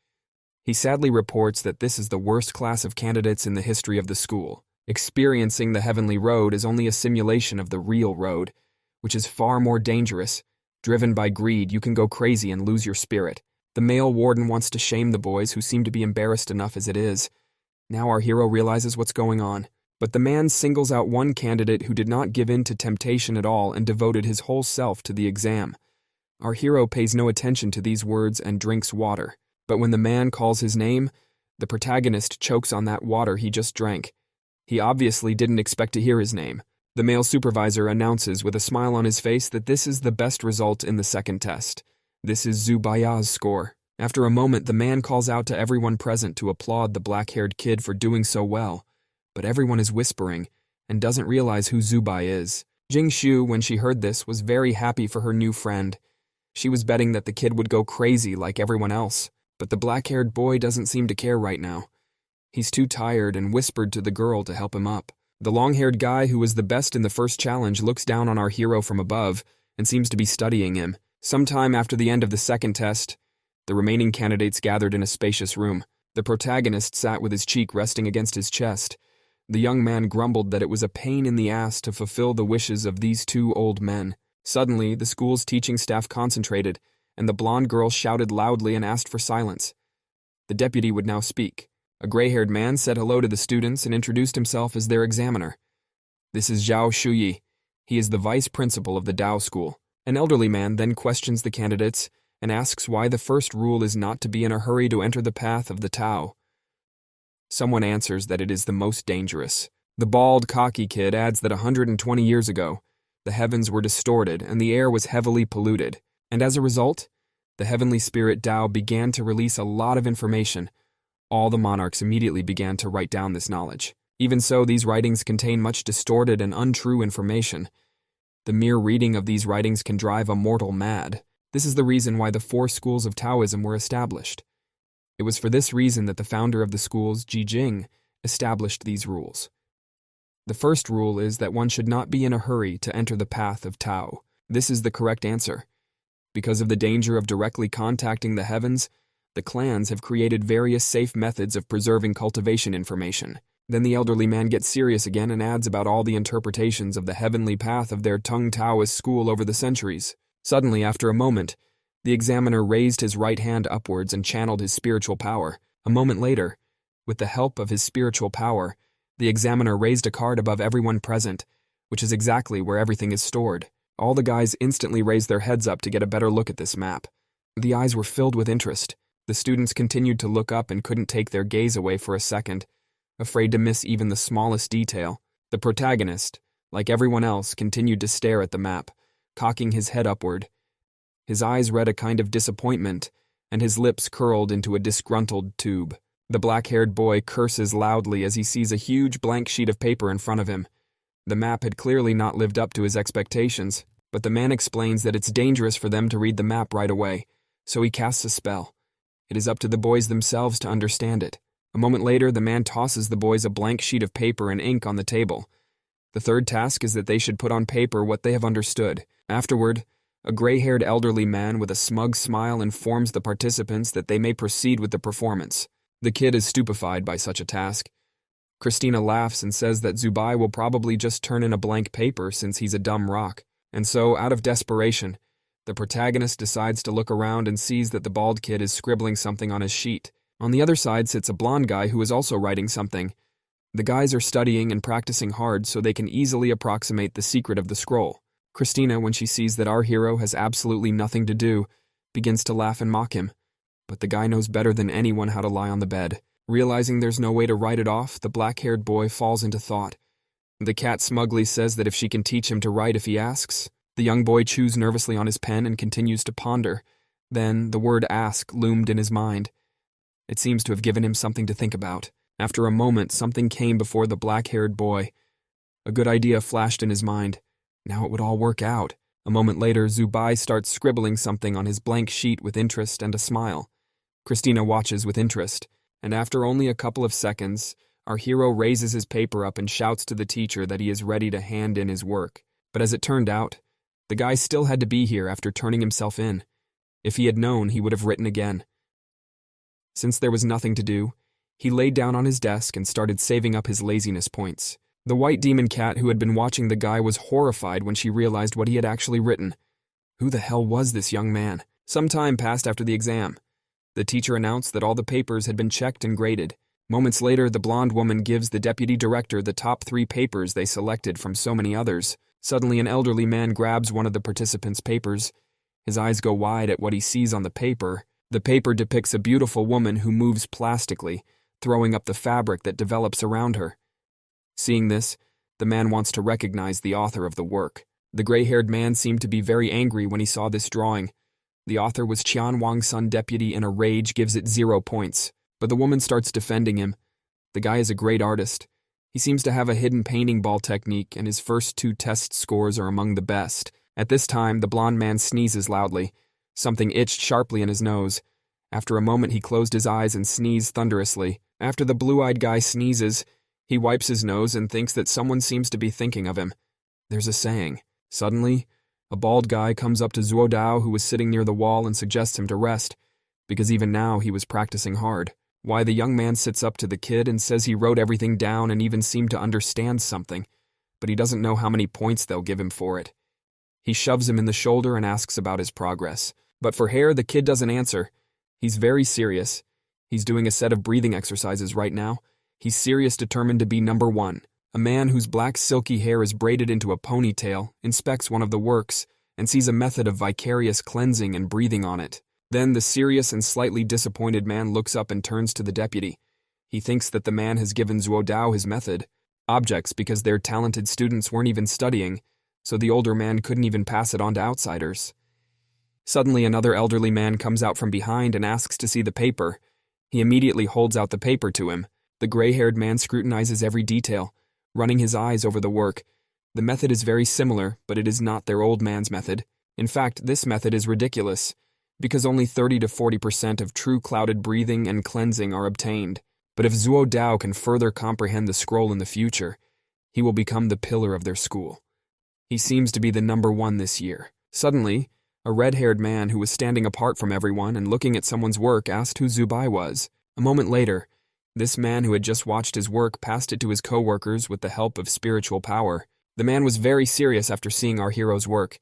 He sadly reports that this is the worst class of candidates in the history of the school. Experiencing the heavenly road is only a simulation of the real road, which is far more dangerous. Driven by greed, you can go crazy and lose your spirit. The male warden wants to shame the boys who seem to be embarrassed enough as it is. Now our hero realizes what's going on. But the man singles out one candidate who did not give in to temptation at all and devoted his whole self to the exam. Our hero pays no attention to these words and drinks water. But when the man calls his name, the protagonist chokes on that water he just drank. He obviously didn't expect to hear his name. The male supervisor announces with a smile on his face that this is the best result in the second test. This is Zubaya's score. After a moment, the man calls out to everyone present to applaud the black-haired kid for doing so well, but everyone is whispering and doesn't realize who Zubai is. Jing Shu, when she heard this, was very happy for her new friend. She was betting that the kid would go crazy like everyone else, but the black-haired boy doesn't seem to care right now. He's too tired and whispered to the girl to help him up. The long-haired guy who was the best in the first challenge looks down on our hero from above and seems to be studying him. Sometime after the end of the second test, the remaining candidates gathered in a spacious room. The protagonist sat with his cheek resting against his chest. The young man grumbled that it was a pain in the ass to fulfill the wishes of these two old men. Suddenly, the school's teaching staff concentrated, and the blonde girl shouted loudly and asked for silence. The deputy would now speak. A gray-haired man said hello to the students and introduced himself as their examiner. This is Zhao Shuyi. He is the vice principal of the Dao School. An elderly man then questions the candidates and asks why the first rule is not to be in a hurry to enter the path of the Tao. Someone answers that it is the most dangerous. The bald, cocky kid adds that 120 years ago, the heavens were distorted and the air was heavily polluted, and as a result, the heavenly spirit Tao began to release a lot of information. All the monarchs immediately began to write down this knowledge. Even so, these writings contain much distorted and untrue information. The mere reading of these writings can drive a mortal mad. This is the reason why the 4 schools of Taoism were established. It was for this reason that the founder of the schools, Ji Jing, established these rules. The first rule is that one should not be in a hurry to enter the path of Tao. This is the correct answer. Because of the danger of directly contacting the heavens, the clans have created various safe methods of preserving cultivation information. Then the elderly man gets serious again and adds about all the interpretations of the heavenly path of their Tung Taoist school over the centuries. Suddenly, after a moment, the examiner raised his right hand upwards and channeled his spiritual power. A moment later, with the help of his spiritual power, the examiner raised a card above everyone present, which is exactly where everything is stored. All the guys instantly raised their heads up to get a better look at this map. The eyes were filled with interest. The students continued to look up and couldn't take their gaze away for a second, afraid to miss even the smallest detail. The protagonist, like everyone else, continued to stare at the map, cocking his head upward. His eyes read a kind of disappointment, and his lips curled into a disgruntled tube. The black-haired boy curses loudly as he sees a huge blank sheet of paper in front of him. The map had clearly not lived up to his expectations, but the man explains that it's dangerous for them to read the map right away, so he casts a spell. It is up to the boys themselves to understand it. A moment later, the man tosses the boys a blank sheet of paper and ink on the table. The third task is that they should put on paper what they have understood. Afterward, a gray-haired elderly man with a smug smile informs the participants that they may proceed with the performance. The kid is stupefied by such a task. Christina laughs and says that Zubai will probably just turn in a blank paper since he's a dumb rock. And so, out of desperation, the protagonist decides to look around and sees that the bald kid is scribbling something on his sheet. On the other side sits a blonde guy who is also writing something. The guys are studying and practicing hard so they can easily approximate the secret of the scroll. Christina, when she sees that our hero has absolutely nothing to do, begins to laugh and mock him. But the guy knows better than anyone how to lie on the bed. Realizing there's no way to write it off, the black-haired boy falls into thought. The cat smugly says that if she can teach him to write if he asks. The young boy chews nervously on his pen and continues to ponder. Then the word ask loomed in his mind. It seems to have given him something to think about. After a moment, something came before the black-haired boy. A good idea flashed in his mind. Now it would all work out. A moment later, Zubai starts scribbling something on his blank sheet with interest and a smile. Christina watches with interest, and after only a couple of seconds, our hero raises his paper up and shouts to the teacher that he is ready to hand in his work. But as it turned out, the guy still had to be here after turning himself in. If he had known, he would have written again. Since there was nothing to do, he laid down on his desk and started saving up his laziness points. The white demon cat who had been watching the guy was horrified when she realized what he had actually written. Who the hell was this young man? Some time passed after the exam. The teacher announced that all the papers had been checked and graded. Moments later, the blonde woman gives the deputy director the top 3 papers they selected from so many others. Suddenly, an elderly man grabs one of the participants' papers. His eyes go wide at what he sees on the paper. The paper depicts a beautiful woman who moves plastically, throwing up the fabric that develops around her. Seeing this, The man wants to recognize the author of the work. The gray-haired man seemed to be very angry when he saw this drawing. The author was Qian Wangsun. Deputy in a rage gives it 0 points, but the woman starts defending him. The guy is a great artist. He seems to have a hidden painting ball technique, and his first 2 test scores are among the best. At this time, the blond man sneezes loudly. Something itched sharply in his nose. After a moment, he closed his eyes and sneezed thunderously. After the blue-eyed guy sneezes, he wipes his nose and thinks that someone seems to be thinking of him. There's a saying. Suddenly, a bald guy comes up to Zuo Dao, who was sitting near the wall, and suggests him to rest, because even now he was practicing hard. Why, the young man sits up to the kid and says he wrote everything down and even seemed to understand something, but he doesn't know how many points they'll give him for it. He shoves him in the shoulder and asks about his progress. But for hair, the kid doesn't answer. He's very serious. He's doing a set of breathing exercises right now. He's serious, determined to be number 1. A man whose black silky hair is braided into a ponytail inspects one of the works and sees a method of vicarious cleansing and breathing on it. Then the serious and slightly disappointed man looks up and turns to the deputy. He thinks that the man has given Zuo Dao his method, objects because their talented students weren't even studying, so the older man couldn't even pass it on to outsiders. Suddenly another elderly man comes out from behind and asks to see the paper. He immediately holds out the paper to him. The gray-haired man scrutinizes every detail, running his eyes over the work. The method is very similar, but it is not their old man's method. In fact, this method is ridiculous, because only 30 to 40% of true clouded breathing and cleansing are obtained. But if Zuo Dao can further comprehend the scroll in the future, he will become the pillar of their school. He seems to be the number 1 this year. Suddenly, a red-haired man who was standing apart from everyone and looking at someone's work asked who Zubai was. A moment later, this man who had just watched his work passed it to his co-workers with the help of spiritual power. The man was very serious after seeing our hero's work.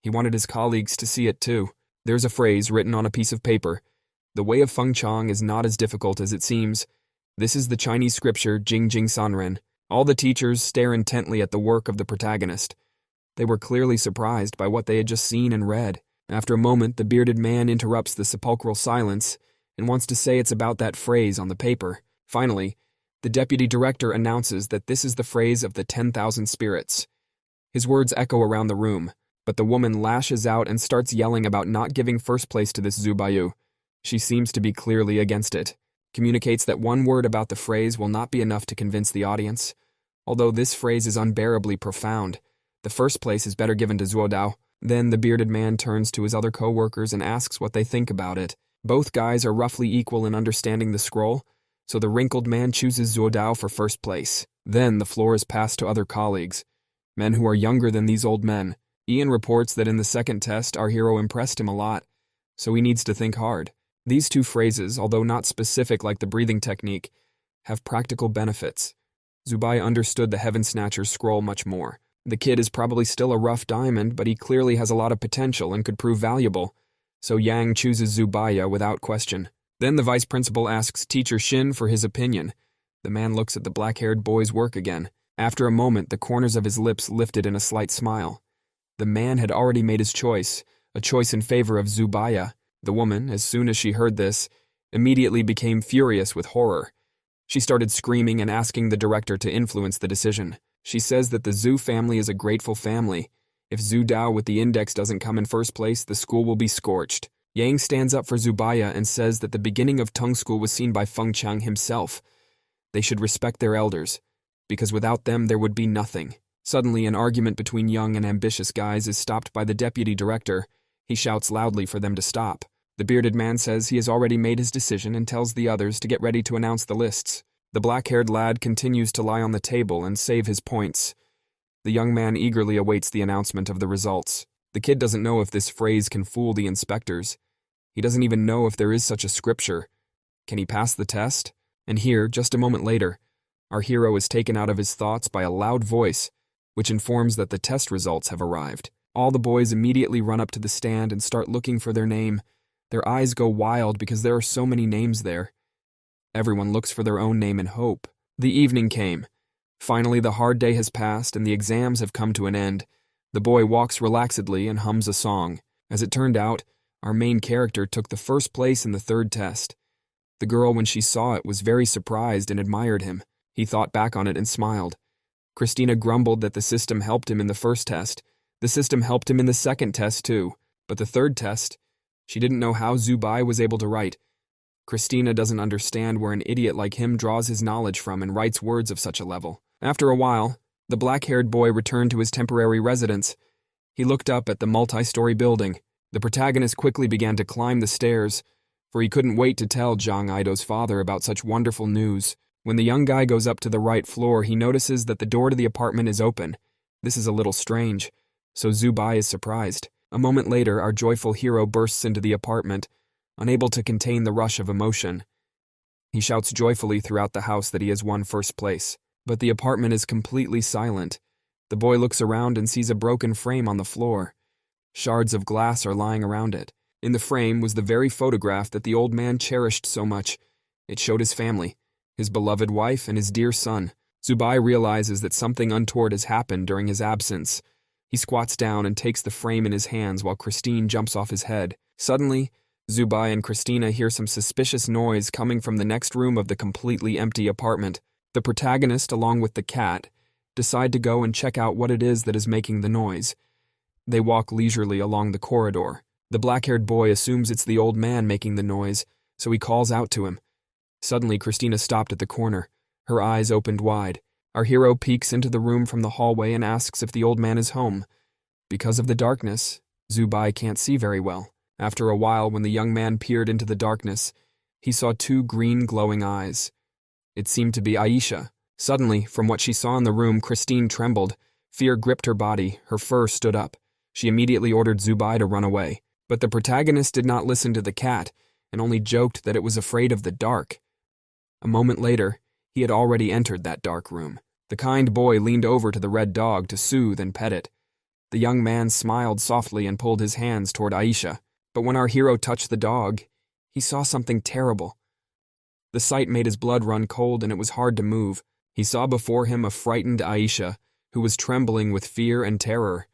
He wanted his colleagues to see it too. There's a phrase written on a piece of paper. The way of Feng Chang is not as difficult as it seems. This is the Chinese scripture Jing Jing Sanren. All the teachers stare intently at the work of the protagonist. They were clearly surprised by what they had just seen and read. After a moment, the bearded man interrupts the sepulchral silence and wants to say it's about that phrase on the paper. Finally, the deputy director announces that this is the phrase of the 10,000 spirits. His words echo around the room, but the woman lashes out and starts yelling about not giving first place to this Zhu Baiyu. She seems to be clearly against it. Communicates that one word about the phrase will not be enough to convince the audience. Although this phrase is unbearably profound, the first place is better given to Zuo Dao. Then the bearded man turns to his other co-workers and asks what they think about it. Both guys are roughly equal in understanding the scroll, so the wrinkled man chooses Zuo Dao for first place. Then the floor is passed to other colleagues, men who are younger than these old men. Ian reports that in the second test our hero impressed him a lot, so he needs to think hard. These 2 phrases, although not specific like the breathing technique, have practical benefits. Zubai understood the Heaven Snatcher's scroll much more. The kid is probably still a rough diamond, but he clearly has a lot of potential and could prove valuable, so Yang chooses Zubaya without question. Then the vice principal asks Teacher Shin for his opinion. The man looks at the black-haired boy's work again. After a moment, the corners of his lips lifted in a slight smile. The man had already made his choice, a choice in favor of Zubaya. The woman, as soon as she heard this, immediately became furious with horror. She started screaming and asking the director to influence the decision. She says that the Zhu family is a grateful family. If Zhu Dao with the index doesn't come in first place, the school will be scorched. Yang stands up for Zubaya and says that the beginning of Tung School was seen by Feng Chang himself. They should respect their elders, because without them there would be nothing. Suddenly, an argument between young and ambitious guys is stopped by the deputy director. He shouts loudly for them to stop. The bearded man says he has already made his decision and tells the others to get ready to announce the lists. The black-haired lad continues to lie on the table and save his points. The young man eagerly awaits the announcement of the results. The kid doesn't know if this phrase can fool the inspectors. He doesn't even know if there is such a scripture. Can he pass the test? And here, just a moment later, our hero is taken out of his thoughts by a loud voice, which informs that the test results have arrived. All the boys immediately run up to the stand and start looking for their name. Their eyes go wild because there are so many names there. Everyone looks for their own name in hope. The evening came. Finally, the hard day has passed and the exams have come to an end. The boy walks relaxedly and hums a song. As it turned out, our main character took the first place in the third test. The girl, when she saw it, was very surprised and admired him. He thought back on it and smiled. Christina grumbled that the system helped him in the first test. The system helped him in the second test, too. But the third test, she didn't know how Zubai was able to write. Christina doesn't understand where an idiot like him draws his knowledge from and writes words of such a level. After a while, the black-haired boy returned to his temporary residence. He looked up at the multi-story building. The protagonist quickly began to climb the stairs, for he couldn't wait to tell Jang Ido's father about such wonderful news. When the young guy goes up to the right floor, he notices that the door to the apartment is open. This is a little strange, so Zubai is surprised. A moment later, our joyful hero bursts into the apartment, unable to contain the rush of emotion. He shouts joyfully throughout the house that he has won first place. But the apartment is completely silent. The boy looks around and sees a broken frame on the floor. Shards of glass are lying around it. In the frame was the very photograph that the old man cherished so much. It showed his family, his beloved wife and his dear son. Zubai realizes that something untoward has happened during his absence. He squats down and takes the frame in his hands while Christine jumps off his head. Suddenly, Zubai and Christina hear some suspicious noise coming from the next room of the completely empty apartment. The protagonist, along with the cat, decide to go and check out what it is that is making the noise. They walk leisurely along the corridor. The black-haired boy assumes it's the old man making the noise, so he calls out to him. Suddenly, Christina stopped at the corner. Her eyes opened wide. Our hero peeks into the room from the hallway and asks if the old man is home. Because of the darkness, Zubai can't see very well. After a while, when the young man peered into the darkness, he saw two green glowing eyes. It seemed to be Aisha. Suddenly, from what she saw in the room, Christine trembled. Fear gripped her body. Her fur stood up. She immediately ordered Zubai to run away. But the protagonist did not listen to the cat, and only joked that it was afraid of the dark. A moment later, he had already entered that dark room. The kind boy leaned over to the red dog to soothe and pet it. The young man smiled softly and pulled his hands toward Aisha. But when our hero touched the dog, he saw something terrible. The sight made his blood run cold, and it was hard to move. He saw before him a frightened Aisha, who was trembling with fear and terror.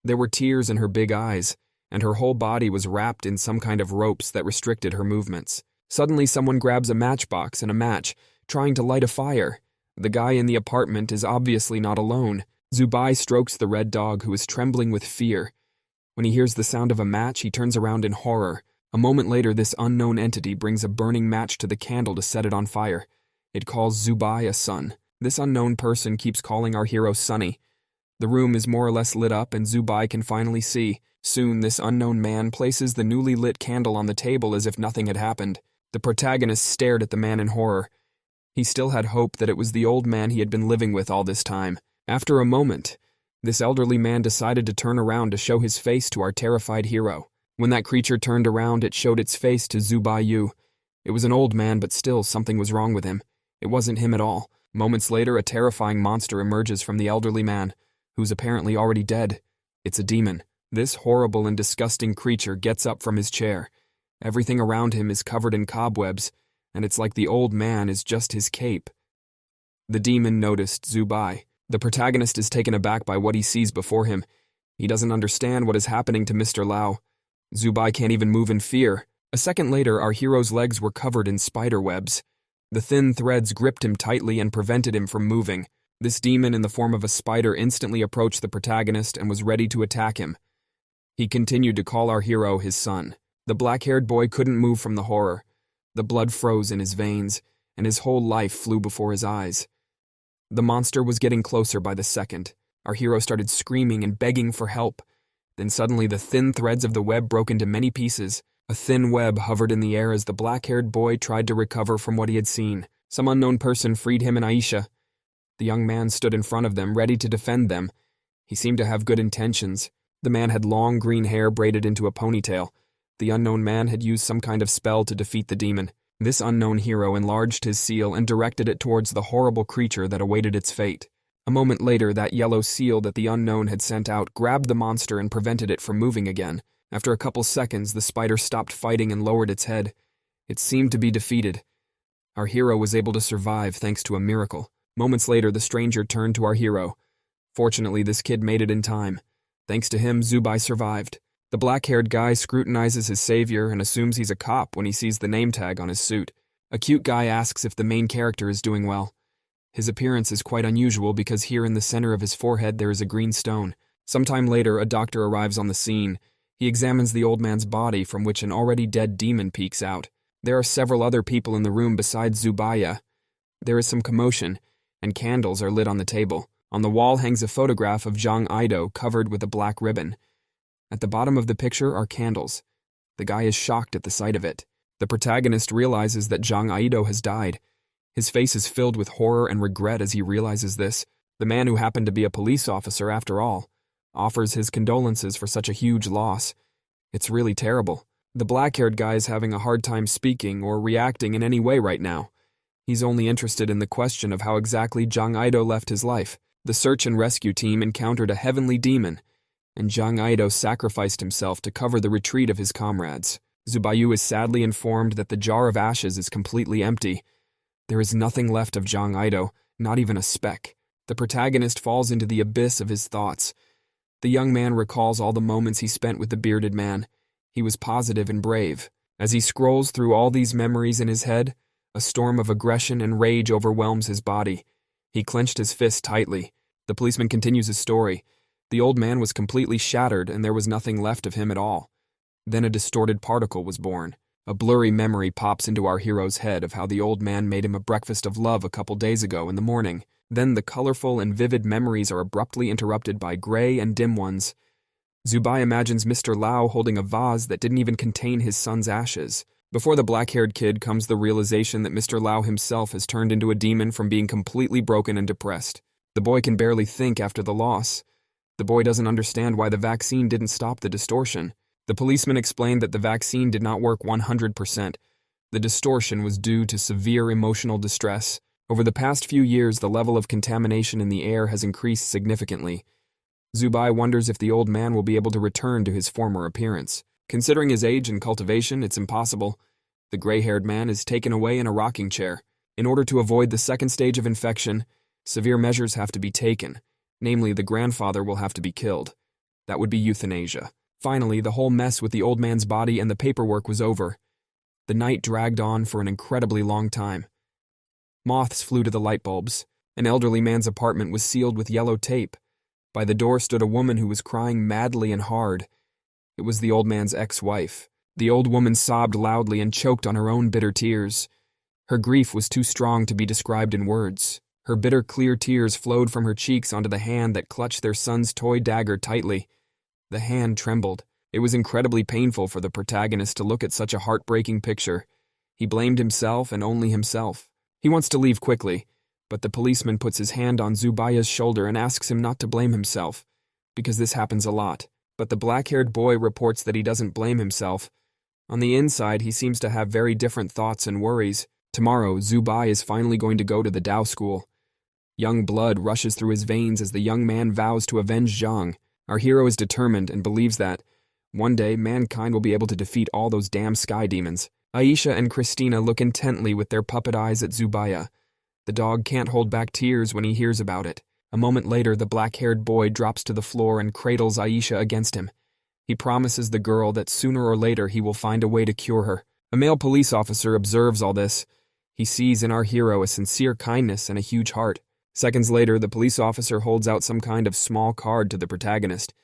There were tears in her big eyes, and her whole body was wrapped in some kind of ropes that restricted her movements. Suddenly, someone grabs a matchbox and a match, trying to light a fire. The guy in the apartment is obviously not alone. Zubai strokes the red dog, who is trembling with fear. When he hears the sound of a match, he turns around in horror. A moment later, this unknown entity brings a burning match to the candle to set it on fire. It calls Zubai a son. This unknown person keeps calling our hero Sonny. The room is more or less lit up, and Zubai can finally see. Soon, this unknown man places the newly lit candle on the table as if nothing had happened. The protagonist stared at the man in horror. He still had hope that it was the old man he had been living with all this time. After a moment, this elderly man decided to turn around to show his face to our terrified hero. When that creature turned around, it showed its face to Zubai Yu. It was an old man, but still something was wrong with him. It wasn't him at all. Moments later, a terrifying monster emerges from the elderly man, who's apparently already dead. It's a demon. This horrible and disgusting creature gets up from his chair. Everything around him is covered in cobwebs, and it's like the old man is just his cape. The demon noticed Zubai. The protagonist is taken aback by what he sees before him. He doesn't understand what is happening to Mr. Lau. Zubai can't even move in fear. A second later, our hero's legs were covered in spider webs. The thin threads gripped him tightly and prevented him from moving. This demon in the form of a spider instantly approached the protagonist and was ready to attack him. He continued to call our hero his son. The black-haired boy couldn't move from the horror. The blood froze in his veins, and his whole life flew before his eyes. The monster was getting closer by the second. Our hero started screaming and begging for help. Then suddenly the thin threads of the web broke into many pieces. A thin web hovered in the air as the black-haired boy tried to recover from what he had seen. Some unknown person freed him and Aisha. The young man stood in front of them, ready to defend them. He seemed to have good intentions. The man had long green hair braided into a ponytail. The unknown man had used some kind of spell to defeat the demon. This unknown hero enlarged his seal and directed it towards the horrible creature that awaited its fate. A moment later, that yellow seal that the unknown had sent out grabbed the monster and prevented it from moving again. After a couple seconds, the spider stopped fighting and lowered its head. It seemed to be defeated. Our hero was able to survive thanks to a miracle. Moments later, the stranger turned to our hero. Fortunately, this kid made it in time. Thanks to him, Zubai survived. The black-haired guy scrutinizes his savior and assumes he's a cop when he sees the name tag on his suit. A cute guy asks if the main character is doing well. His appearance is quite unusual because here in the center of his forehead there is a green stone. Sometime later, a doctor arrives on the scene. He examines the old man's body from which an already dead demon peeks out. There are several other people in the room besides Zubaya. There is some commotion, and candles are lit on the table. On the wall hangs a photograph of Zhang Aido covered with a black ribbon. At the bottom of the picture are candles. The guy is shocked at the sight of it. The protagonist realizes that Zhang Aido has died. His face is filled with horror and regret as he realizes this. The man who happened to be a police officer after all offers his condolences for such a huge loss. It's really terrible. The black-haired guy is having a hard time speaking or reacting in any way right now. He's only interested in the question of how exactly Zhang Aido left his life. The search and rescue team encountered a heavenly demon, and Zhang Aido sacrificed himself to cover the retreat of his comrades. Zubayu is sadly informed that the jar of ashes is completely empty. There is nothing left of Zhang Aido, not even a speck. The protagonist falls into the abyss of his thoughts. The young man recalls all the moments he spent with the bearded man. He was positive and brave. As he scrolls through all these memories in his head, a storm of aggression and rage overwhelms his body. He clenched his fist tightly. The policeman continues his story. The old man was completely shattered and there was nothing left of him at all. Then a distorted particle was born. A blurry memory pops into our hero's head of how the old man made him a breakfast of love a couple days ago in the morning. Then the colorful and vivid memories are abruptly interrupted by gray and dim ones. Zubai imagines Mr. Lau holding a vase that didn't even contain his son's ashes. Before the black-haired kid comes the realization that Mr. Lau himself has turned into a demon from being completely broken and depressed. The boy can barely think after the loss. The boy doesn't understand why the vaccine didn't stop the distortion. The policeman explained that the vaccine did not work 100%. The distortion was due to severe emotional distress. Over the past few years, the level of contamination in the air has increased significantly. Zubai wonders if the old man will be able to return to his former appearance. Considering his age and cultivation, it's impossible. The gray-haired man is taken away in a rocking chair. In order to avoid the second stage of infection, severe measures have to be taken. Namely, the grandfather will have to be killed. That would be euthanasia. Finally, the whole mess with the old man's body and the paperwork was over. The night dragged on for an incredibly long time. Moths flew to the light bulbs. An elderly man's apartment was sealed with yellow tape. By the door stood a woman who was crying madly and hard. It was the old man's ex-wife. The old woman sobbed loudly and choked on her own bitter tears. Her grief was too strong to be described in words. Her bitter, clear tears flowed from her cheeks onto the hand that clutched their son's toy dagger tightly. The hand trembled. It was incredibly painful for the protagonist to look at such a heartbreaking picture. He blamed himself and only himself. He wants to leave quickly, but the policeman puts his hand on Zubaya's shoulder and asks him not to blame himself, because this happens a lot. But the black-haired boy reports that he doesn't blame himself. On the inside, he seems to have very different thoughts and worries. Tomorrow, Zubai is finally going to go to the Dao school. Young blood rushes through his veins as the young man vows to avenge Zhang. Our hero is determined and believes that one day mankind will be able to defeat all those damn sky demons. Aisha and Christina look intently with their puppet eyes at Zubaya. The dog can't hold back tears when he hears about it. A moment later, the black-haired boy drops to the floor and cradles Aisha against him. He promises the girl that sooner or later he will find a way to cure her. A male police officer observes all this. He sees in our hero a sincere kindness and a huge heart. Seconds later, the police officer holds out some kind of small card to the protagonist.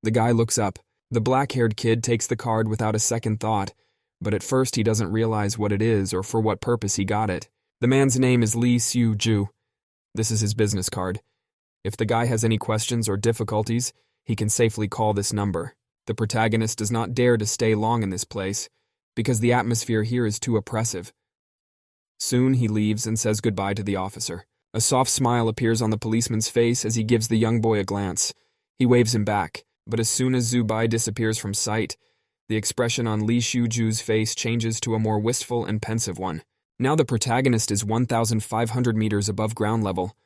The guy looks up. The black-haired kid takes the card without a second thought, but at first he doesn't realize what it is or for what purpose he got it. The man's name is Lee Siu-ju. This is his business card. If the guy has any questions or difficulties, he can safely call this number. The protagonist does not dare to stay long in this place, because the atmosphere here is too oppressive. Soon he leaves and says goodbye to the officer. A soft smile appears on the policeman's face as he gives the young boy a glance. He waves him back, but as soon as Zubai disappears from sight, the expression on Li Shuju's face changes to a more wistful and pensive one. Now the protagonist is 1,500 meters above ground level.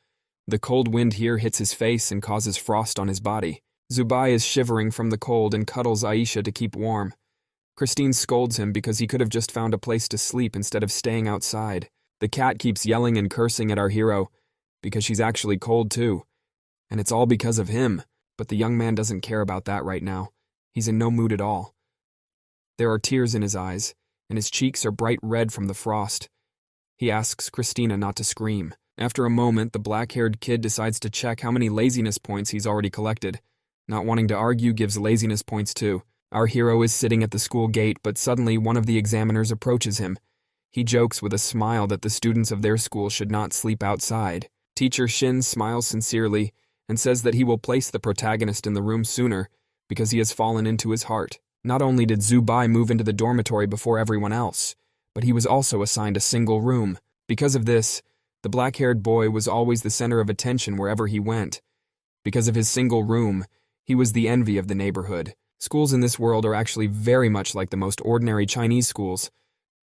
The cold wind here hits his face and causes frost on his body. Zubai is shivering from the cold and cuddles Aisha to keep warm. Christine scolds him because he could have just found a place to sleep instead of staying outside. The cat keeps yelling and cursing at our hero, because she's actually cold too. And it's all because of him, but the young man doesn't care about that right now. He's in no mood at all. There are tears in his eyes, and his cheeks are bright red from the frost. He asks Christina not to scream. After a moment, the black-haired kid decides to check how many laziness points he's already collected. Not wanting to argue, gives laziness points too. Our hero is sitting at the school gate, but suddenly one of the examiners approaches him. He jokes with a smile that the students of their school should not sleep outside. Teacher Shin smiles sincerely and says that he will place the protagonist in the room sooner because he has fallen into his heart. Not only did Zubai move into the dormitory before everyone else, but he was also assigned a single room. Because of this, the black-haired boy was always the center of attention wherever he went. Because of his single room, he was the envy of the neighborhood. Schools in this world are actually very much like the most ordinary Chinese schools.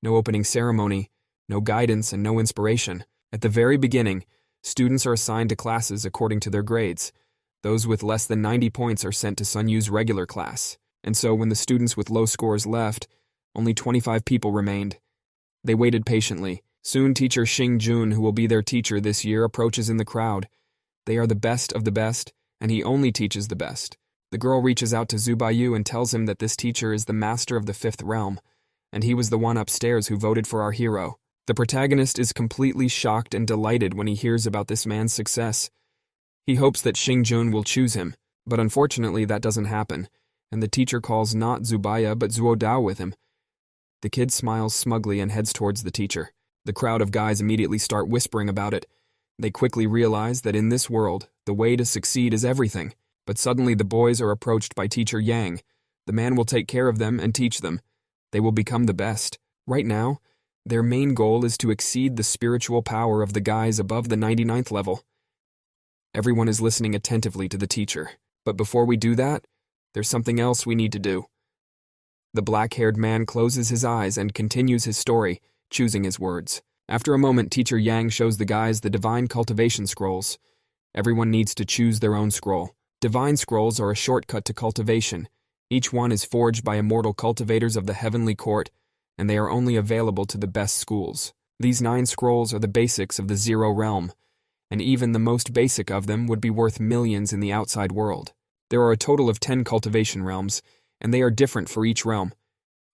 No opening ceremony, no guidance, and no inspiration. At the very beginning, students are assigned to classes according to their grades. Those with less than 90 points are sent to Sun Yu's regular class. And so when the students with low scores left, only 25 people remained. They waited patiently. Soon teacher Xing Jun, who will be their teacher this year, approaches in the crowd. They are the best of the best, and he only teaches the best. The girl reaches out to Zubayu and tells him that this teacher is the master of the fifth realm, and he was the one upstairs who voted for our hero. The protagonist is completely shocked and delighted when he hears about this man's success. He hopes that Xing Jun will choose him, but unfortunately that doesn't happen, and the teacher calls not Zubaya but Zuodao with him. The kid smiles smugly and heads towards the teacher. The crowd of guys immediately start whispering about it. They quickly realize that in this world, the way to succeed is everything. But suddenly the boys are approached by teacher Yang. The man will take care of them and teach them. They will become the best. Right now, their main goal is to exceed the spiritual power of the guys above the 99th level. Everyone is listening attentively to the teacher. But before we do that, there's something else we need to do. The black-haired man closes his eyes and continues his story, choosing his words. After a moment, teacher Yang shows the guys the divine cultivation scrolls. Everyone needs to choose their own scroll. Divine scrolls are a shortcut to cultivation. Each one is forged by immortal cultivators of the heavenly court, and they are only available to the best schools. These 9 scrolls are the basics of the Zero Realm, and even the most basic of them would be worth millions in the outside world. There are a total of 10 cultivation realms, and they are different for each realm.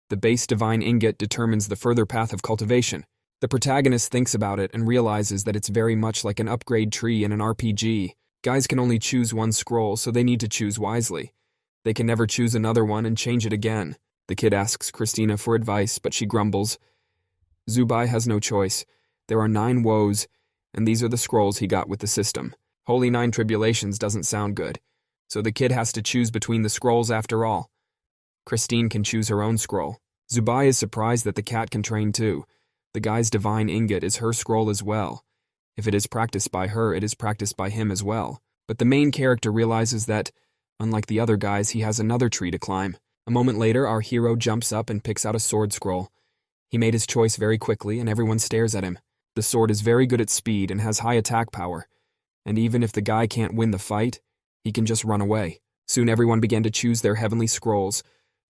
The base divine ingot determines the further path of cultivation. The protagonist thinks about it and realizes that it's very much like an upgrade tree in an RPG. Guys can only choose one scroll, so they need to choose wisely. They can never choose another one and change it again. The kid asks Christina for advice, but she grumbles. Zubai has no choice. There are 9 woes, and these are the scrolls he got with the system. Holy 9 tribulations doesn't sound good, so the kid has to choose between the scrolls after all. Christine can choose her own scroll. Zubai is surprised that the cat can train too. The guy's divine ingot is her scroll as well. If it is practiced by her, it is practiced by him as well. But the main character realizes that, unlike the other guys, he has another tree to climb. A moment later, our hero jumps up and picks out a sword scroll. He made his choice very quickly, and everyone stares at him. The sword is very good at speed and has high attack power. And even if the guy can't win the fight, he can just run away. Soon everyone began to choose their heavenly scrolls.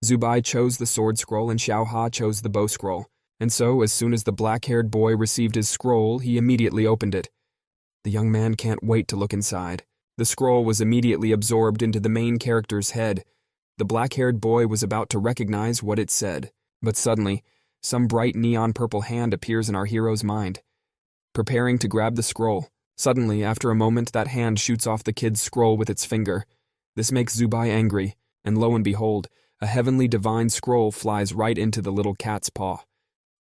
Zubai chose the sword scroll and Xiaoha chose the bow scroll. And so, as soon as the black-haired boy received his scroll, he immediately opened it. The young man can't wait to look inside. The scroll was immediately absorbed into the main character's head. The black-haired boy was about to recognize what it said. But suddenly, some bright neon purple hand appears in our hero's mind, preparing to grab the scroll. Suddenly, after a moment, that hand shoots off the kid's scroll with its finger. This makes Zubai angry, and lo and behold, a heavenly divine scroll flies right into the little cat's paw.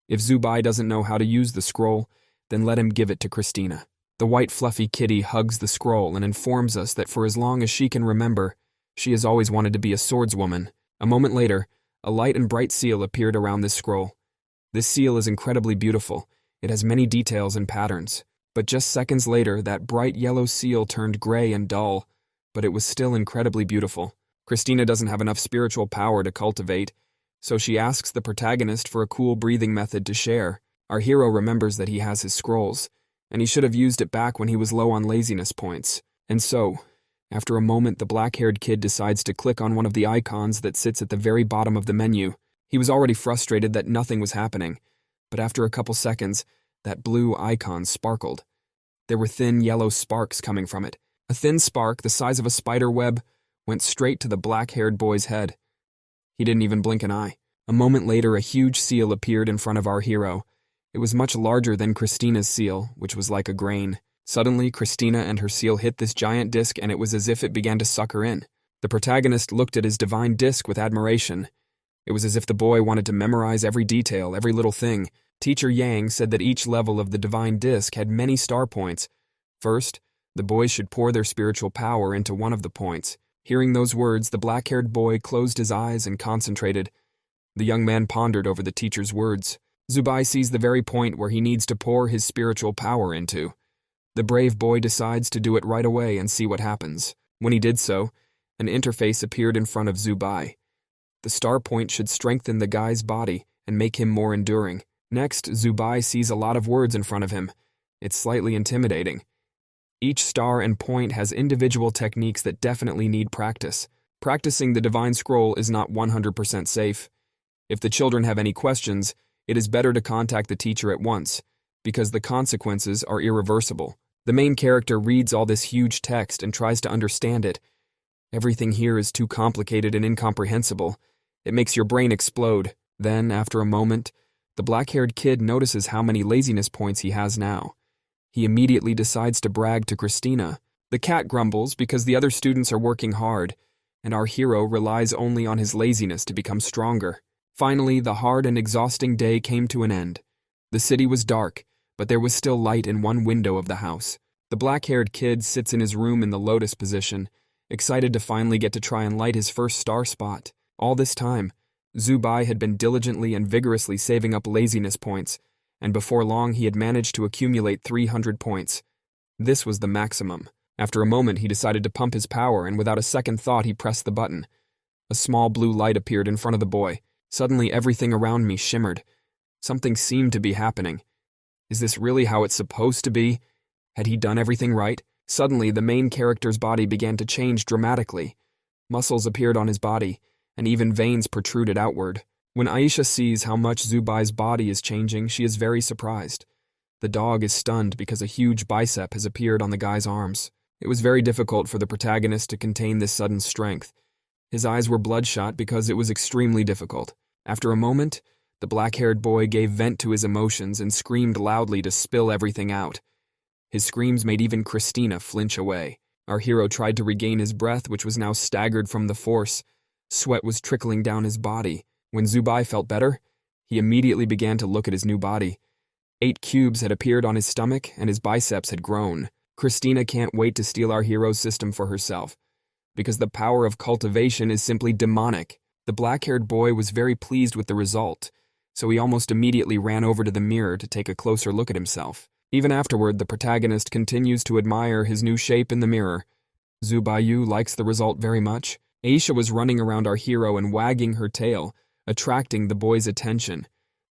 If Zubai doesn't know how to use the scroll, then let him give it to Christina. The white fluffy kitty hugs the scroll and informs us that for as long as she can remember, she has always wanted to be a swordswoman. A moment later, a light and bright seal appeared around this scroll. This seal is incredibly beautiful. It has many details and patterns. But just seconds later, that bright yellow seal turned gray and dull, but it was still incredibly beautiful. Christina doesn't have enough spiritual power to cultivate, so she asks the protagonist for a cool breathing method to share. Our hero remembers that he has his scrolls, and he should have used it back when he was low on laziness points. And so, after a moment, the black-haired kid decides to click on one of the icons that sits at the very bottom of the menu. He was already frustrated that nothing was happening, but after a couple seconds, that blue icon sparkled. There were thin yellow sparks coming from it. A thin spark, the size of a spider web, went straight to the black-haired boy's head. He didn't even blink an eye. A moment later, a huge seal appeared in front of our hero. It was much larger than Christina's seal, which was like a grain. Suddenly, Christina and her seal hit this giant disc, and it was as if it began to suck her in. The protagonist looked at his divine disc with admiration. It was as if the boy wanted to memorize every detail, every little thing. Teacher Yang said that each level of the divine disc had many star points. First, the boys should pour their spiritual power into one of the points. Hearing those words, the black-haired boy closed his eyes and concentrated. The young man pondered over the teacher's words. Zubai sees the very point where he needs to pour his spiritual power into. The brave boy decides to do it right away and see what happens. When he did so, an interface appeared in front of Zubai. The star point should strengthen the guy's body and make him more enduring. Next, Zubai sees a lot of words in front of him. It's slightly intimidating. Each star and point has individual techniques that definitely need practice. Practicing the divine scroll is not 100% safe. If the children have any questions, it is better to contact the teacher at once, because the consequences are irreversible. The main character reads all this huge text and tries to understand it. Everything here is too complicated and incomprehensible. It makes your brain explode. Then, after a moment, the black-haired kid notices how many laziness points he has now. He immediately decides to brag to Christina. The cat grumbles because the other students are working hard, and our hero relies only on his laziness to become stronger. Finally, the hard and exhausting day came to an end. The city was dark, but there was still light in one window of the house. The black-haired kid sits in his room in the lotus position, excited to finally get to try and light his first star spot. All this time, Zubai had been diligently and vigorously saving up laziness points, and before long he had managed to accumulate 300 points. This was the maximum. After a moment, he decided to pump his power, and without a second thought, he pressed the button. A small blue light appeared in front of the boy. Suddenly, everything around me shimmered. Something seemed to be happening. Is this really how it's supposed to be? Had he done everything right? Suddenly, the main character's body began to change dramatically. Muscles appeared on his body, and even veins protruded outward. When Aisha sees how much Zubai's body is changing, she is very surprised. The dog is stunned because a huge bicep has appeared on the guy's arms. It was very difficult for the protagonist to contain this sudden strength. His eyes were bloodshot because it was extremely difficult. After a moment, the black-haired boy gave vent to his emotions and screamed loudly to spill everything out. His screams made even Christina flinch away. Our hero tried to regain his breath, which was now staggered from the force. Sweat was trickling down his body. When Zubai felt better, he immediately began to look at his new body. 8 cubes had appeared on his stomach, and his biceps had grown. Christina can't wait to steal our hero's system for herself, because the power of cultivation is simply demonic. The black-haired boy was very pleased with the result, so he almost immediately ran over to the mirror to take a closer look at himself. Even afterward, the protagonist continues to admire his new shape in the mirror. Zubayu likes the result very much. Aisha was running around our hero and wagging her tail, attracting the boy's attention.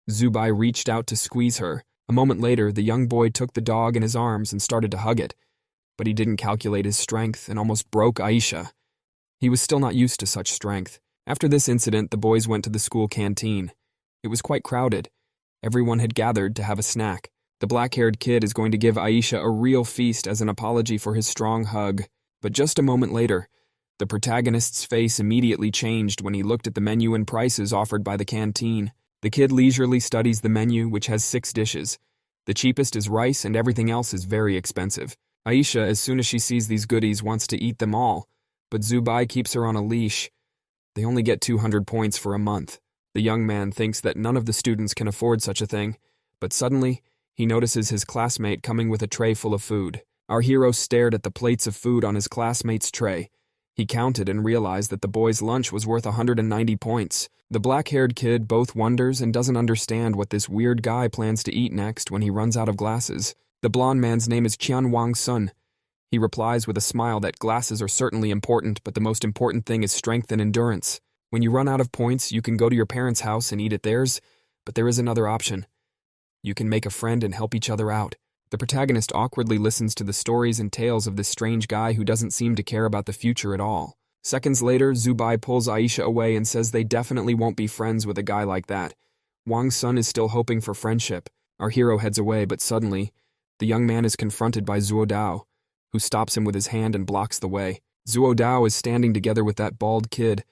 Zubai reached out to squeeze her. A moment later, the young boy took the dog in his arms and started to hug it, but he didn't calculate his strength and almost broke Aisha. He was still not used to such strength. After this incident, the boys went to the school canteen. It was quite crowded. Everyone had gathered to have a snack. The black-haired kid is going to give Aisha a real feast as an apology for his strong hug. But just a moment later, the protagonist's face immediately changed when he looked at the menu and prices offered by the canteen. The kid leisurely studies the menu, which has 6 dishes. The cheapest is rice and everything else is very expensive. Aisha, as soon as she sees these goodies, wants to eat them all, but Zubai keeps her on a leash. They only get 200 points for a month. The young man thinks that none of the students can afford such a thing, but suddenly, he notices his classmate coming with a tray full of food. Our hero stared at the plates of food on his classmate's tray. He counted and realized that the boy's lunch was worth 190 points. The black-haired kid both wonders and doesn't understand what this weird guy plans to eat next when he runs out of glasses. The blonde man's name is Qian Wang Sun. He replies with a smile that glasses are certainly important, but the most important thing is strength and endurance. When you run out of points, you can go to your parents' house and eat at theirs, but there is another option. You can make a friend and help each other out. The protagonist awkwardly listens to the stories and tales of this strange guy who doesn't seem to care about the future at all. Seconds later, Zubai pulls Aisha away and says they definitely won't be friends with a guy like that. Wang Sun is still hoping for friendship. Our hero heads away, but suddenly, the young man is confronted by Zuo Dao, who stops him with his hand and blocks the way. Zuo Dao is standing together with that bald kid.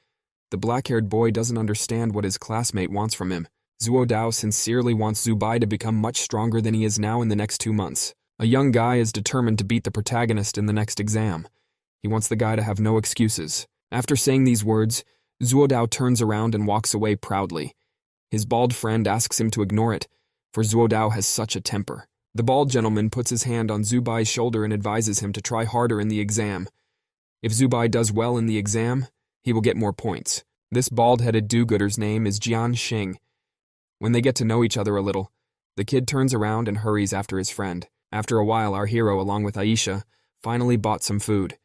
The black-haired boy doesn't understand what his classmate wants from him. Zuo Dao sincerely wants Zubai to become much stronger than he is now in the next 2 months. A young guy is determined to beat the protagonist in the next exam. He wants the guy to have no excuses. After saying these words, Zuodao turns around and walks away proudly. His bald friend asks him to ignore it, for Zuodao has such a temper. The bald gentleman puts his hand on Zubai's shoulder and advises him to try harder in the exam. If Zubai does well in the exam, he will get more points. This bald-headed do-gooder's name is Jian Xing. When they get to know each other a little, the kid turns around and hurries after his friend. After a while, our hero, along with Aisha, finally bought some food.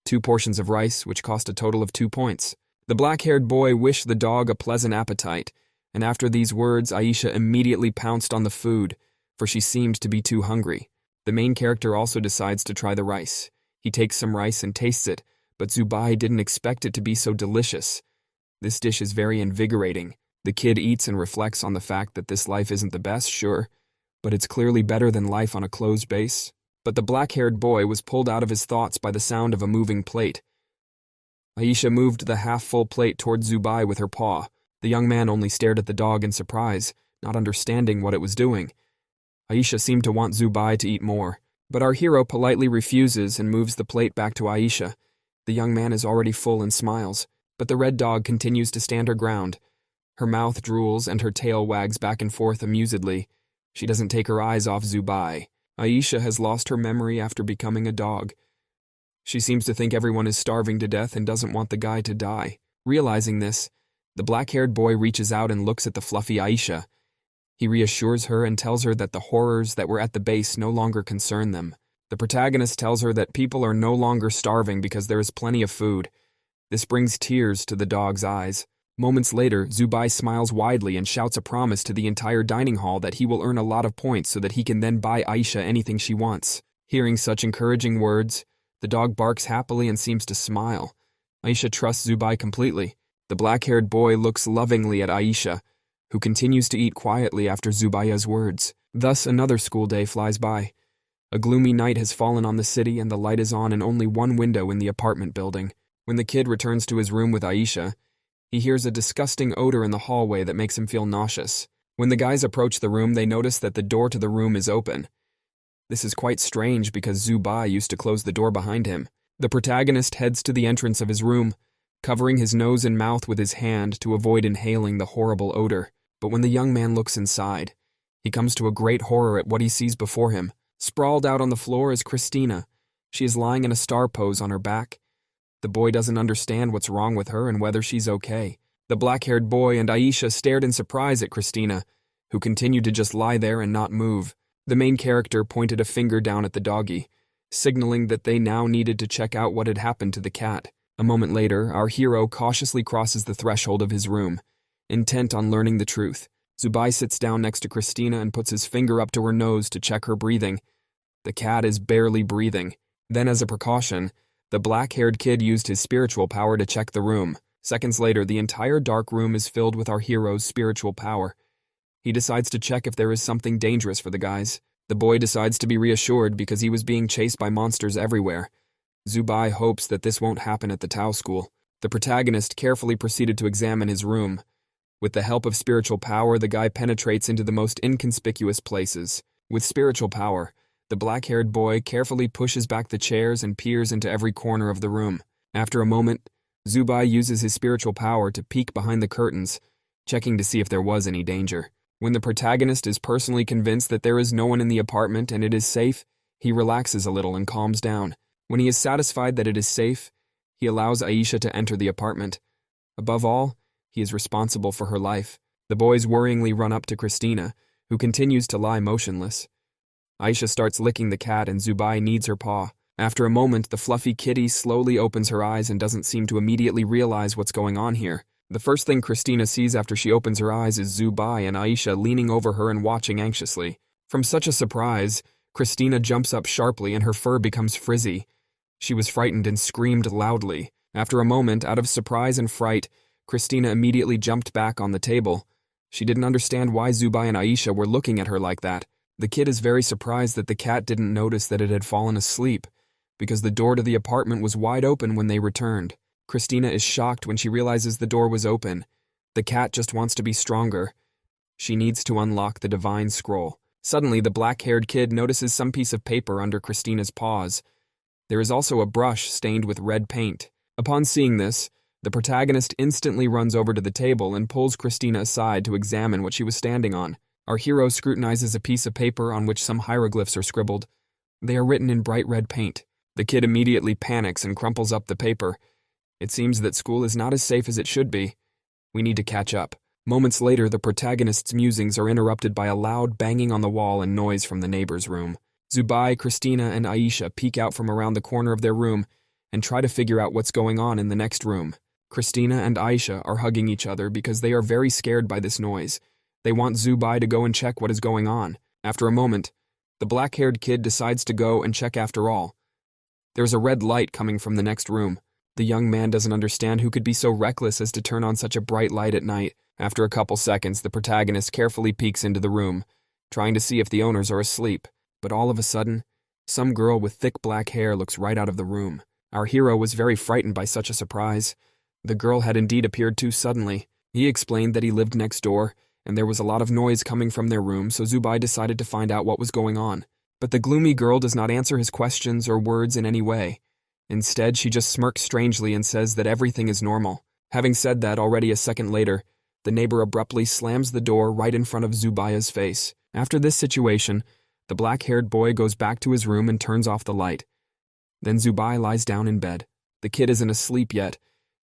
2 portions of rice, which cost a total of 2 points. The black-haired boy wished the dog a pleasant appetite, and after these words, Aisha immediately pounced on the food, for she seemed to be too hungry. The main character also decides to try the rice. He takes some rice and tastes it, but Zubai didn't expect it to be so delicious. This dish is very invigorating. The kid eats and reflects on the fact that this life isn't the best, sure, but it's clearly better than life on a closed base. But the black-haired boy was pulled out of his thoughts by the sound of a moving plate. Aisha moved the half-full plate toward Zubai with her paw. The young man only stared at the dog in surprise, not understanding what it was doing. Aisha seemed to want Zubai to eat more, but our hero politely refuses and moves the plate back to Aisha. The young man is already full and smiles, but the red dog continues to stand her ground. Her mouth drools and her tail wags back and forth amusedly. She doesn't take her eyes off Zubai. Aisha has lost her memory after becoming a dog. She seems to think everyone is starving to death and doesn't want the guy to die. Realizing this, the black-haired boy reaches out and looks at the fluffy Aisha. He reassures her and tells her that the horrors that were at the base no longer concern them. The protagonist tells her that people are no longer starving because there is plenty of food. This brings tears to the dog's eyes. Moments later, Zubai smiles widely and shouts a promise to the entire dining hall that he will earn a lot of points so that he can then buy Aisha anything she wants. Hearing such encouraging words, the dog barks happily and seems to smile. Aisha trusts Zubai completely. The black-haired boy looks lovingly at Aisha, who continues to eat quietly after Zubai's words. Thus, another school day flies by. A gloomy night has fallen on the city and the light is on in only one window in the apartment building. When the kid returns to his room with Aisha, he hears a disgusting odor in the hallway that makes him feel nauseous. When the guys approach the room, they notice that the door to the room is open. This is quite strange because Zubai used to close the door behind him. The protagonist heads to the entrance of his room, covering his nose and mouth with his hand to avoid inhaling the horrible odor. But when the young man looks inside, he comes to a great horror at what he sees before him. Sprawled out on the floor is Christina. She is lying in a star pose on her back. The boy doesn't understand what's wrong with her and whether she's okay. The black-haired boy and Aisha stared in surprise at Christina, who continued to just lie there and not move. The main character pointed a finger down at the doggy, signaling that they now needed to check out what had happened to the cat. A moment later, our hero cautiously crosses the threshold of his room, intent on learning the truth. Zubai sits down next to Christina and puts his finger up to her nose to check her breathing. The cat is barely breathing. Then, as a precaution, the black-haired kid used his spiritual power to check the room. Seconds later, the entire dark room is filled with our hero's spiritual power. He decides to check if there is something dangerous for the guys. The boy decides to be reassured because he was being chased by monsters everywhere. Zubai hopes that this won't happen at the Tao school. The protagonist carefully proceeded to examine his room. With the help of spiritual power, the guy penetrates into the most inconspicuous places. With spiritual power, the black-haired boy carefully pushes back the chairs and peers into every corner of the room. After a moment, Zubai uses his spiritual power to peek behind the curtains, checking to see if there was any danger. When the protagonist is personally convinced that there is no one in the apartment and it is safe, he relaxes a little and calms down. When he is satisfied that it is safe, he allows Aisha to enter the apartment. Above all, he is responsible for her life. The boys worryingly run up to Christina, who continues to lie motionless. Aisha starts licking the cat and Zubai kneads her paw. After a moment, the fluffy kitty slowly opens her eyes and doesn't seem to immediately realize what's going on here. The first thing Christina sees after she opens her eyes is Zubai and Aisha leaning over her and watching anxiously. From such a surprise, Christina jumps up sharply and her fur becomes frizzy. She was frightened and screamed loudly. After a moment, out of surprise and fright, Christina immediately jumped back on the table. She didn't understand why Zubai and Aisha were looking at her like that. The kid is very surprised that the cat didn't notice that it had fallen asleep, because the door to the apartment was wide open when they returned. Christina is shocked when she realizes the door was open. The cat just wants to be stronger. She needs to unlock the divine scroll. Suddenly, the black-haired kid notices some piece of paper under Christina's paws. There is also a brush stained with red paint. Upon seeing this, the protagonist instantly runs over to the table and pulls Christina aside to examine what she was standing on. Our hero scrutinizes a piece of paper on which some hieroglyphs are scribbled. They are written in bright red paint. The kid immediately panics and crumples up the paper. It seems that school is not as safe as it should be. We need to catch up. Moments later, the protagonist's musings are interrupted by a loud banging on the wall and noise from the neighbor's room. Zubai, Christina, and Aisha peek out from around the corner of their room and try to figure out what's going on in the next room. Christina and Aisha are hugging each other because they are very scared by this noise. They want Zubai to go and check what is going on. After a moment, the black-haired kid decides to go and check after all. There's a red light coming from the next room. The young man doesn't understand who could be so reckless as to turn on such a bright light at night. After a couple seconds, the protagonist carefully peeks into the room, trying to see if the owners are asleep. But all of a sudden, some girl with thick black hair looks right out of the room. Our hero was very frightened by such a surprise. The girl had indeed appeared too suddenly. He explained that he lived next door, and there was a lot of noise coming from their room, so Zubai decided to find out what was going on. But the gloomy girl does not answer his questions or words in any way. Instead, she just smirks strangely and says that everything is normal. Having said that, already a second later, the neighbor abruptly slams the door right in front of Zubai's face. After this situation, the black-haired boy goes back to his room and turns off the light. Then Zubai lies down in bed. The kid isn't asleep yet.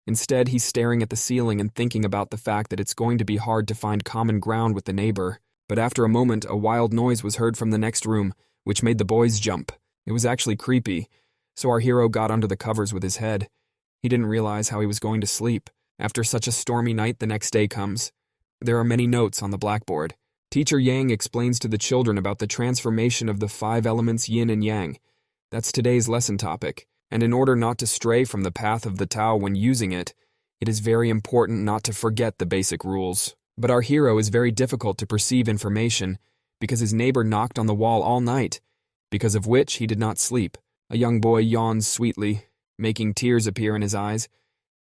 Instead, he's staring at the ceiling and thinking about the fact that it's going to be hard to find common ground with the neighbor. But after a moment, a wild noise was heard from the next room, which made the boys jump. It was actually creepy, so our hero got under the covers with his head. He didn't realize how he was going to sleep. After such a stormy night, the next day comes. There are many notes on the blackboard. Teacher Yang explains to the children about the transformation of the 5 elements yin and yang. That's today's lesson topic, and in order not to stray from the path of the Tao when using it, it is very important not to forget the basic rules. But our hero is very difficult to perceive information because his neighbor knocked on the wall all night, because of which he did not sleep. A young boy yawns sweetly, making tears appear in his eyes.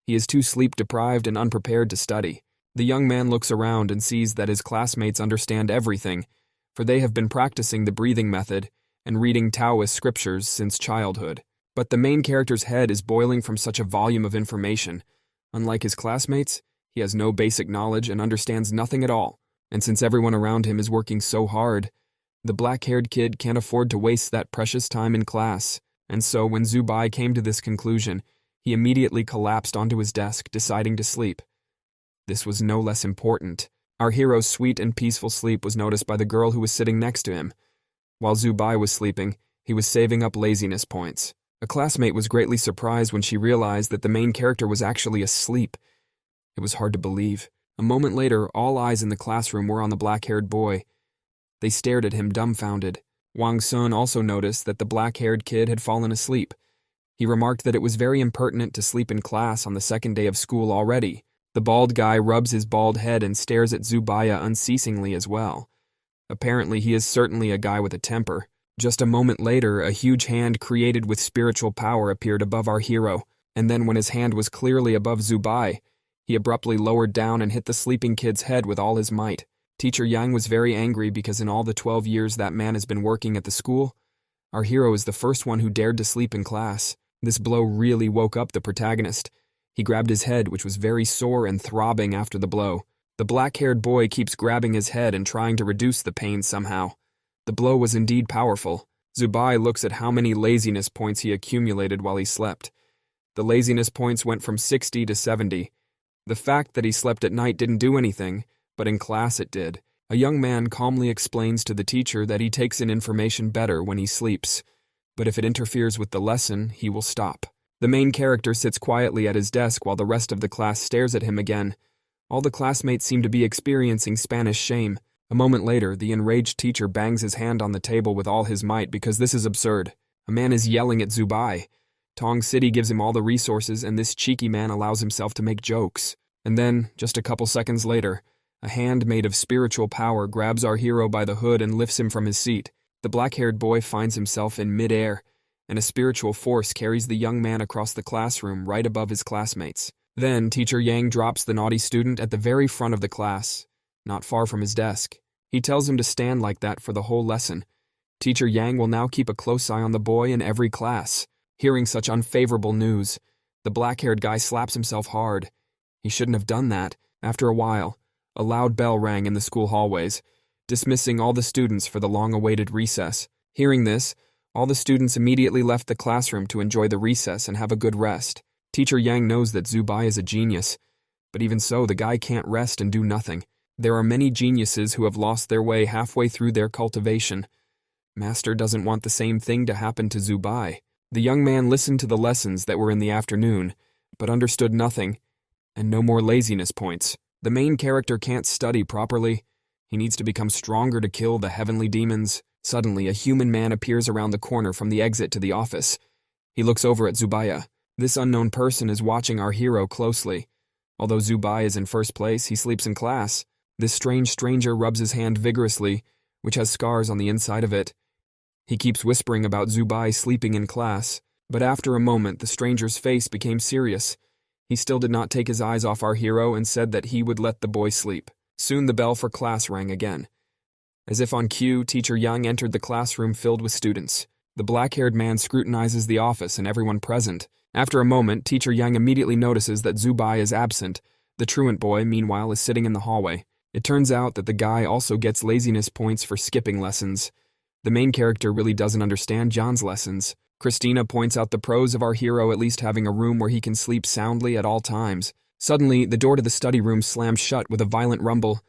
He is too sleep-deprived and unprepared to study. The young man looks around and sees that his classmates understand everything, for they have been practicing the breathing method and reading Taoist scriptures since childhood. But the main character's head is boiling from such a volume of information. Unlike his classmates, he has no basic knowledge and understands nothing at all. And since everyone around him is working so hard, the black-haired kid can't afford to waste that precious time in class. And so when Zubai came to this conclusion, he immediately collapsed onto his desk, deciding to sleep. This was no less important. Our hero's sweet and peaceful sleep was noticed by the girl who was sitting next to him. While Zubai was sleeping, he was saving up laziness points. A classmate was greatly surprised when she realized that the main character was actually asleep. It was hard to believe. A moment later, all eyes in the classroom were on the black-haired boy. They stared at him dumbfounded. Wang Sun also noticed that the black-haired kid had fallen asleep. He remarked that it was very impertinent to sleep in class on the second day of school already. The bald guy rubs his bald head and stares at Zubaya unceasingly as well. Apparently, he is certainly a guy with a temper. Just a moment later, a huge hand created with spiritual power appeared above our hero, and then when his hand was clearly above Zubai, he abruptly lowered down and hit the sleeping kid's head with all his might. Teacher Yang was very angry because in all the 12 years that man has been working at the school, our hero is the first one who dared to sleep in class. This blow really woke up the protagonist. He grabbed his head, which was very sore and throbbing after the blow. The black-haired boy keeps grabbing his head and trying to reduce the pain somehow. The blow was indeed powerful. Zubai looks at how many laziness points he accumulated while he slept. The laziness points went from 60 to 70. The fact that he slept at night didn't do anything, but in class it did. A young man calmly explains to the teacher that he takes in information better when he sleeps, but if it interferes with the lesson, he will stop. The main character sits quietly at his desk while the rest of the class stares at him again. All the classmates seem to be experiencing Spanish shame. A moment later, the enraged teacher bangs his hand on the table with all his might because this is absurd. A man is yelling at Zubai. Tong City gives him all the resources and this cheeky man allows himself to make jokes. And then, just a couple seconds later, a hand made of spiritual power grabs our hero by the hood and lifts him from his seat. The black-haired boy finds himself in mid-air, and a spiritual force carries the young man across the classroom right above his classmates. Then, Teacher Yang drops the naughty student at the very front of the class, not far from his desk. He tells him to stand like that for the whole lesson. Teacher Yang will now keep a close eye on the boy in every class. Hearing such unfavorable news, the black-haired guy slaps himself hard. He shouldn't have done that. After a while, a loud bell rang in the school hallways, dismissing all the students for the long-awaited recess. Hearing this, all the students immediately left the classroom to enjoy the recess and have a good rest. Teacher Yang knows that Zubai is a genius, but even so, the guy can't rest and do nothing. There are many geniuses who have lost their way halfway through their cultivation. Master doesn't want the same thing to happen to Zubai. The young man listened to the lessons that were in the afternoon, but understood nothing, and no more laziness points. The main character can't study properly. He needs to become stronger to kill the heavenly demons. Suddenly, a human man appears around the corner from the exit to the office. He looks over at Zubaya. This unknown person is watching our hero closely. Although Zubai is in first place, he sleeps in class. This strange stranger rubs his hand vigorously, which has scars on the inside of it. He keeps whispering about Zubai sleeping in class, but after a moment the stranger's face became serious. He still did not take his eyes off our hero and said that he would let the boy sleep. Soon the bell for class rang again. As if on cue, Teacher Young entered the classroom filled with students. The black-haired man scrutinizes the office and everyone present. After a moment, Teacher Young immediately notices that Zubai is absent. The truant boy, meanwhile, is sitting in the hallway. It turns out that the guy also gets laziness points for skipping lessons. The main character really doesn't understand John's lessons. Christina points out the pros of our hero at least having a room where he can sleep soundly at all times. Suddenly, the door to the study room slammed shut with a violent rumble.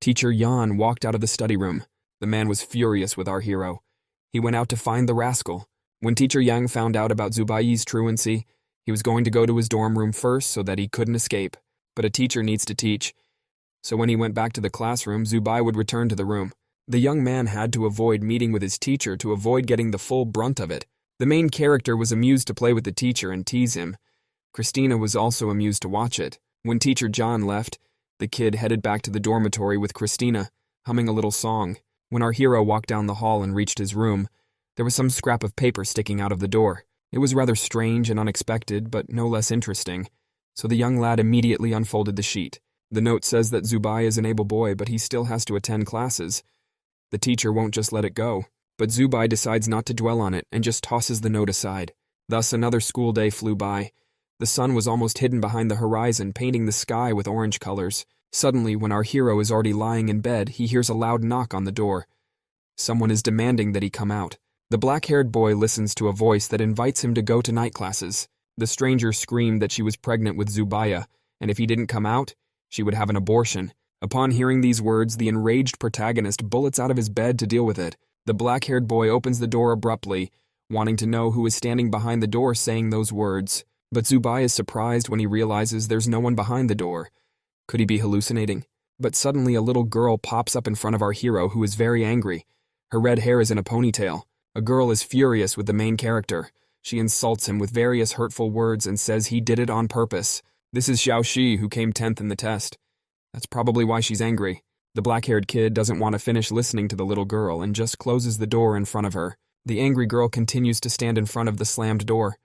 Teacher Yan walked out of the study room. The man was furious with our hero. He went out to find the rascal. When Teacher Yang found out about Zubai's truancy, he was going to go to his dorm room first so that he couldn't escape. But a teacher needs to teach. So when he went back to the classroom, Zubai would return to the room. The young man had to avoid meeting with his teacher to avoid getting the full brunt of it. The main character was amused to play with the teacher and tease him. Christina was also amused to watch it. When Teacher John left, the kid headed back to the dormitory with Christina, humming a little song. When our hero walked down the hall and reached his room, there was some scrap of paper sticking out of the door. It was rather strange and unexpected, but no less interesting. So the young lad immediately unfolded the sheet. The note says that Zubai is an able boy, but he still has to attend classes. The teacher won't just let it go, but Zubai decides not to dwell on it and just tosses the note aside. Thus another school day flew by. The sun was almost hidden behind the horizon, painting the sky with orange colors. Suddenly, when our hero is already lying in bed, he hears a loud knock on the door. Someone is demanding that he come out. The black-haired boy listens to a voice that invites him to go to night classes. The stranger screamed that she was pregnant with Zubaya, and if he didn't come out, she would have an abortion. Upon hearing these words, the enraged protagonist bullets out of his bed to deal with it. The black-haired boy opens the door abruptly, wanting to know who is standing behind the door saying those words. But Zubai is surprised when he realizes there's no one behind the door. Could he be hallucinating? But suddenly a little girl pops up in front of our hero who is very angry. Her red hair is in a ponytail. A girl is furious with the main character. She insults him with various hurtful words and says he did it on purpose. This is Xiao Shi, who came 10th in the test. That's probably why she's angry. The black-haired kid doesn't want to finish listening to the little girl and just closes the door in front of her. The angry girl continues to stand in front of the slammed door.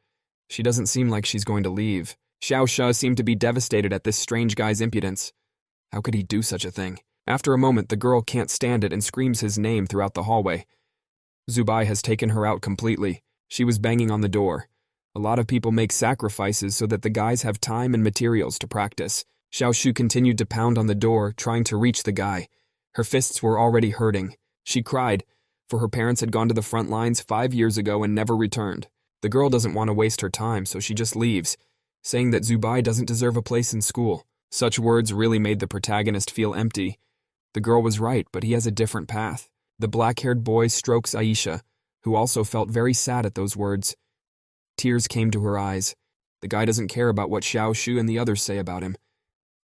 She doesn't seem like she's going to leave. Xiao Shi seemed to be devastated at this strange guy's impudence. How could he do such a thing? After a moment, the girl can't stand it and screams his name throughout the hallway. Zubai has taken her out completely. She was banging on the door. A lot of people make sacrifices so that the guys have time and materials to practice. Xiao Shu continued to pound on the door, trying to reach the guy. Her fists were already hurting. She cried, for her parents had gone to the front lines 5 years ago and never returned. The girl doesn't want to waste her time, so she just leaves, saying that Zubai doesn't deserve a place in school. Such words really made the protagonist feel empty. The girl was right, but he has a different path. The black-haired boy strokes Aisha, who also felt very sad at those words. Tears came to her eyes. The guy doesn't care about what Xiao Shu and the others say about him.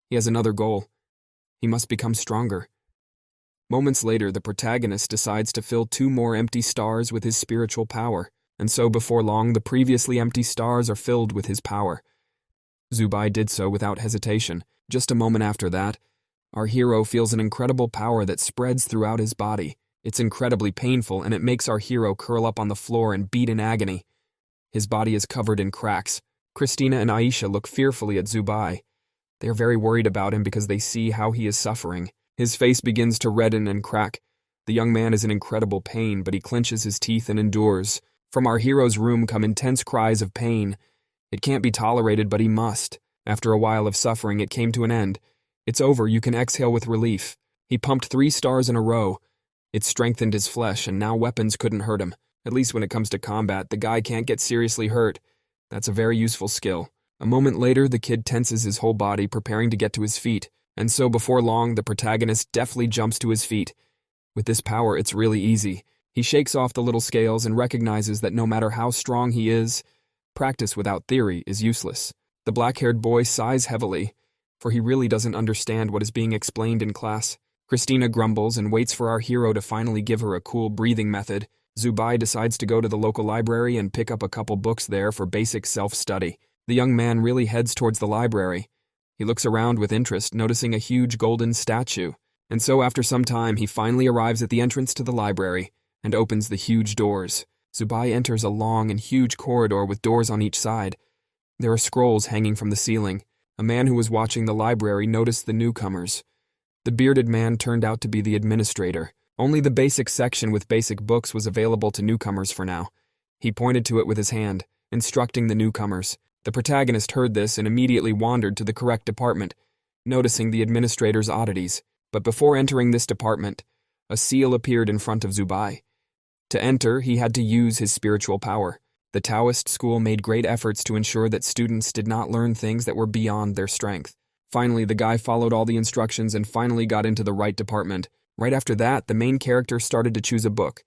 He has another goal. He must become stronger. Moments later, the protagonist decides to fill 2 more empty stars with his spiritual power. And so before long, the previously empty stars are filled with his power. Zubai did so without hesitation. Just a moment after that, our hero feels an incredible power that spreads throughout his body. It's incredibly painful, and it makes our hero curl up on the floor and beat in agony. His body is covered in cracks. Christina and Aisha look fearfully at Zubai. They are very worried about him because they see how he is suffering. His face begins to redden and crack. The young man is in incredible pain, but he clenches his teeth and endures. From our hero's room come intense cries of pain. It can't be tolerated, but he must. After a while of suffering, it came to an end. It's over, you can exhale with relief. He pumped 3 stars in a row. It strengthened his flesh, and now weapons couldn't hurt him. At least when it comes to combat, the guy can't get seriously hurt. That's a very useful skill. A moment later, the kid tenses his whole body, preparing to get to his feet. And so before long, the protagonist deftly jumps to his feet. With this power, it's really easy. He shakes off the little scales and recognizes that no matter how strong he is, practice without theory is useless. The black-haired boy sighs heavily, for he really doesn't understand what is being explained in class. Christina grumbles and waits for our hero to finally give her a cool breathing method. Zubai decides to go to the local library and pick up a couple books there for basic self-study. The young man really heads towards the library. He looks around with interest, noticing a huge golden statue. And so after some time, he finally arrives at the entrance to the library and opens the huge doors. Zubai enters a long and huge corridor with doors on each side. There are scrolls hanging from the ceiling. A man who was watching the library noticed the newcomers. The bearded man turned out to be the administrator. Only the basic section with basic books was available to newcomers for now. He pointed to it with his hand, instructing the newcomers. The protagonist heard this and immediately wandered to the correct department, noticing the administrator's oddities. But before entering this department, a seal appeared in front of Zubai. To enter, he had to use his spiritual power. The Taoist school made great efforts to ensure that students did not learn things that were beyond their strength. Finally, the guy followed all the instructions and finally got into the right department. Right after that, the main character started to choose a book.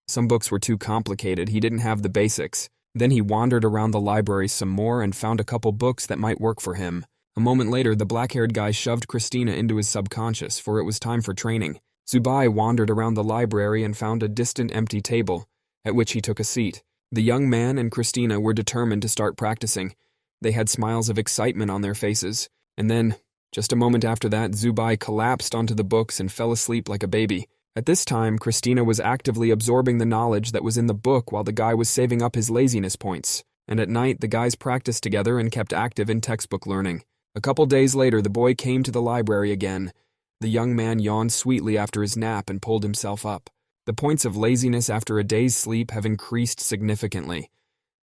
Some books were too complicated, he didn't have the basics. Then he wandered around the library some more and found a couple books that might work for him. A moment later, the black-haired guy shoved Christina into his subconscious, for it was time for training. Zubai wandered around the library and found a distant empty table, at which he took a seat. The young man and Christina were determined to start practicing. They had smiles of excitement on their faces. And then, just a moment after that, Zubai collapsed onto the books and fell asleep like a baby. At this time, Christina was actively absorbing the knowledge that was in the book while the guy was saving up his laziness points. And at night, the guys practiced together and kept active in textbook learning. A couple days later, the boy came to the library again. The young man yawned sweetly after his nap and pulled himself up. The points of laziness after a day's sleep have increased significantly.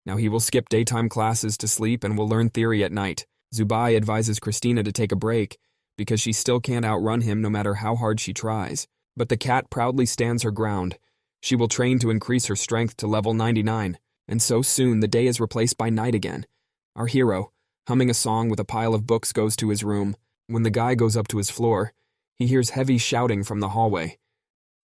Now he will skip daytime classes to sleep and will learn theory at night. Zubai advises Christina to take a break, because she still can't outrun him no matter how hard she tries. But the cat proudly stands her ground. She will train to increase her strength to level 99, and so soon the day is replaced by night again. Our hero, humming a song with a pile of books, goes to his room. When the guy goes up to his floor, he hears heavy shouting from the hallway.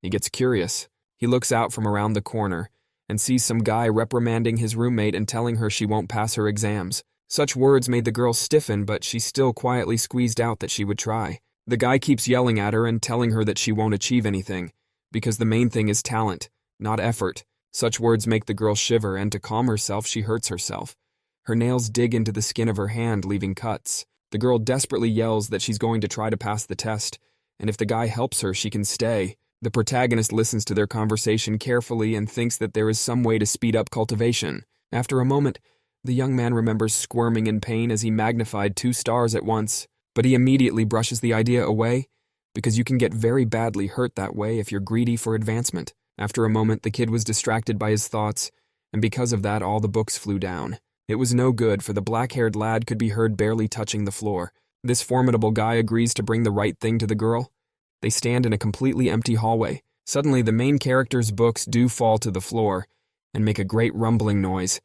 He gets curious. He looks out from around the corner and sees some guy reprimanding his roommate and telling her she won't pass her exams. Such words made the girl stiffen, but she still quietly squeezed out that she would try. The guy keeps yelling at her and telling her that she won't achieve anything, because the main thing is talent, not effort. Such words make the girl shiver, and to calm herself, she hurts herself. Her nails dig into the skin of her hand, leaving cuts. The girl desperately yells that she's going to try to pass the test, and if the guy helps her, she can stay. The protagonist listens to their conversation carefully and thinks that there is some way to speed up cultivation. After a moment, the young man remembers squirming in pain as he magnified 2 stars at once, but he immediately brushes the idea away, because you can get very badly hurt that way if you're greedy for advancement. After a moment, the kid was distracted by his thoughts, and because of that, all the books flew down. It was no good, for the black-haired lad could be heard barely touching the floor. This formidable guy agrees to bring the right thing to the girl. They stand in a completely empty hallway. Suddenly, the main character's books do fall to the floor and make a great rumbling noise.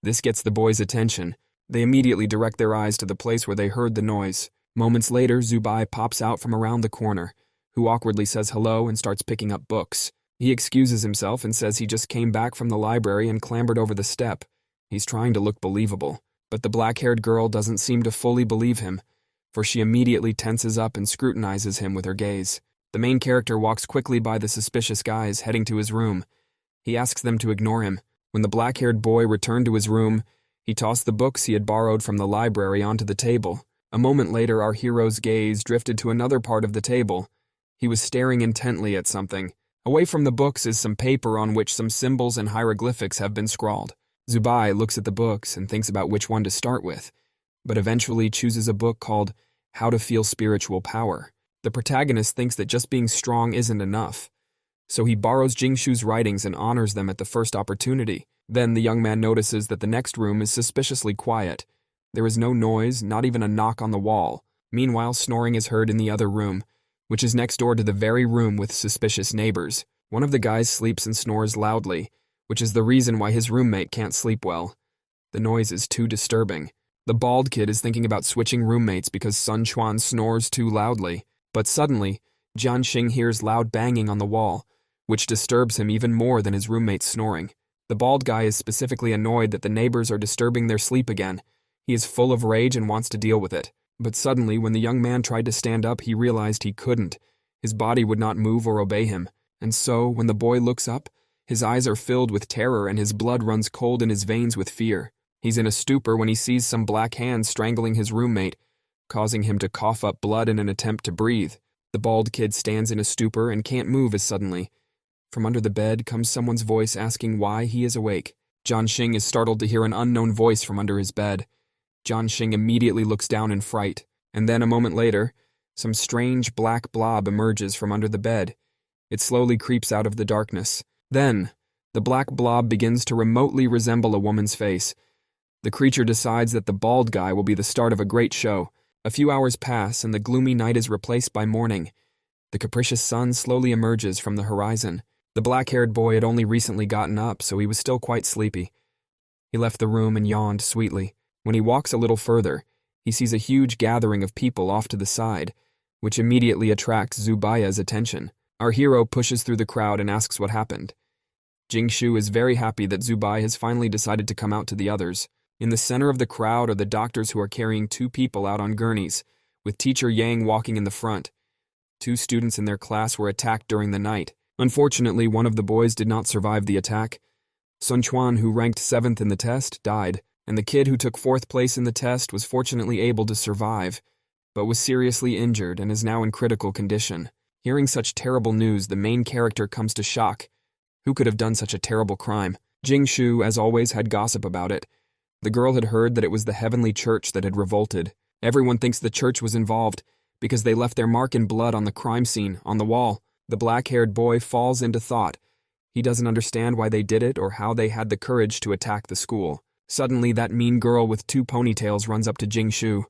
This gets the boys' attention. They immediately direct their eyes to the place where they heard the noise. Moments later, Zubai pops out from around the corner, who awkwardly says hello and starts picking up books. He excuses himself and says he just came back from the library and clambered over the step. He's trying to look believable, but the black-haired girl doesn't seem to fully believe him, for she immediately tenses up and scrutinizes him with her gaze. The main character walks quickly by the suspicious guys heading to his room. He asks them to ignore him. When the black-haired boy returned to his room, he tossed the books he had borrowed from the library onto the table. A moment later, our hero's gaze drifted to another part of the table. He was staring intently at something. Away from the books is some paper on which some symbols and hieroglyphics have been scrawled. Zubai looks at the books and thinks about which one to start with, but eventually chooses a book called How to Feel Spiritual Power. The protagonist thinks that just being strong isn't enough, so he borrows Jingshu's writings and honors them at the first opportunity. Then the young man notices that the next room is suspiciously quiet. There is no noise, not even a knock on the wall. Meanwhile, snoring is heard in the other room, which is next door to the very room with suspicious neighbors. One of the guys sleeps and snores loudly, which is the reason why his roommate can't sleep well. The noise is too disturbing. The bald kid is thinking about switching roommates because Sun Chuan snores too loudly. But suddenly, Jian Xing hears loud banging on the wall, which disturbs him even more than his roommate's snoring. The bald guy is specifically annoyed that the neighbors are disturbing their sleep again. He is full of rage and wants to deal with it. But suddenly, when the young man tried to stand up, he realized he couldn't. His body would not move or obey him. And so, when the boy looks up, his eyes are filled with terror and his blood runs cold in his veins with fear. He's in a stupor when he sees some black hands strangling his roommate, causing him to cough up blood in an attempt to breathe. The bald kid stands in a stupor and can't move as suddenly. From under the bed comes someone's voice asking why he is awake. Jian Xing is startled to hear an unknown voice from under his bed. Jian Xing immediately looks down in fright, and then a moment later, some strange black blob emerges from under the bed. It slowly creeps out of the darkness. Then, the black blob begins to remotely resemble a woman's face. The creature decides that the bald guy will be the start of a great show. A few hours pass, and the gloomy night is replaced by morning. The capricious sun slowly emerges from the horizon. The black-haired boy had only recently gotten up, so he was still quite sleepy. He left the room and yawned sweetly. When he walks a little further, he sees a huge gathering of people off to the side, which immediately attracts Zubaya's attention. Our hero pushes through the crowd and asks what happened. Jingshu is very happy that Zubaya has finally decided to come out to the others. In the center of the crowd are the doctors who are carrying 2 people out on gurneys, with teacher Yang walking in the front. 2 students in their class were attacked during the night. Unfortunately, one of the boys did not survive the attack. Sun Chuan, who ranked 7th in the test, died, and the kid who took 4th place in the test was fortunately able to survive, but was seriously injured and is now in critical condition. Hearing such terrible news, the main character comes to shock. Who could have done such a terrible crime? Jingshu, as always, had gossip about it. The girl had heard that it was the heavenly church that had revolted. Everyone thinks the church was involved because they left their mark in blood on the crime scene, on the wall. The black-haired boy falls into thought. He doesn't understand why they did it or how they had the courage to attack the school. Suddenly, that mean girl with 2 ponytails runs up to Jingshu.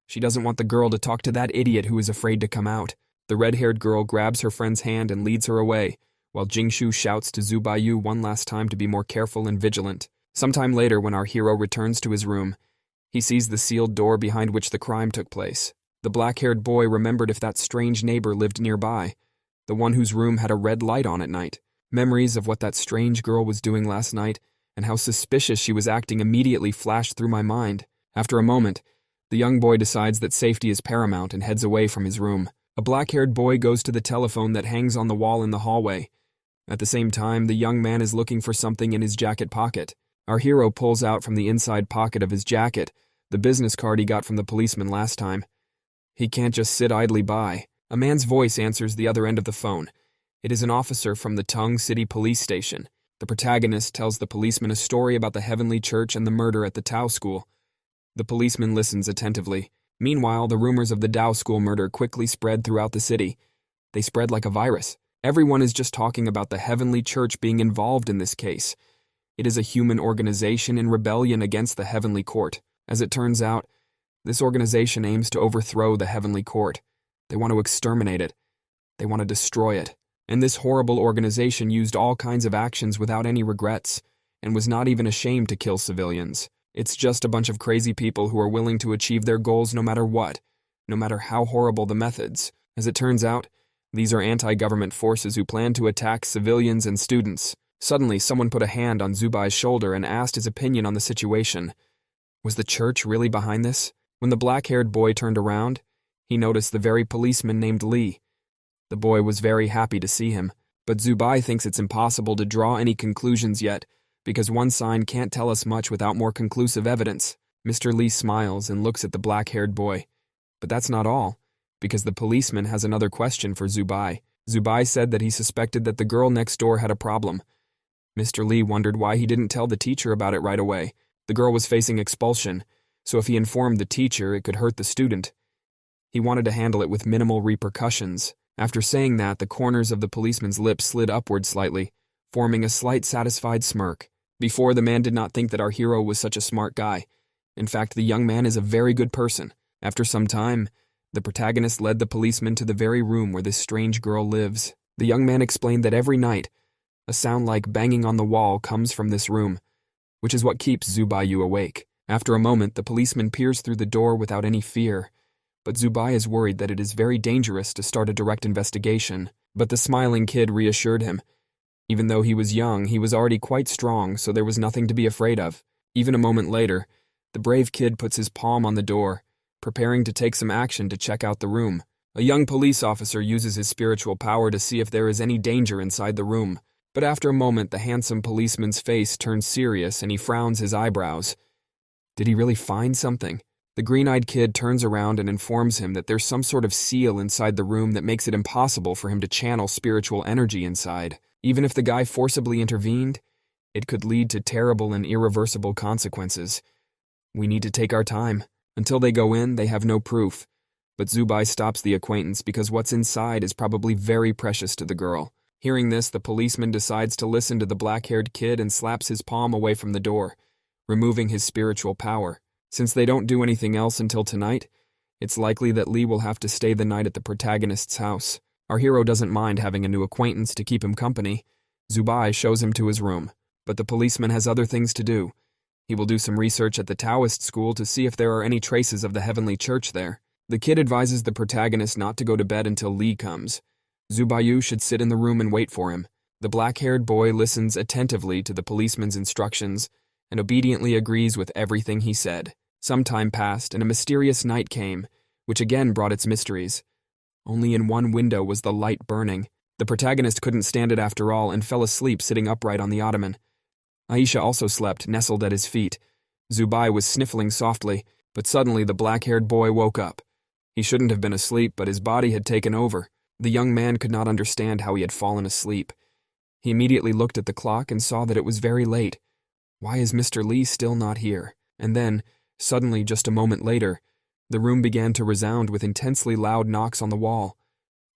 She doesn't want the girl to talk to that idiot who is afraid to come out. The red-haired girl grabs her friend's hand and leads her away, while Jingshu shouts to Zubayu one last time to be more careful and vigilant. Sometime later, when our hero returns to his room, he sees the sealed door behind which the crime took place. The black-haired boy remembered if that strange neighbor lived nearby, the one whose room had a red light on at night. Memories of what that strange girl was doing last night and how suspicious she was acting immediately flashed through my mind. After a moment, the young boy decides that safety is paramount and heads away from his room. A black-haired boy goes to the telephone that hangs on the wall in the hallway. At the same time, the young man is looking for something in his jacket pocket. Our hero pulls out from the inside pocket of his jacket the business card he got from the policeman last time. He can't just sit idly by. A man's voice answers the other end of the phone. It is an officer from the Tung City Police Station. The protagonist tells the policeman a story about the heavenly church and the murder at the Tao School. The policeman listens attentively. Meanwhile, the rumors of the Tao School murder quickly spread throughout the city. They spread like a virus. Everyone is just talking about the heavenly church being involved in this case. It is a human organization in rebellion against the heavenly court. As it turns out, this organization aims to overthrow the heavenly court. They want to exterminate it. They want to destroy it. And this horrible organization used all kinds of actions without any regrets, and was not even ashamed to kill civilians. It's just a bunch of crazy people who are willing to achieve their goals no matter what, no matter how horrible the methods. As it turns out, these are anti-government forces who plan to attack civilians and students. Suddenly, someone put a hand on Zubai's shoulder and asked his opinion on the situation. Was the church really behind this? When the black-haired boy turned around, he noticed the very policeman named Li. The boy was very happy to see him, but Zubai thinks it's impossible to draw any conclusions yet, because one sign can't tell us much without more conclusive evidence. Mr. Li smiles and looks at the black-haired boy. But that's not all, because the policeman has another question for Zubai. Zubai said that he suspected that the girl next door had a problem. Mr. Li wondered why he didn't tell the teacher about it right away. The girl was facing expulsion, so if he informed the teacher, it could hurt the student. He wanted to handle it with minimal repercussions. After saying that, the corners of the policeman's lips slid upward slightly, forming a slight satisfied smirk. Before, the man did not think that our hero was such a smart guy. In fact, the young man is a very good person. After some time, the protagonist led the policeman to the very room where this strange girl lives. The young man explained that every night, a sound like banging on the wall comes from this room, which is what keeps Zubayu awake. After a moment, the policeman peers through the door without any fear, but Zubai is worried that it is very dangerous to start a direct investigation. But the smiling kid reassured him. Even though he was young, he was already quite strong, so there was nothing to be afraid of. Even a moment later, the brave kid puts his palm on the door, preparing to take some action to check out the room. A young police officer uses his spiritual power to see if there is any danger inside the room. But after a moment, the handsome policeman's face turns serious and he frowns his eyebrows. Did he really find something? The green-eyed kid turns around and informs him that there's some sort of seal inside the room that makes it impossible for him to channel spiritual energy inside. Even if the guy forcibly intervened, it could lead to terrible and irreversible consequences. We need to take our time. Until they go in, they have no proof. But Zubai stops the acquaintance because what's inside is probably very precious to the girl. Hearing this, the policeman decides to listen to the black-haired kid and slaps his palm away from the door, removing his spiritual power. Since they don't do anything else until tonight, it's likely that Lee will have to stay the night at the protagonist's house. Our hero doesn't mind having a new acquaintance to keep him company. Zubai shows him to his room, but the policeman has other things to do. He will do some research at the Taoist school to see if there are any traces of the heavenly church there. The kid advises the protagonist not to go to bed until Lee comes. Zubayu should sit in the room and wait for him. The black-haired boy listens attentively to the policeman's instructions and obediently agrees with everything he said. Some time passed, and a mysterious night came, which again brought its mysteries. Only in one window was the light burning. The protagonist couldn't stand it after all and fell asleep sitting upright on the ottoman. Aisha also slept, nestled at his feet. Zubai was sniffling softly, but suddenly the black-haired boy woke up. He shouldn't have been asleep, but his body had taken over. The young man could not understand how he had fallen asleep. He immediately looked at the clock and saw that it was very late. Why is Mr. Lee still not here? And then, suddenly, just a moment later, the room began to resound with intensely loud knocks on the wall.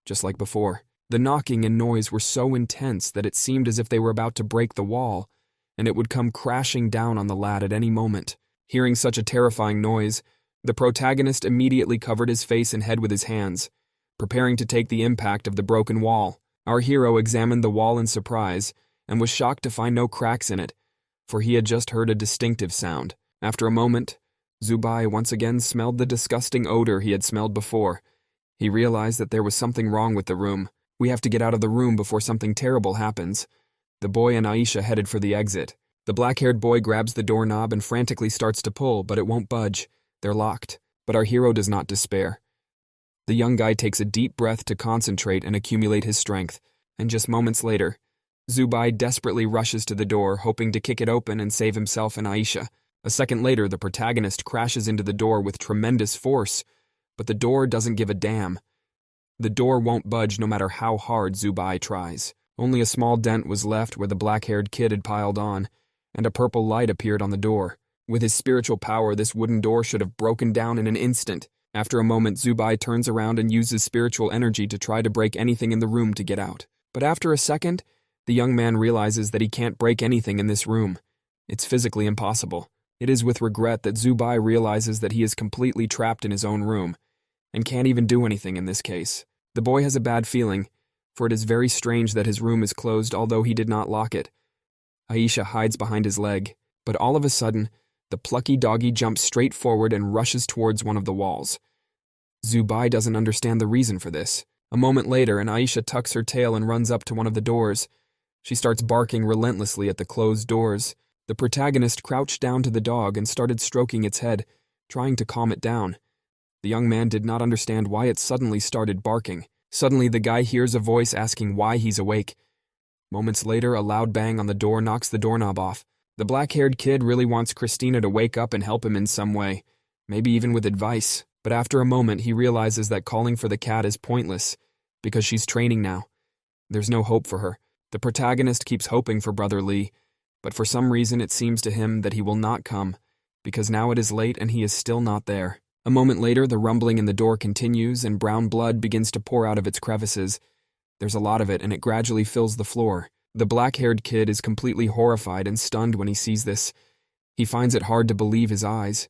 Just like before, the knocking and noise were so intense that it seemed as if they were about to break the wall, and it would come crashing down on the lad at any moment. Hearing such a terrifying noise, the protagonist immediately covered his face and head with his hands, preparing to take the impact of the broken wall. Our hero examined the wall in surprise and was shocked to find no cracks in it, for he had just heard a distinctive sound. After a moment, Zubai once again smelled the disgusting odor he had smelled before. He realized that there was something wrong with the room. We have to get out of the room before something terrible happens. The boy and Aisha headed for the exit. The black-haired boy grabs the doorknob and frantically starts to pull, but it won't budge. They're locked. But our hero does not despair. The young guy takes a deep breath to concentrate and accumulate his strength, and just moments later, Zubai desperately rushes to the door, hoping to kick it open and save himself and Aisha. A second later, the protagonist crashes into the door with tremendous force, but the door doesn't give a damn. The door won't budge no matter how hard Zubai tries. Only a small dent was left where the black-haired kid had piled on, and a purple light appeared on the door. With his spiritual power, this wooden door should have broken down in an instant. After a moment, Zubai turns around and uses spiritual energy to try to break anything in the room to get out. But after a second, the young man realizes that he can't break anything in this room. It's physically impossible. It is with regret that Zubai realizes that he is completely trapped in his own room, and can't even do anything in this case. The boy has a bad feeling, for it is very strange that his room is closed although he did not lock it. Aisha hides behind his leg, but all of a sudden, the plucky doggy jumps straight forward and rushes towards one of the walls. Zubai doesn't understand the reason for this. A moment later, and Aisha tucks her tail and runs up to one of the doors. She starts barking relentlessly at the closed doors. The protagonist crouched down to the dog and started stroking its head, trying to calm it down. The young man did not understand why it suddenly started barking. Suddenly, the guy hears a voice asking why he's awake. Moments later, a loud bang on the door knocks the doorknob off. The black-haired kid really wants Christina to wake up and help him in some way, maybe even with advice. But after a moment, he realizes that calling for the cat is pointless, because she's training now. There's no hope for her. The protagonist keeps hoping for Brother Lee, but for some reason it seems to him that he will not come, because now it is late and he is still not there. A moment later, the rumbling in the door continues and brown blood begins to pour out of its crevices. There's a lot of it, and it gradually fills the floor. The black-haired kid is completely horrified and stunned when he sees this. He finds it hard to believe his eyes.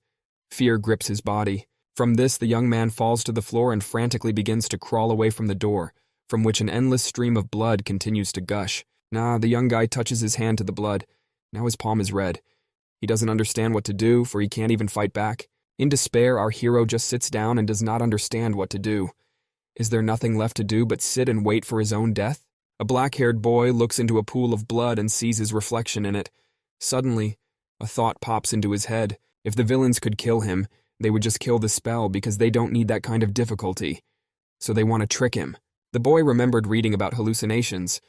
Fear grips his body. From this, the young man falls to the floor and frantically begins to crawl away from the door, from which an endless stream of blood continues to gush. The young guy touches his hand to the blood. Now his palm is red. He doesn't understand what to do, for he can't even fight back. In despair, our hero just sits down and does not understand what to do. Is there nothing left to do but sit and wait for his own death? A black-haired boy looks into a pool of blood and sees his reflection in it. Suddenly, a thought pops into his head. If the villains could kill him, they would just kill the spell because they don't need that kind of difficulty. So they want to trick him. The boy remembered reading about hallucinations.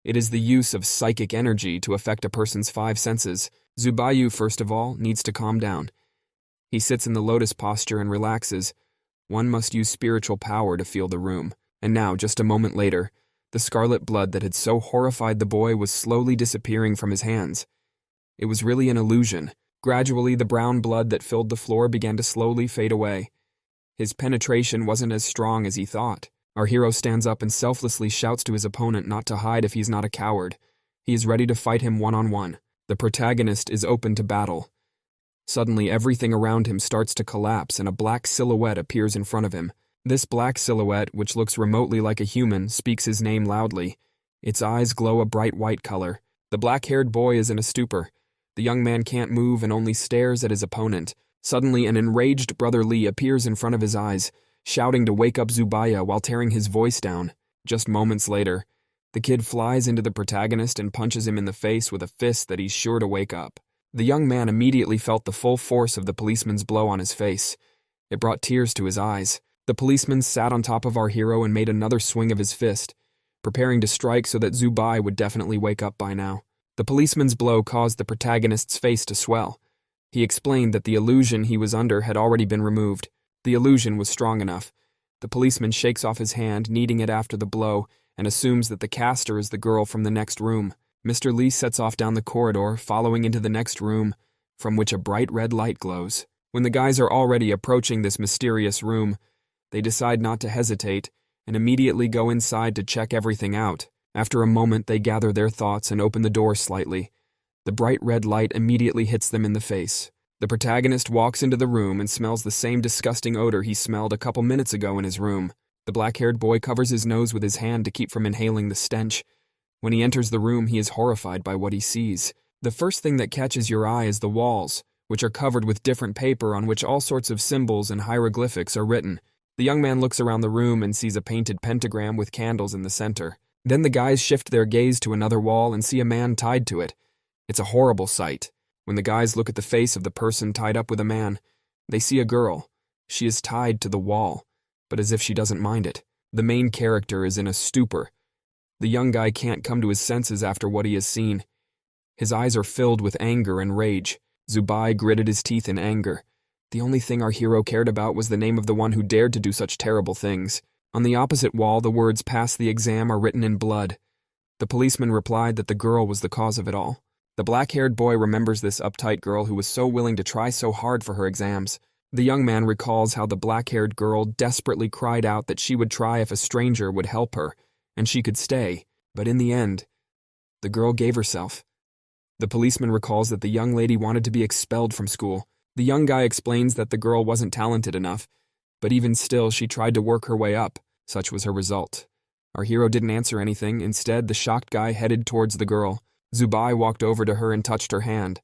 It is the use of psychic energy to affect a person's 5 senses. Zubayu, first of all, needs to calm down. He sits in the lotus posture and relaxes. One must use spiritual power to feel the room. And now, just a moment later, the scarlet blood that had so horrified the boy was slowly disappearing from his hands. It was really an illusion. Gradually, the brown blood that filled the floor began to slowly fade away. His penetration wasn't as strong as he thought. Our hero stands up and selflessly shouts to his opponent not to hide if he's not a coward. He is ready to fight him one-on-one. The protagonist is open to battle. Suddenly, everything around him starts to collapse and a black silhouette appears in front of him. This black silhouette, which looks remotely like a human, speaks his name loudly. Its eyes glow a bright white color. The black-haired boy is in a stupor. The young man can't move and only stares at his opponent. Suddenly, an enraged Brother Lee appears in front of his eyes, shouting to wake up Zubaya while tearing his voice down. Just moments later, the kid flies into the protagonist and punches him in the face with a fist that he's sure to wake up. The young man immediately felt the full force of the policeman's blow on his face. It brought tears to his eyes. The policeman sat on top of our hero and made another swing of his fist, preparing to strike so that Zubai would definitely wake up by now. The policeman's blow caused the protagonist's face to swell. He explained that the illusion he was under had already been removed. The illusion was strong enough. The policeman shakes off his hand, kneading it after the blow, and assumes that the caster is the girl from the next room. Mr. Lee sets off down the corridor, following into the next room, from which a bright red light glows. When the guys are already approaching this mysterious room, they decide not to hesitate and immediately go inside to check everything out. After a moment, they gather their thoughts and open the door slightly. The bright red light immediately hits them in the face. The protagonist walks into the room and smells the same disgusting odor he smelled a couple minutes ago in his room. The black-haired boy covers his nose with his hand to keep from inhaling the stench. When he enters the room, he is horrified by what he sees. The first thing that catches your eye is the walls, which are covered with different paper on which all sorts of symbols and hieroglyphics are written. The young man looks around the room and sees a painted pentagram with candles in the center. Then the guys shift their gaze to another wall and see a man tied to it. It's a horrible sight. When the guys look at the face of the person tied up with a man, they see a girl. She is tied to the wall, but as if she doesn't mind it. The main character is in a stupor. The young guy can't come to his senses after what he has seen. His eyes are filled with anger and rage. Zubai gritted his teeth in anger. The only thing our hero cared about was the name of the one who dared to do such terrible things. On the opposite wall, the words "pass the exam" are written in blood. The policeman replied that the girl was the cause of it all. The black-haired boy remembers this uptight girl who was so willing to try so hard for her exams. The young man recalls how the black-haired girl desperately cried out that she would try if a stranger would help her, and she could stay, but in the end, the girl gave herself. The policeman recalls that the young lady wanted to be expelled from school. The young guy explains that the girl wasn't talented enough, but even still she tried to work her way up. Such was her result. Our hero didn't answer anything. Instead, the shocked guy headed towards the girl. Zubai walked over to her and touched her hand.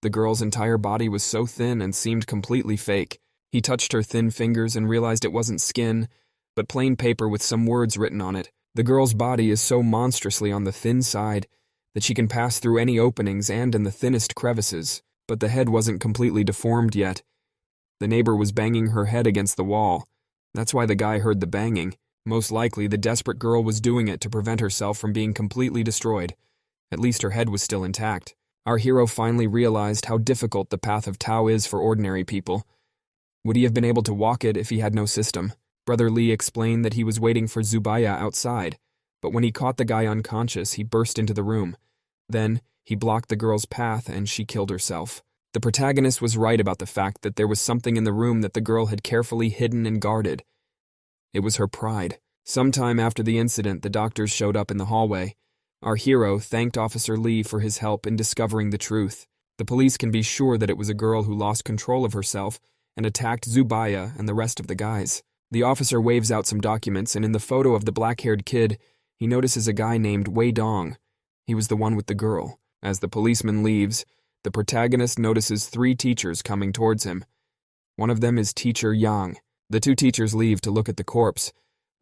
The girl's entire body was so thin and seemed completely fake. He touched her thin fingers and realized it wasn't skin, but plain paper with some words written on it. The girl's body is so monstrously on the thin side that she can pass through any openings and in the thinnest crevices, but the head wasn't completely deformed yet. The neighbor was banging her head against the wall. That's why the guy heard the banging. Most likely, the desperate girl was doing it to prevent herself from being completely destroyed. At least her head was still intact. Our hero finally realized how difficult the path of Tao is for ordinary people. Would he have been able to walk it if he had no system? Brother Lee explained that he was waiting for Zubaya outside, but when he caught the guy unconscious, he burst into the room. Then, he blocked the girl's path and she killed herself. The protagonist was right about the fact that there was something in the room that the girl had carefully hidden and guarded. It was her pride. Sometime after the incident, the doctors showed up in the hallway. Our hero thanked Officer Lee for his help in discovering the truth. The police can be sure that it was a girl who lost control of herself and attacked Zubaya and the rest of the guys. The officer waves out some documents, and in the photo of the black-haired kid, he notices a guy named Wei Dong. He was the one with the girl. As the policeman leaves, the protagonist notices 3 teachers coming towards him. One of them is Teacher Yang. The 2 teachers leave to look at the corpse,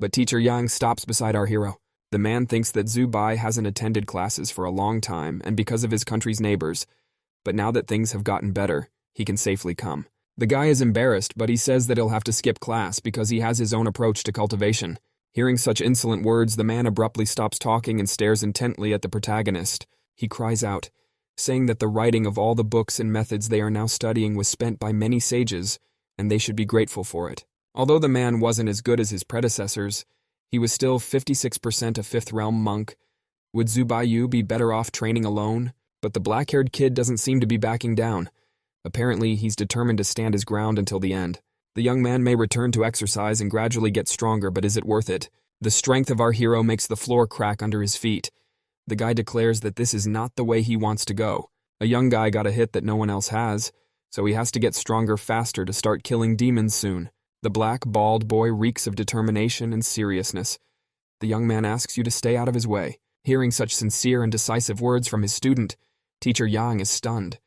but Teacher Yang stops beside our hero. The man thinks that Zubai hasn't attended classes for a long time and because of his country's neighbors, but now that things have gotten better, he can safely come. The guy is embarrassed, but he says that he'll have to skip class because he has his own approach to cultivation. Hearing such insolent words, the man abruptly stops talking and stares intently at the protagonist. He cries out, saying that the writing of all the books and methods they are now studying was spent by many sages, and they should be grateful for it. Although the man wasn't as good as his predecessors, he was still 56% a 5th realm monk. Would Zubayu be better off training alone? But the black-haired kid doesn't seem to be backing down. Apparently, he's determined to stand his ground until the end. The young man may return to exercise and gradually get stronger, but is it worth it? The strength of our hero makes the floor crack under his feet. The guy declares that this is not the way he wants to go. A young guy got a hit that no one else has, so he has to get stronger faster to start killing demons soon. The black, bald boy reeks of determination and seriousness. The young man asks you to stay out of his way. Hearing such sincere and decisive words from his student, Teacher Yang is stunned.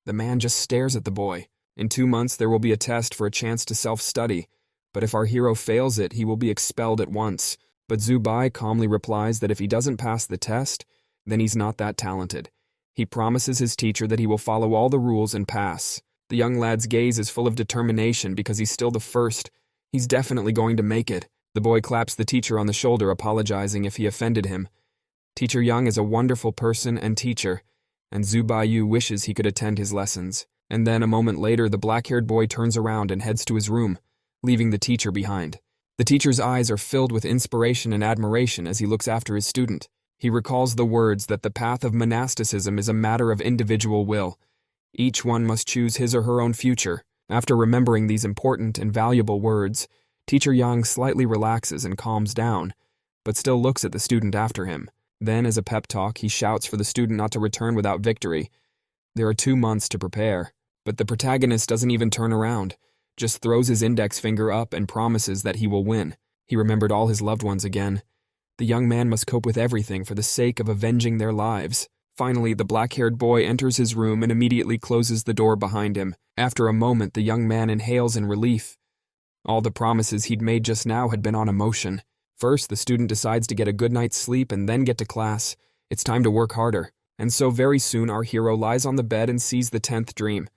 The man just stares at the boy. In 2 months, there will be a test for a chance to self-study, but if our hero fails it, he will be expelled at once. But Zubai calmly replies that if he doesn't pass the test, then he's not that talented. He promises his teacher that he will follow all the rules and pass. The young lad's gaze is full of determination because he's still the first. He's definitely going to make it. The boy claps the teacher on the shoulder, apologizing if he offended him. Teacher Yang is a wonderful person and teacher, and Zubayu wishes he could attend his lessons. And then, a moment later, the black-haired boy turns around and heads to his room, leaving the teacher behind. The teacher's eyes are filled with inspiration and admiration as he looks after his student. He recalls the words that the path of monasticism is a matter of individual will. Each one must choose his or her own future. After remembering these important and valuable words, Teacher Yang slightly relaxes and calms down, but still looks at the student after him. Then, as a pep talk, he shouts for the student not to return without victory. There are 2 months to prepare, but the protagonist doesn't even turn around, just throws his index finger up and promises that he will win. He remembered all his loved ones again. The young man must cope with everything for the sake of avenging their lives. Finally, the black-haired boy enters his room and immediately closes the door behind him. After a moment, the young man inhales in relief. All the promises he'd made just now had been on emotion. First, the student decides to get a good night's sleep and then get to class. It's time to work harder. And so very soon our hero lies on the bed and sees the 10th dream.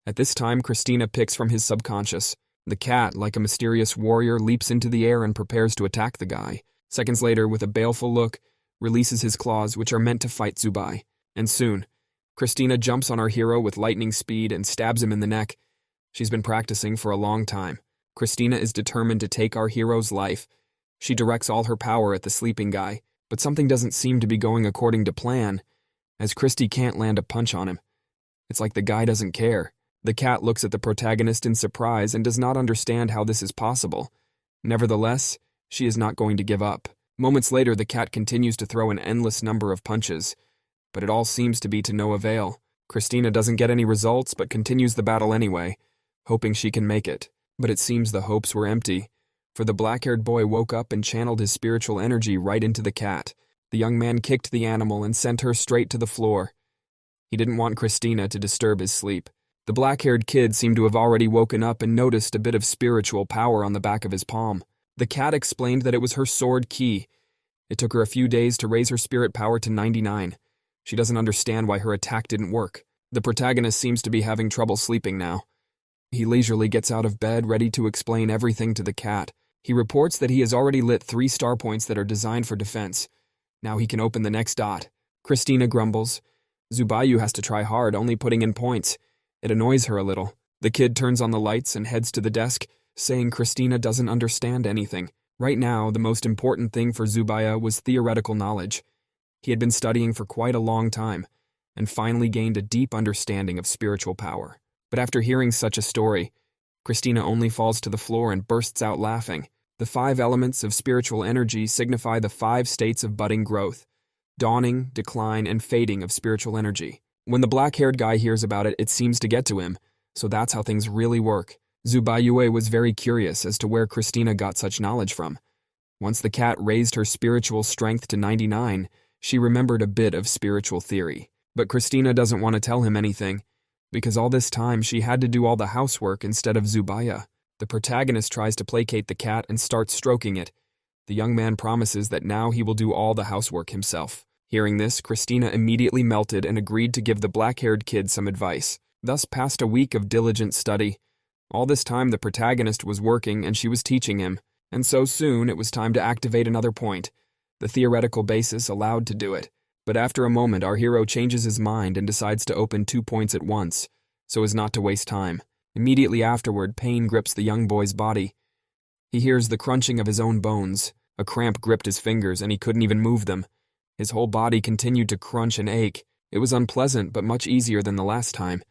At this time, Christina picks from his subconscious. The cat, like a mysterious warrior, leaps into the air and prepares to attack the guy. Seconds later, with a baleful look, releases his claws, which are meant to fight Zubai. And soon, Christina jumps on our hero with lightning speed and stabs him in the neck. She's been practicing for a long time. Christina is determined to take our hero's life. She directs all her power at the sleeping guy, but something doesn't seem to be going according to plan, as Christy can't land a punch on him. It's like the guy doesn't care. The cat looks at the protagonist in surprise and does not understand how this is possible. Nevertheless, she is not going to give up. Moments later, the cat continues to throw an endless number of punches, but it all seems to be to no avail. Christina doesn't get any results, but continues the battle anyway, hoping she can make it. But it seems the hopes were empty, for the black-haired boy woke up and channeled his spiritual energy right into the cat. The young man kicked the animal and sent her straight to the floor. He didn't want Christina to disturb his sleep. The black-haired kid seemed to have already woken up and noticed a bit of spiritual power on the back of his palm. The cat explained that it was her sword key. It took her a few days to raise her spirit power to 99. She doesn't understand why her attack didn't work. The protagonist seems to be having trouble sleeping now. He leisurely gets out of bed, ready to explain everything to the cat. He reports that he has already lit 3 star points that are designed for defense. Now he can open the next dot. Christina grumbles. Zubayu has to try hard, only putting in points. It annoys her a little. The kid turns on the lights and heads to the desk, saying Christina doesn't understand anything. Right now, the most important thing for Zubaya was theoretical knowledge. He had been studying for quite a long time, and finally gained a deep understanding of spiritual power. But after hearing such a story, Christina only falls to the floor and bursts out laughing. The 5 elements of spiritual energy signify the 5 states of budding growth: dawning, decline, and fading of spiritual energy. When the black-haired guy hears about it, it seems to get to him, so that's how things really work. Zubayue was very curious as to where Christina got such knowledge from. Once the cat raised her spiritual strength to 99, she remembered a bit of spiritual theory. But Christina doesn't want to tell him anything, because all this time she had to do all the housework instead of Zubaya. The protagonist tries to placate the cat and starts stroking it. The young man promises that now he will do all the housework himself. Hearing this, Christina immediately melted and agreed to give the black-haired kid some advice. Thus passed a week of diligent study. All this time the protagonist was working and she was teaching him, and so soon it was time to activate another point. The theoretical basis allowed to do it. But after a moment our hero changes his mind and decides to open 2 points at once, so as not to waste time. Immediately afterward, pain grips the young boy's body. He hears the crunching of his own bones. A cramp gripped his fingers and he couldn't even move them. His whole body continued to crunch and ache. It was unpleasant, but much easier than the last time.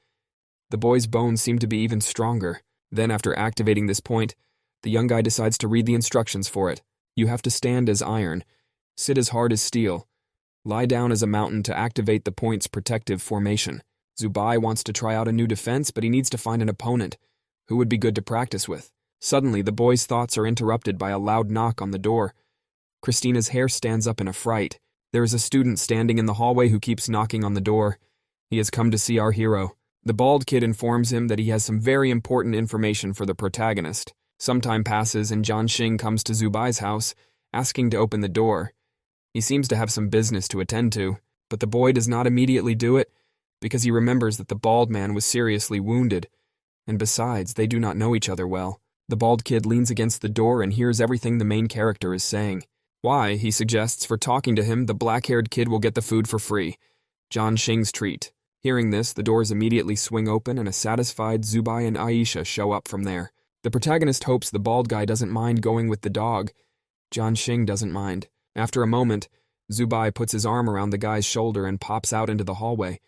The boy's bones seemed to be even stronger. Then, after activating this point, the young guy decides to read the instructions for it. You have to stand as iron, sit as hard as steel, lie down as a mountain to activate the point's protective formation. Zubai wants to try out a new defense, but he needs to find an opponent who would be good to practice with. Suddenly, the boy's thoughts are interrupted by a loud knock on the door. Christina's hair stands up in a fright. There is a student standing in the hallway who keeps knocking on the door. He has come to see our hero. The bald kid informs him that he has some very important information for the protagonist. Some time passes and Jianxing comes to Zubai's house, asking to open the door. He seems to have some business to attend to, but the boy does not immediately do it because he remembers that the bald man was seriously wounded, and besides, they do not know each other well. The bald kid leans against the door and hears everything the main character is saying. Why, he suggests, for talking to him, the black-haired kid will get the food for free. Jianxing's treat. Hearing this, the doors immediately swing open and a satisfied Zubai and Aisha show up from there. The protagonist hopes the bald guy doesn't mind going with the dog. Jianxing doesn't mind. After a moment, Zubai puts his arm around the guy's shoulder and pops out into the hallway.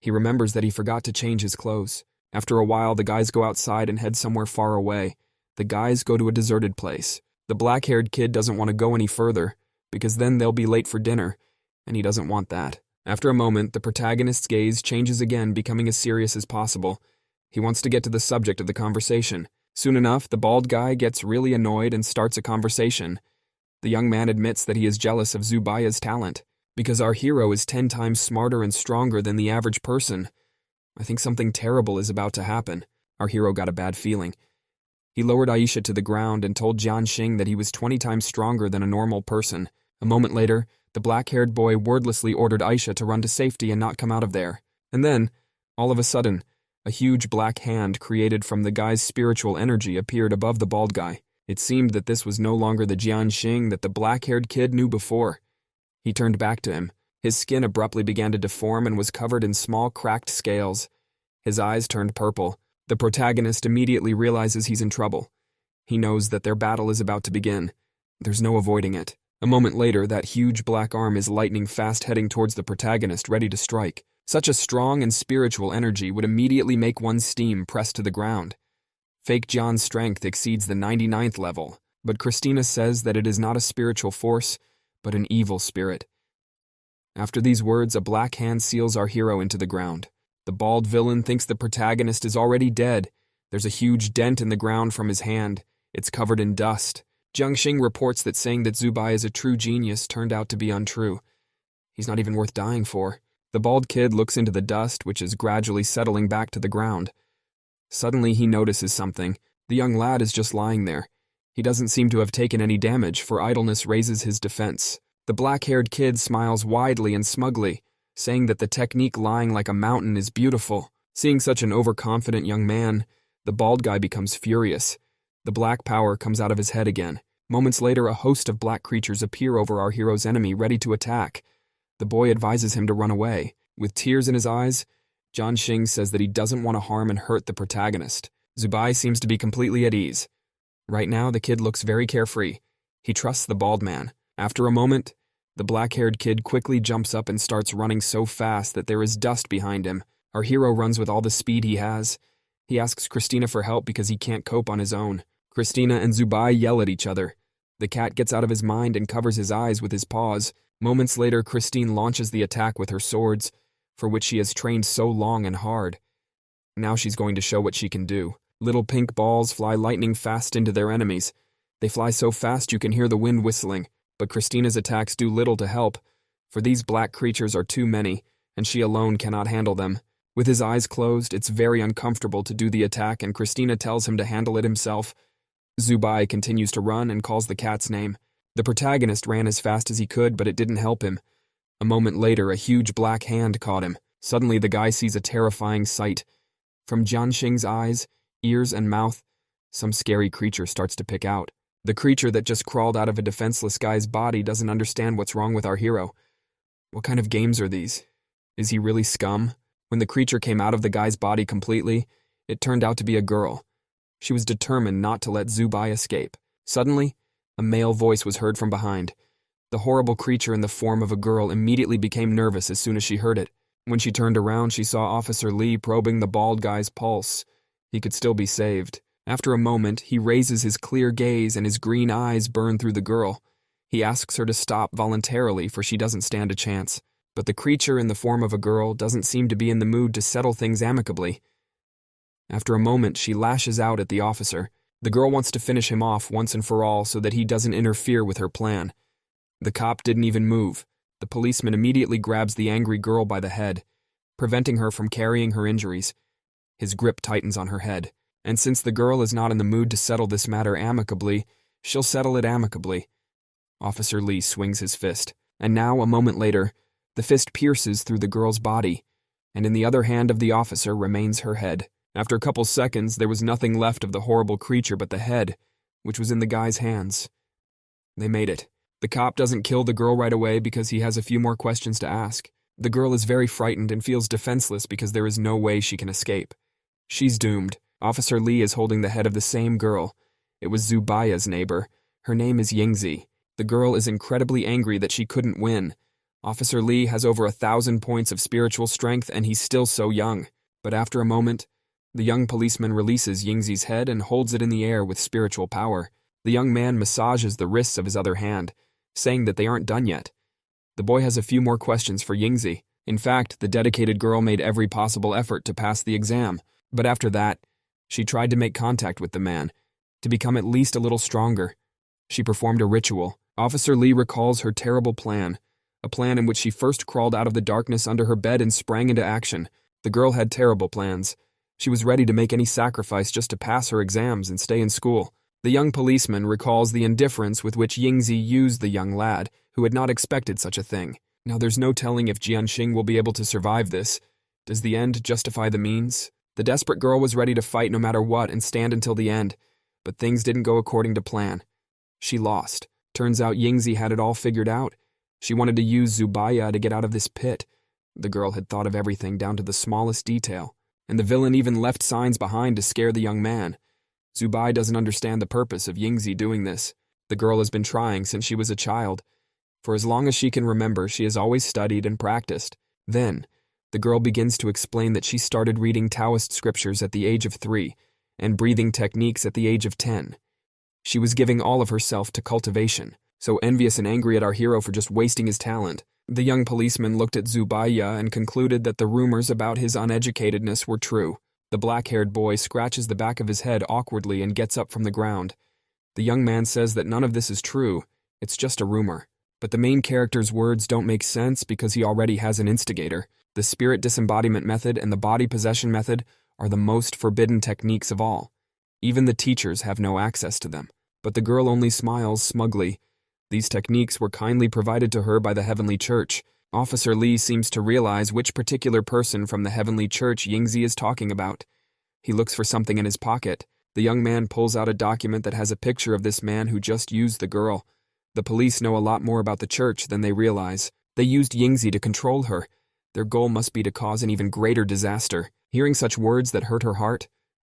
He remembers that he forgot to change his clothes. After a while, the guys go outside and head somewhere far away. The guys go to a deserted place. The black-haired kid doesn't want to go any further, because then they'll be late for dinner, and he doesn't want that. After a moment, the protagonist's gaze changes again, becoming as serious as possible. He wants to get to the subject of the conversation. Soon enough, the bald guy gets really annoyed and starts a conversation. The young man admits that he is jealous of Zubaya's talent, because our hero is 10 times smarter and stronger than the average person. I think something terrible is about to happen. Our hero got a bad feeling. He lowered Aisha to the ground and told Jianxing that he was 20 times stronger than a normal person. A moment later, the black-haired boy wordlessly ordered Aisha to run to safety and not come out of there. And then, all of a sudden, a huge black hand created from the guy's spiritual energy appeared above the bald guy. It seemed that this was no longer the Jianxing that the black-haired kid knew before. He turned back to him. His skin abruptly began to deform and was covered in small cracked scales. His eyes turned purple. The protagonist immediately realizes he's in trouble. He knows that their battle is about to begin. There's no avoiding it. A moment later, that huge black arm is lightning fast heading towards the protagonist, ready to strike. Such a strong and spiritual energy would immediately make one's steam press to the ground. Fake John's strength exceeds the 99th level, but Christina says that it is not a spiritual force, but an evil spirit. After these words, a black hand seals our hero into the ground. The bald villain thinks the protagonist is already dead. There's a huge dent in the ground from his hand. It's covered in dust. Jianxing reports that saying that Zubai is a true genius turned out to be untrue. He's not even worth dying for. The bald kid looks into the dust, which is gradually settling back to the ground. Suddenly he notices something. The young lad is just lying there. He doesn't seem to have taken any damage, for idleness raises his defense. The black-haired kid smiles widely and smugly, saying that the technique lying like a mountain is beautiful. Seeing such an overconfident young man, the bald guy becomes furious. The black power comes out of his head again. Moments later, a host of black creatures appear over our hero's enemy, ready to attack. The boy advises him to run away. With tears in his eyes, Jianxing says that he doesn't want to harm and hurt the protagonist. Zubai seems to be completely at ease. Right now, the kid looks very carefree. He trusts the bald man. After a moment, The black-haired kid quickly jumps up and starts running so fast that there is dust behind him. Our hero runs with all the speed he has. He asks Christina for help because he can't cope on his own. Christina and Zubai yell at each other. The cat gets out of his mind and covers his eyes with his paws. Moments later, Christine launches the attack with her swords, for which she has trained so long and hard. Now she's going to show what she can do. Little pink balls fly lightning fast into their enemies. They fly so fast you can hear the wind whistling, but Christina's attacks do little to help, for these black creatures are too many, and she alone cannot handle them. With his eyes closed, it's very uncomfortable to do the attack, and Christina tells him to handle it himself. Zubai continues to run and calls the cat's name. The protagonist ran as fast as he could, but it didn't help him. A moment later, a huge black hand caught him. Suddenly, the guy sees a terrifying sight. From Jianxing's eyes, ears, and mouth, some scary creature starts to pick out. The creature that just crawled out of a defenseless guy's body doesn't understand what's wrong with our hero. What kind of games are these? Is he really scum? When the creature came out of the guy's body completely, it turned out to be a girl. She was determined not to let Zubai escape. Suddenly, a male voice was heard from behind. The horrible creature in the form of a girl immediately became nervous as soon as she heard it. When she turned around, she saw Officer Lee probing the bald guy's pulse. He could still be saved. After a moment, he raises his clear gaze and his green eyes burn through the girl. He asks her to stop voluntarily, for she doesn't stand a chance. But the creature in the form of a girl doesn't seem to be in the mood to settle things amicably. After a moment, she lashes out at the officer. The girl wants to finish him off once and for all so that he doesn't interfere with her plan. The cop didn't even move. The policeman immediately grabs the angry girl by the head, preventing her from carrying her injuries. His grip tightens on her head, and since the girl is not in the mood to settle this matter amicably, she'll settle it amicably. Officer Lee swings his fist, and now, a moment later, the fist pierces through the girl's body, and in the other hand of the officer remains her head. After a couple seconds, there was nothing left of the horrible creature but the head, which was in the guy's hands. They made it. The cop doesn't kill the girl right away because he has a few more questions to ask. The girl is very frightened and feels defenseless because there is no way she can escape. She's doomed. Officer Lee is holding the head of the same girl. It was Zubai's neighbor. Her name is Yingzi. The girl is incredibly angry that she couldn't win. Officer Lee has over 1,000 points of spiritual strength and he's still so young. But after a moment, the young policeman releases Yingzi's head and holds it in the air with spiritual power. The young man massages the wrists of his other hand, saying that they aren't done yet. The boy has a few more questions for Yingzi. In fact, the dedicated girl made every possible effort to pass the exam, but after that, she tried to make contact with the man, to become at least a little stronger. She performed a ritual. Officer Lee recalls her terrible plan, a plan in which she first crawled out of the darkness under her bed and sprang into action. The girl had terrible plans. She was ready to make any sacrifice just to pass her exams and stay in school. The young policeman recalls the indifference with which Yingzi used the young lad, who had not expected such a thing. Now there's no telling if Jianxing will be able to survive this. Does the end justify the means? The desperate girl was ready to fight no matter what and stand until the end, but things didn't go according to plan. She lost. Turns out Yingzi had it all figured out. She wanted to use Zubaya to get out of this pit. The girl had thought of everything down to the smallest detail, and the villain even left signs behind to scare the young man. Zubai doesn't understand the purpose of Yingzi doing this. The girl has been trying since she was a child. For as long as she can remember, she has always studied and practiced. Then, the girl begins to explain that she started reading Taoist scriptures at the age of 3 and breathing techniques at the age of 10. She was giving all of herself to cultivation, so envious and angry at our hero for just wasting his talent. The young policeman looked at Zubaya and concluded that the rumors about his uneducatedness were true. The black-haired boy scratches the back of his head awkwardly and gets up from the ground. The young man says that none of this is true, it's just a rumor. But the main character's words don't make sense because he already has an instigator. The spirit disembodiment method and the body possession method are the most forbidden techniques of all. Even the teachers have no access to them. But the girl only smiles smugly. These techniques were kindly provided to her by the Heavenly Church. Officer Lee seems to realize which particular person from the Heavenly Church Yingzi is talking about. He looks for something in his pocket. The young man pulls out a document that has a picture of this man who just used the girl. The police know a lot more about the church than they realize. They used Yingzi to control her. Their goal must be to cause an even greater disaster. Hearing such words that hurt her heart,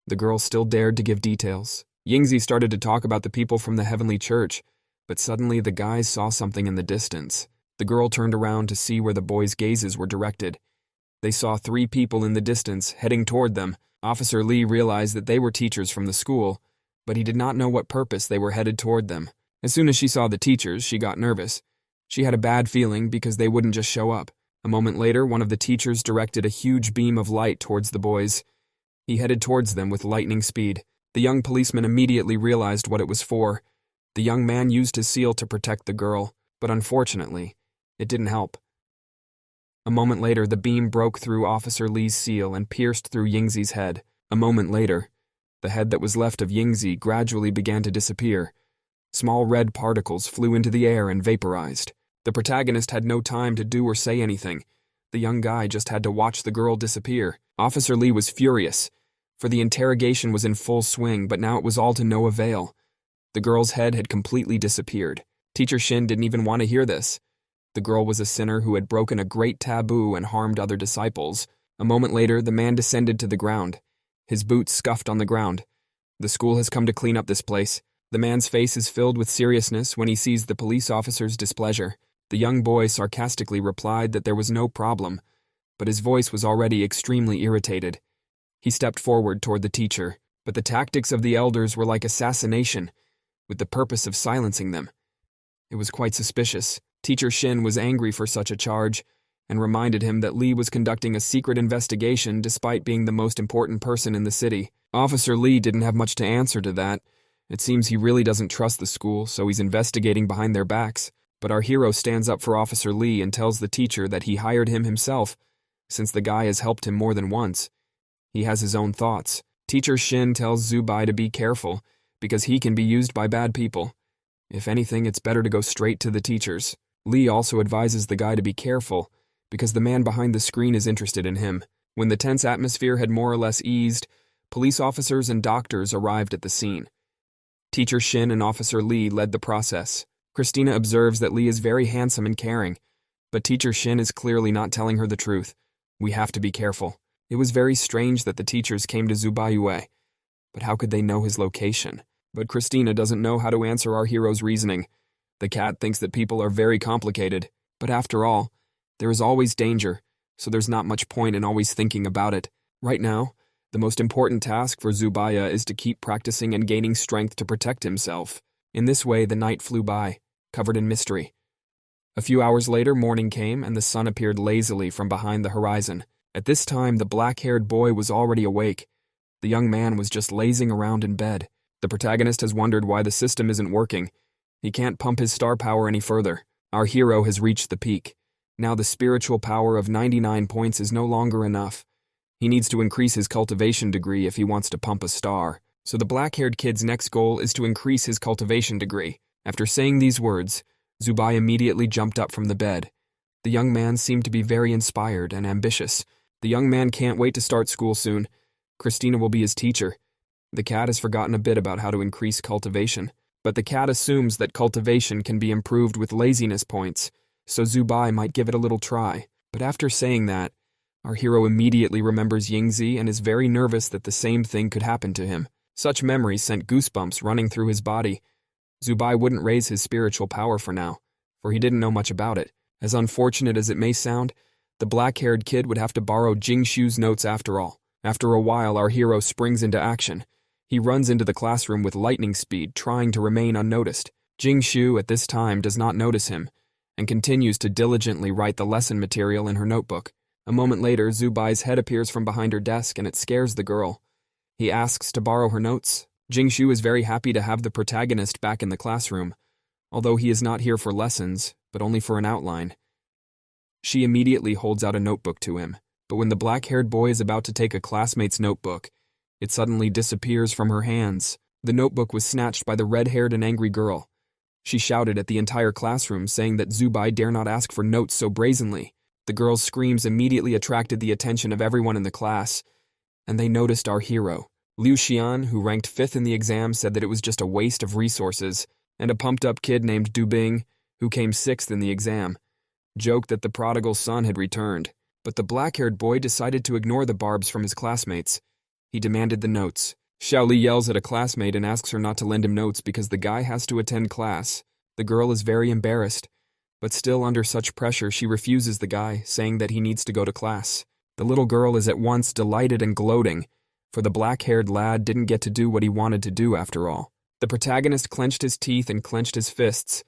the girl still dared to give details. Yingzi started to talk about the people from the Heavenly Church, but suddenly the guys saw something in the distance. The girl turned around to see where the boys' gazes were directed. They saw 3 people in the distance, heading toward them. Officer Lee realized that they were teachers from the school, but he did not know what purpose they were headed toward them. As soon as she saw the teachers, she got nervous. She had a bad feeling because they wouldn't just show up. A moment later, one of the teachers directed a huge beam of light towards the boys. He headed towards them with lightning speed. The young policeman immediately realized what it was for. The young man used his seal to protect the girl, but unfortunately, it didn't help. A moment later, the beam broke through Officer Lee's seal and pierced through Yingzi's head. A moment later, the head that was left of Yingzi gradually began to disappear. Small red particles flew into the air and vaporized. The protagonist had no time to do or say anything. The young guy just had to watch the girl disappear. Officer Lee was furious, for the interrogation was in full swing, but now it was all to no avail. The girl's head had completely disappeared. Teacher Shin didn't even want to hear this. The girl was a sinner who had broken a great taboo and harmed other disciples. A moment later, the man descended to the ground. His boots scuffed on the ground. The school has come to clean up this place. The man's face is filled with seriousness when he sees the police officer's displeasure. The young boy sarcastically replied that there was no problem, but his voice was already extremely irritated. He stepped forward toward the teacher, but the tactics of the elders were like assassination, with the purpose of silencing them. It was quite suspicious. Teacher Shin was angry for such a charge, and reminded him that Lee was conducting a secret investigation despite being the most important person in the city. Officer Lee didn't have much to answer to that. It seems he really doesn't trust the school, so he's investigating behind their backs. But our hero stands up for Officer Lee and tells the teacher that he hired him himself, since the guy has helped him more than once. He has his own thoughts. Teacher Shin tells Zubai to be careful, because he can be used by bad people. If anything, it's better to go straight to the teachers. Lee also advises the guy to be careful, because the man behind the screen is interested in him. When the tense atmosphere had more or less eased, police officers and doctors arrived at the scene. Teacher Shin and Officer Lee led the process. Christina observes that Lee is very handsome and caring, but Teacher Shin is clearly not telling her the truth. We have to be careful. It was very strange that the teachers came to Zubayue, but how could they know his location? But Christina doesn't know how to answer our hero's reasoning. The cat thinks that people are very complicated, but after all, there is always danger, so there's not much point in always thinking about it. Right now, the most important task for Zubaya is to keep practicing and gaining strength to protect himself. In this way, the night flew by, covered in mystery. A few hours later, morning came, and the sun appeared lazily from behind the horizon. At this time, the black-haired boy was already awake. The young man was just lazing around in bed. The protagonist has wondered why the system isn't working. He can't pump his star power any further. Our hero has reached the peak. Now the spiritual power of 99 points is no longer enough. He needs to increase his cultivation degree if he wants to pump a star. So the black-haired kid's next goal is to increase his cultivation degree. After saying these words, Zubai immediately jumped up from the bed. The young man seemed to be very inspired and ambitious. The young man can't wait to start school soon. Christina will be his teacher. The cat has forgotten a bit about how to increase cultivation, but the cat assumes that cultivation can be improved with laziness points, so Zubai might give it a little try. But after saying that, our hero immediately remembers Yingzi and is very nervous that the same thing could happen to him. Such memories sent goosebumps running through his body. Zubai wouldn't raise his spiritual power for now, for he didn't know much about it. As unfortunate as it may sound, the black-haired kid would have to borrow Jingshu's notes after all. After a while, our hero springs into action. He runs into the classroom with lightning speed, trying to remain unnoticed. Jingshu, at this time, does not notice him, and continues to diligently write the lesson material in her notebook. A moment later, Zubai's head appears from behind her desk, and it scares the girl. He asks to borrow her notes. Jingshu is very happy to have the protagonist back in the classroom, although he is not here for lessons, but only for an outline. She immediately holds out a notebook to him, but when the black-haired boy is about to take a classmate's notebook, it suddenly disappears from her hands. The notebook was snatched by the red-haired and angry girl. She shouted at the entire classroom, saying that Zubai dare not ask for notes so brazenly. The girl's screams immediately attracted the attention of everyone in the class, and they noticed our hero. Liu Xian, who ranked 5th in the exam, said that it was just a waste of resources, and a pumped-up kid named Du Bing, who came 6th in the exam, joked that the prodigal son had returned. But the black-haired boy decided to ignore the barbs from his classmates. He demanded the notes. Xiao Li yells at a classmate and asks her not to lend him notes because the guy has to attend class. The girl is very embarrassed, But still under such pressure, she refuses the guy, saying that he needs to go to class. The little girl is at once delighted and gloating, for the black-haired lad didn't get to do what he wanted to do after all. The protagonist clenched his teeth and clenched his fists.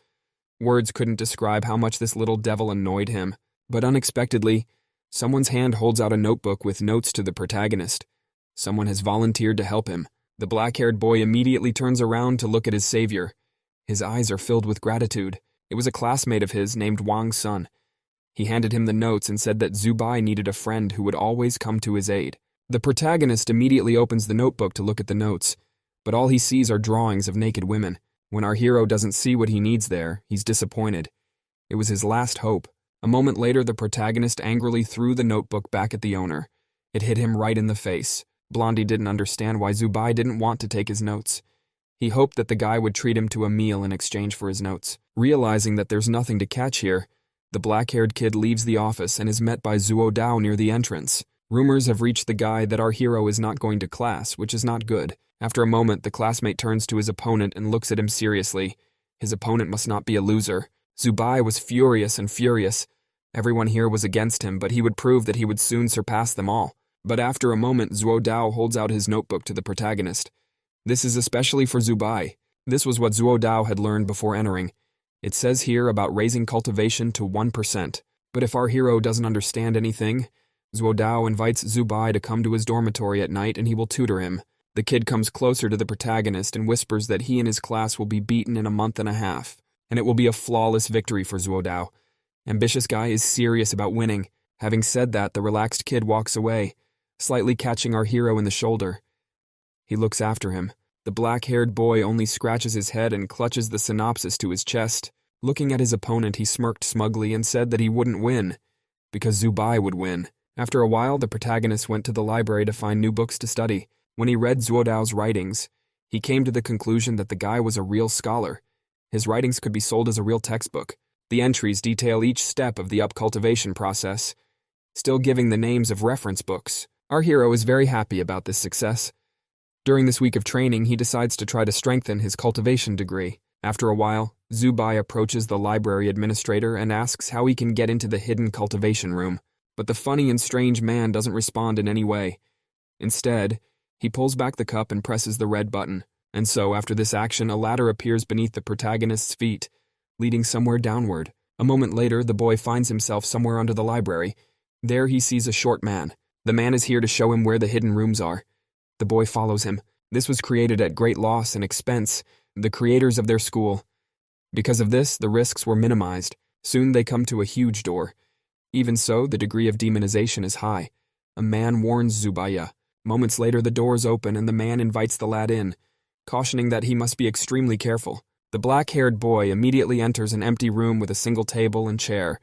Words couldn't describe how much this little devil annoyed him. But unexpectedly, someone's hand holds out a notebook with notes to the protagonist. Someone has volunteered to help him. The black-haired boy immediately turns around to look at his savior. His eyes are filled with gratitude. It was a classmate of his named Wang's son. He handed him the notes and said that Zubai needed a friend who would always come to his aid. The protagonist immediately opens the notebook to look at the notes, but all he sees are drawings of naked women. When our hero doesn't see what he needs there, he's disappointed. It was his last hope. A moment later, the protagonist angrily threw the notebook back at the owner. It hit him right in the face. Blondie didn't understand why Zubai didn't want to take his notes. He hoped that the guy would treat him to a meal in exchange for his notes. Realizing that there's nothing to catch here, the black-haired kid leaves the office and is met by Zuo Dao near the entrance. Rumors have reached the guy that our hero is not going to class, which is not good. After a moment, the classmate turns to his opponent and looks at him seriously. His opponent must not be a loser. Zubai was furious. Everyone here was against him, but he would prove that he would soon surpass them all. But after a moment, Zuo Dao holds out his notebook to the protagonist. This is especially for Zubai. This was what Zuo Dao had learned before entering. It says here about raising cultivation to 1%. But if our hero doesn't understand anything, Zuo Dao invites Zubai to come to his dormitory at night and he will tutor him. The kid comes closer to the protagonist and whispers that he and his class will be beaten in a month and a half, and it will be a flawless victory for Zuo Dao. Ambitious guy is serious about winning. Having said that, the relaxed kid walks away, slightly catching our hero in the shoulder. He looks after him. The black-haired boy only scratches his head and clutches the synopsis to his chest. Looking at his opponent, he smirked smugly and said that he wouldn't win, because Zubai would win. After a while, the protagonist went to the library to find new books to study. When he read Zuo Dao's writings, he came to the conclusion that the guy was a real scholar. His writings could be sold as a real textbook. The entries detail each step of the upcultivation process, still giving the names of reference books. Our hero is very happy about this success. During this week of training, he decides to try to strengthen his cultivation degree. After a while, Zubai approaches the library administrator and asks how he can get into the hidden cultivation room. But the funny and strange man doesn't respond in any way. Instead, he pulls back the cup and presses the red button. And so, after this action, a ladder appears beneath the protagonist's feet, leading somewhere downward. A moment later, the boy finds himself somewhere under the library. There he sees a short man. The man is here to show him where the hidden rooms are. The boy follows him. This was created at great loss and expense, the creators of their school. Because of this, the risks were minimized. Soon they come to a huge door. Even so, the degree of demonization is high. A man warns Zubaya. Moments later, the doors open and the man invites the lad in, cautioning that he must be extremely careful. The black-haired boy immediately enters an empty room with a single table and chair.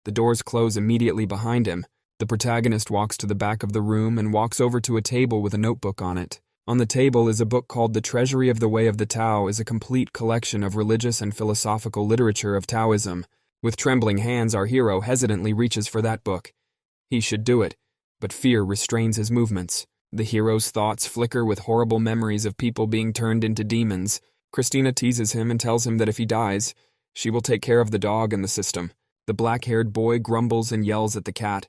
The doors close immediately behind him. The protagonist walks to the back of the room and walks over to a table with a notebook on it. On the table is a book called The Treasury of the Way of the Tao, is a complete collection of religious and philosophical literature of Taoism. With trembling hands, our hero hesitantly reaches for that book. He should do it, but fear restrains his movements. The hero's thoughts flicker with horrible memories of people being turned into demons. Christina teases him and tells him that if he dies, she will take care of the dog and the system. The black-haired boy grumbles and yells at the cat.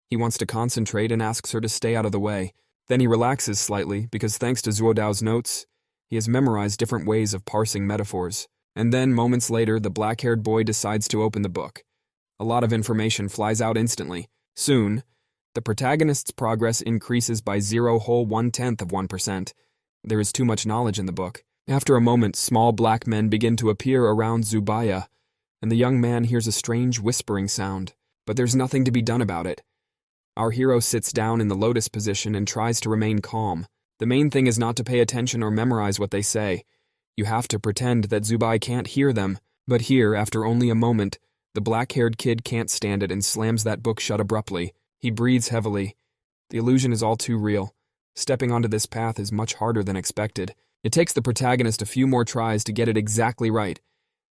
He wants to concentrate and asks her to stay out of the way. Then he relaxes slightly because thanks to Zuo Dao's notes, he has memorized different ways of parsing metaphors. And then, moments later, the black-haired boy decides to open the book. A lot of information flies out instantly. Soon, the protagonist's progress increases by 0.1%. There is too much knowledge in the book. After a moment, small black men begin to appear around Zubaya, and the young man hears a strange whispering sound. But there's nothing to be done about it. Our hero sits down in the lotus position and tries to remain calm. The main thing is not to pay attention or memorize what they say. You have to pretend that Zubai can't hear them. But here, after only a moment, the black-haired kid can't stand it and slams that book shut abruptly. He breathes heavily. The illusion is all too real. Stepping onto this path is much harder than expected. It takes the protagonist a few more tries to get it exactly right.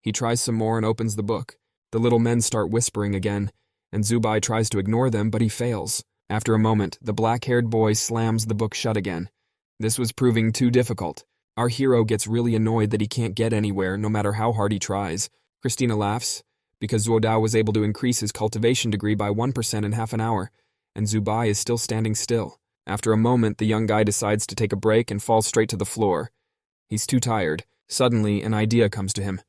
He tries some more and opens the book. The little men start whispering again, and Zubai tries to ignore them, but he fails. After a moment, the black-haired boy slams the book shut again. This was proving too difficult. Our hero gets really annoyed that he can't get anywhere, no matter how hard he tries. Christina laughs, because Zuodao was able to increase his cultivation degree by 1% in half an hour, and Zubai is still standing still. After a moment, the young guy decides to take a break and falls straight to the floor. He's too tired. Suddenly, an idea comes to him.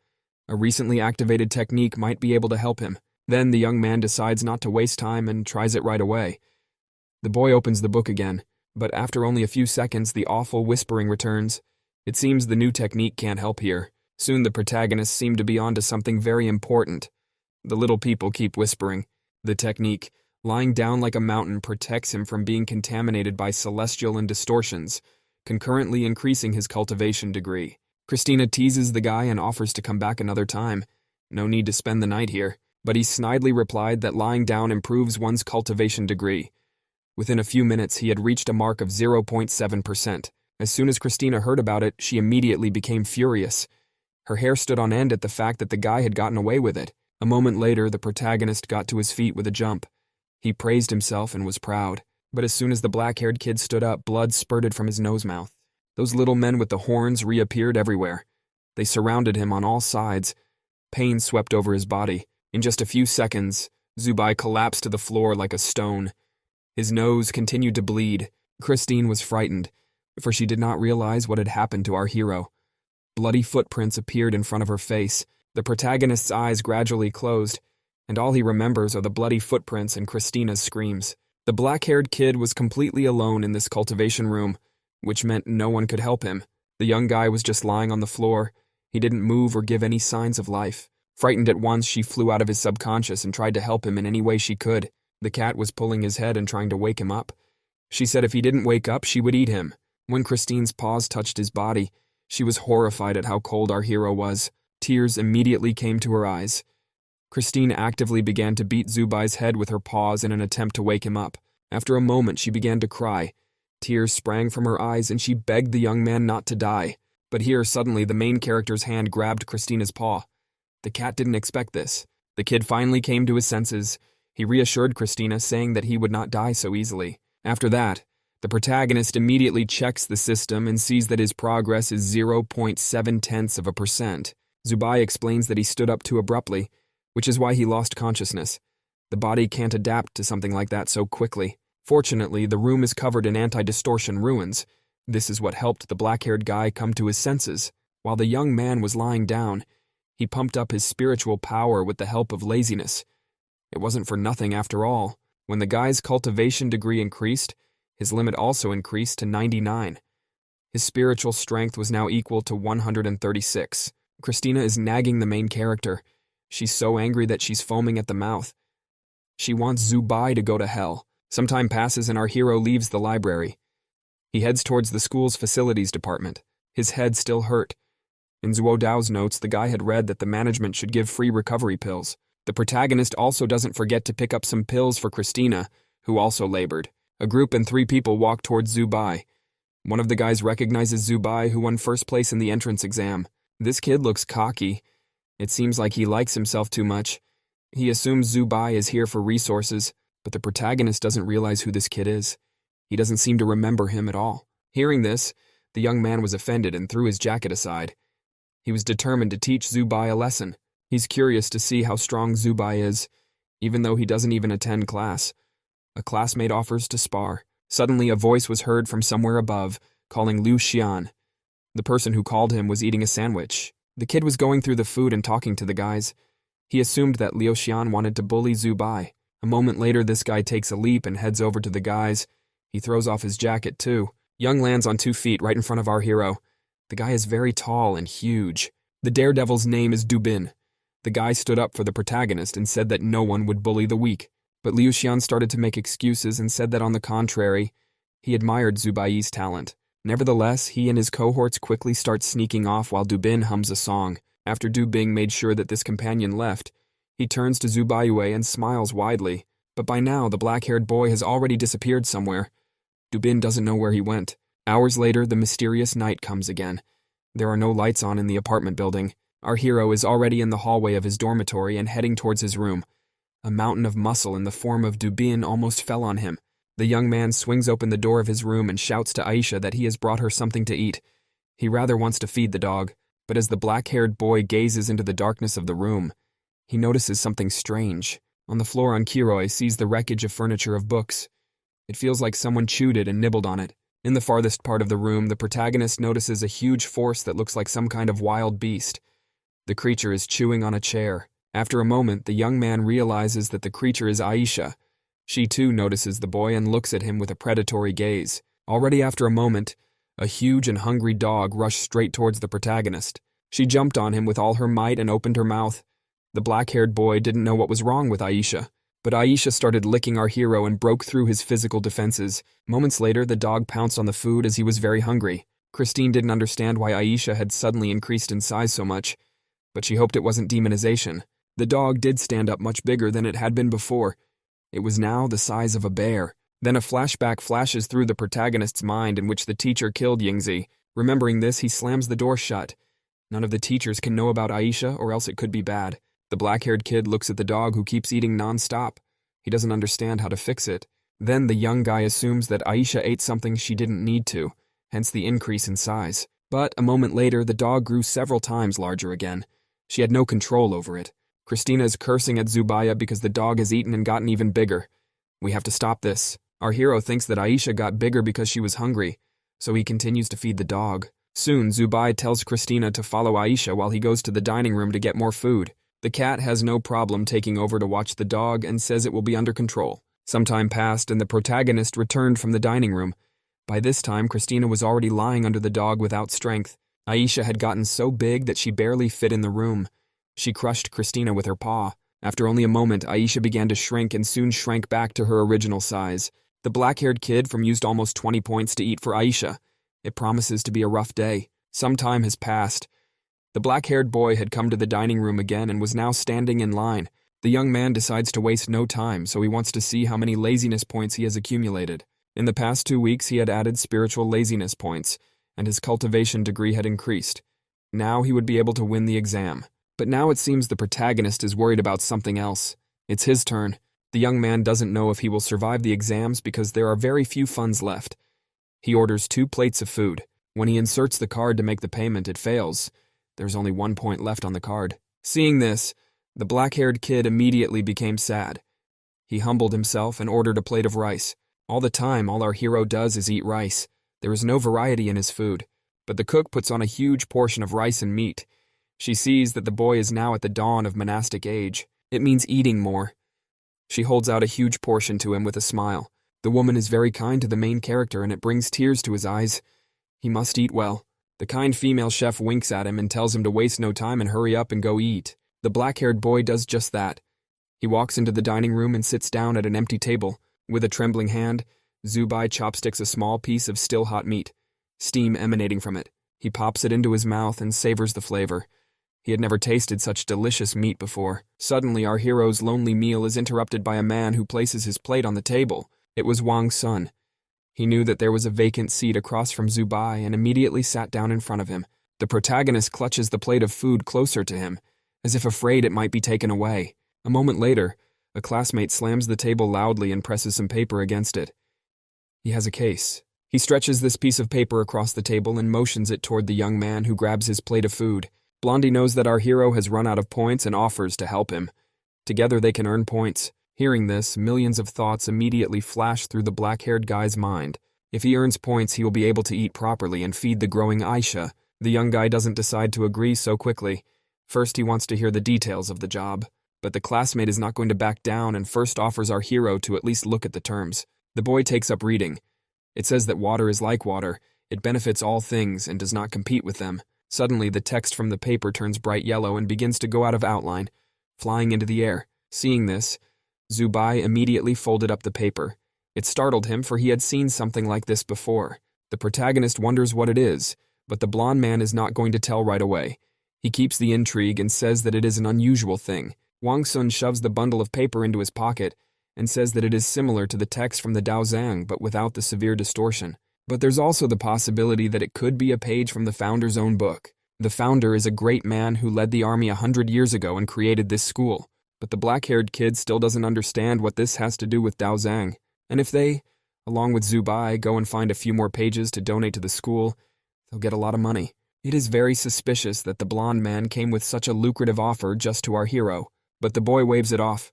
A recently activated technique might be able to help him. Then the young man decides not to waste time and tries it right away. The boy opens the book again, but after only a few seconds, the awful whispering returns. It seems the new technique can't help here. Soon the protagonists seem to be onto something very important. The little people keep whispering. The technique, lying down like a mountain, protects him from being contaminated by celestial and distortions, concurrently increasing his cultivation degree. Christina teases the guy and offers to come back another time. No need to spend the night here. But he snidely replied that lying down improves one's cultivation degree. Within a few minutes, he had reached a mark of 0.7%. As soon as Christina heard about it, she immediately became furious. Her hair stood on end at the fact that the guy had gotten away with it. A moment later, the protagonist got to his feet with a jump. He praised himself and was proud. But as soon as the black-haired kid stood up, blood spurted from his nose-mouth. Those little men with the horns reappeared everywhere. They surrounded him on all sides. Pain swept over his body. In just a few seconds, Zubai collapsed to the floor like a stone. His nose continued to bleed. Christine was frightened, for she did not realize what had happened to our hero. Bloody footprints appeared in front of her face. The protagonist's eyes gradually closed, and all he remembers are the bloody footprints and Christina's screams. The black-haired kid was completely alone in this cultivation room, which meant no one could help him. The young guy was just lying on the floor. He didn't move or give any signs of life. Frightened at once, she flew out of his subconscious and tried to help him in any way she could. The cat was pulling his head and trying to wake him up. She said if he didn't wake up, she would eat him. When Christine's paws touched his body, she was horrified at how cold our hero was. Tears immediately came to her eyes. Christine actively began to beat Zubai's head with her paws in an attempt to wake him up. After a moment, she began to cry. Tears sprang from her eyes and she begged the young man not to die. But here, suddenly, the main character's hand grabbed Christina's paw. The cat didn't expect this. The kid finally came to his senses. He reassured Christina, saying that he would not die so easily. After that, the protagonist immediately checks the system and sees that his progress is 0.7%. Zubai explains that he stood up too abruptly, which is why he lost consciousness. The body can't adapt to something like that so quickly. Fortunately, the room is covered in anti-distortion ruins. This is what helped the black-haired guy come to his senses. While the young man was lying down, he pumped up his spiritual power with the help of laziness. It wasn't for nothing after all. When the guy's cultivation degree increased, his limit also increased to 99. His spiritual strength was now equal to 136. Christina is nagging the main character. She's so angry that she's foaming at the mouth. She wants Zubai to go to hell. Some time passes and our hero leaves the library. He heads towards the school's facilities department. His head still hurt. In Zuodao's notes, the guy had read that the management should give free recovery pills. The protagonist also doesn't forget to pick up some pills for Christina, who also labored. A group and 3 people walk towards Zubai. One of the guys recognizes Zubai, who won first place in the entrance exam. This kid looks cocky. It seems like he likes himself too much. He assumes Zubai is here for resources, but the protagonist doesn't realize who this kid is. He doesn't seem to remember him at all. Hearing this, the young man was offended and threw his jacket aside. He was determined to teach Zubai a lesson. He's curious to see how strong Zubai is, even though he doesn't even attend class. A classmate offers to spar. Suddenly, a voice was heard from somewhere above, calling Liu Xian. The person who called him was eating a sandwich. The kid was going through the food and talking to the guys. He assumed that Liu Xian wanted to bully Zubai. A moment later, this guy takes a leap and heads over to the guys. He throws off his jacket, too. Young lands on 2 feet right in front of our hero. The guy is very tall and huge. The daredevil's name is Dubin. The guy stood up for the protagonist and said that no one would bully the weak. But Liu Xian started to make excuses and said that on the contrary, he admired Zubai's talent. Nevertheless, he and his cohorts quickly start sneaking off while Dubin hums a song. After Dubing made sure that this companion left, he turns to Zubaiue and smiles widely. But by now, the black-haired boy has already disappeared somewhere. Dubin doesn't know where he went. Hours later, the mysterious night comes again. There are no lights on in the apartment building. Our hero is already in the hallway of his dormitory and heading towards his room. A mountain of muscle in the form of Dubin almost fell on him. The young man swings open the door of his room and shouts to Aisha that he has brought her something to eat. He rather wants to feed the dog, but as the black-haired boy gazes into the darkness of the room, he notices something strange. On the floor, Kiroi sees the wreckage of furniture of books. It feels like someone chewed it and nibbled on it. In the farthest part of the room, the protagonist notices a huge force that looks like some kind of wild beast. The creature is chewing on a chair. After a moment, the young man realizes that the creature is Aisha. She too notices the boy and looks at him with a predatory gaze. Already after a moment, a huge and hungry dog rushed straight towards the protagonist. She jumped on him with all her might and opened her mouth. The black-haired boy didn't know what was wrong with Aisha, but Aisha started licking our hero and broke through his physical defenses. Moments later, the dog pounced on the food as he was very hungry. Christine didn't understand why Aisha had suddenly increased in size so much, but she hoped it wasn't demonization. The dog did stand up much bigger than it had been before. It was now the size of a bear. Then a flashback flashes through the protagonist's mind in which the teacher killed Yingzi. Remembering this, he slams the door shut. None of the teachers can know about Aisha, or else it could be bad. The black-haired kid looks at the dog who keeps eating non-stop. He doesn't understand how to fix it. Then the young guy assumes that Aisha ate something she didn't need to, hence the increase in size. But a moment later, the dog grew several times larger again. She had no control over it. Christina is cursing at Zubaya because the dog has eaten and gotten even bigger. We have to stop this. Our hero thinks that Aisha got bigger because she was hungry, so he continues to feed the dog. Soon, Zubai tells Christina to follow Aisha while he goes to the dining room to get more food. The cat has no problem taking over to watch the dog and says it will be under control. Some time passed and the protagonist returned from the dining room. By this time, Christina was already lying under the dog without strength. Aisha had gotten so big that she barely fit in the room. She crushed Christina with her paw. After only a moment, Aisha began to shrink and soon shrank back to her original size. The black-haired kid used almost 20 points to eat for Aisha. It promises to be a rough day. Some time has passed. The black-haired boy had come to the dining room again and was now standing in line. The young man decides to waste no time, so he wants to see how many laziness points he has accumulated. In the past 2 weeks, he had added spiritual laziness points, and his cultivation degree had increased. Now he would be able to win the exam. But now it seems the protagonist is worried about something else. It's his turn. The young man doesn't know if he will survive the exams because there are very few funds left. He orders 2 plates of food. When he inserts the card to make the payment, it fails. There's only 1 point left on the card. Seeing this, the black-haired kid immediately became sad. He humbled himself and ordered a plate of rice. All the time, all our hero does is eat rice. There is no variety in his food. But the cook puts on a huge portion of rice and meat. She sees that the boy is now at the dawn of monastic age. It means eating more. She holds out a huge portion to him with a smile. The woman is very kind to the main character and it brings tears to his eyes. He must eat well. The kind female chef winks at him and tells him to waste no time and hurry up and go eat. The black-haired boy does just that. He walks into the dining room and sits down at an empty table. With a trembling hand, Zubai chopsticks a small piece of still hot meat, steam emanating from it. He pops it into his mouth and savors the flavor. He had never tasted such delicious meat before. Suddenly, our hero's lonely meal is interrupted by a man who places his plate on the table. It was Wang Sun. He knew that there was a vacant seat across from Zubai and immediately sat down in front of him. The protagonist clutches the plate of food closer to him, as if afraid it might be taken away. A moment later, a classmate slams the table loudly and presses some paper against it. He has a case. He stretches this piece of paper across the table and motions it toward the young man who grabs his plate of food. Blondie knows that our hero has run out of points and offers to help him. Together they can earn points. Hearing this, millions of thoughts immediately flash through the black-haired guy's mind. If he earns points, he will be able to eat properly and feed the growing Aisha. The young guy doesn't decide to agree so quickly. First, he wants to hear the details of the job. But the classmate is not going to back down and first offers our hero to at least look at the terms. The boy takes up reading. It says that water is like water. It benefits all things and does not compete with them. Suddenly, the text from the paper turns bright yellow and begins to go out of outline, flying into the air. Seeing this, Zubai immediately folded up the paper. It startled him, for he had seen something like this before. The protagonist wonders what it is, but the blonde man is not going to tell right away. He keeps the intrigue and says that it is an unusual thing. Wang Sun shoves the bundle of paper into his pocket and says that it is similar to the text from the Daozang, but without the severe distortion. But there's also the possibility that it could be a page from the founder's own book. The founder is a great man who led the army 100 years ago and created this school. But the black-haired kid still doesn't understand what this has to do with Daozang. And if they, along with Zubai, go and find a few more pages to donate to the school, they'll get a lot of money. It is very suspicious that the blonde man came with such a lucrative offer just to our hero. but the boy waves it off.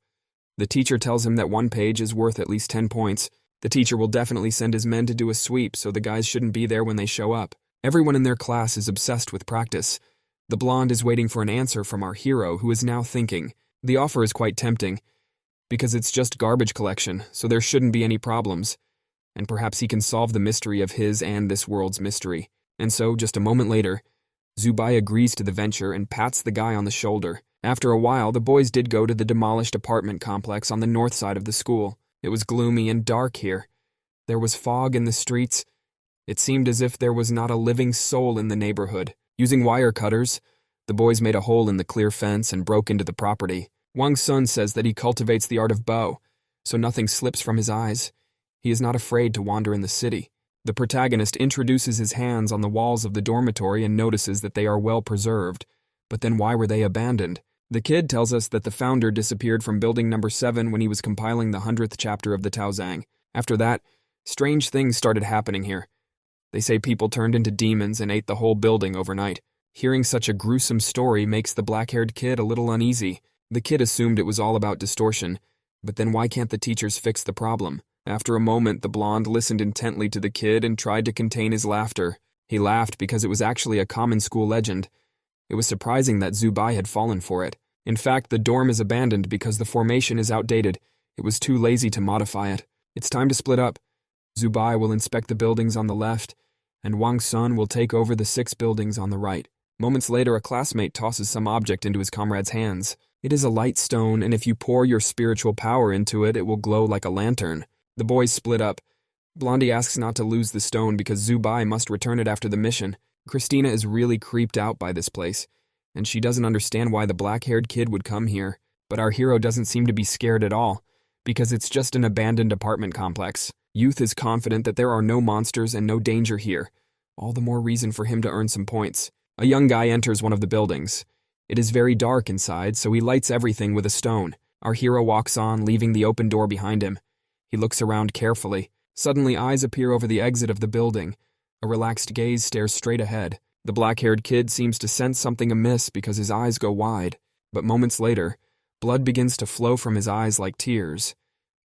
The teacher tells him that one page is worth at least 10 points. The teacher will definitely send his men to do a sweep, so the guys shouldn't be there when they show up. Everyone in their class is obsessed with practice. The blonde is waiting for an answer from our hero, who is now thinking. The offer is quite tempting, because it's just garbage collection, so there shouldn't be any problems. And perhaps he can solve the mystery of his and this world's mystery. And so, just a moment later, Zubai agrees to the venture and pats the guy on the shoulder. After a while, the boys did go to the demolished apartment complex on the north side of the school. It was gloomy and dark here. There was fog in the streets. It seemed as if there was not a living soul in the neighborhood. Using wire cutters, the boys made a hole in the clear fence and broke into the property. Wang's son says that he cultivates the art of bow, so nothing slips from his eyes. He is not afraid to wander in the city. The protagonist introduces his hands on the walls of the dormitory and notices that they are well preserved. But then why were they abandoned? The kid tells us that the founder disappeared from building number 7 when he was compiling the 100th chapter of the Taozang. After that, strange things started happening here. They say people turned into demons and ate the whole building overnight. Hearing such a gruesome story makes the black-haired kid a little uneasy. The kid assumed it was all about distortion, but then why can't the teachers fix the problem? After a moment, the blonde listened intently to the kid and tried to contain his laughter. He laughed because it was actually a common school legend. It was surprising that Zubai had fallen for it. In fact, the dorm is abandoned because the formation is outdated. It was too lazy to modify it. It's time to split up. Zubai will inspect the buildings on the left, and Wang's son will take over the 6 buildings on the right. Moments later, a classmate tosses some object into his comrade's hands. It is a light stone, and if you pour your spiritual power into it, it will glow like a lantern. The boys split up. Blondie asks not to lose the stone because Zubai must return it after the mission. Christina is really creeped out by this place, and she doesn't understand why the black-haired kid would come here. But our hero doesn't seem to be scared at all, because it's just an abandoned apartment complex. Youth is confident that there are no monsters and no danger here. All the more reason for him to earn some points. A young guy enters one of the buildings. It is very dark inside, so he lights everything with a stone. Our hero walks on, leaving the open door behind him. He looks around carefully. Suddenly, eyes appear over the exit of the building. A relaxed gaze stares straight ahead. The black-haired kid seems to sense something amiss because his eyes go wide. But moments later, blood begins to flow from his eyes like tears.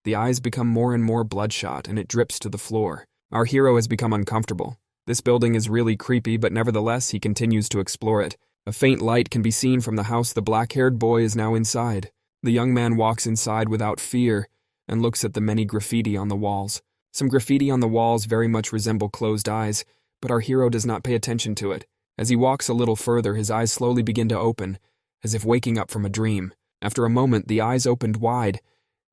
The eyes become more and more bloodshot, and it drips to the floor. Our hero has become uncomfortable. This building is really creepy, but nevertheless, he continues to explore it. A faint light can be seen from the house the black-haired boy is now inside. The young man walks inside without fear and looks at the many graffiti on the walls. Some graffiti on the walls very much resemble closed eyes, but our hero does not pay attention to it. As he walks a little further, his eyes slowly begin to open, as if waking up from a dream. After a moment, the eyes opened wide.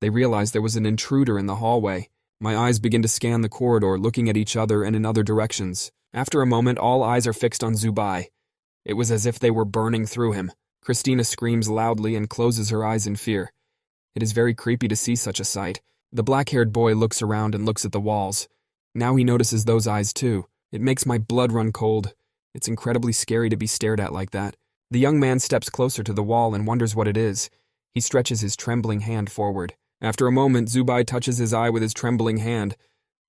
They realize there was an intruder in the hallway. My eyes begin to scan the corridor, looking at each other and in other directions. After a moment, all eyes are fixed on Zubai. It was as if they were burning through him. Christina screams loudly and closes her eyes in fear. It is very creepy to see such a sight. The black-haired boy looks around and looks at the walls. Now he notices those eyes too. It makes my blood run cold. It's incredibly scary to be stared at like that. The young man steps closer to the wall and wonders what it is. He stretches his trembling hand forward. After a moment, Zubai touches his eye with his trembling hand,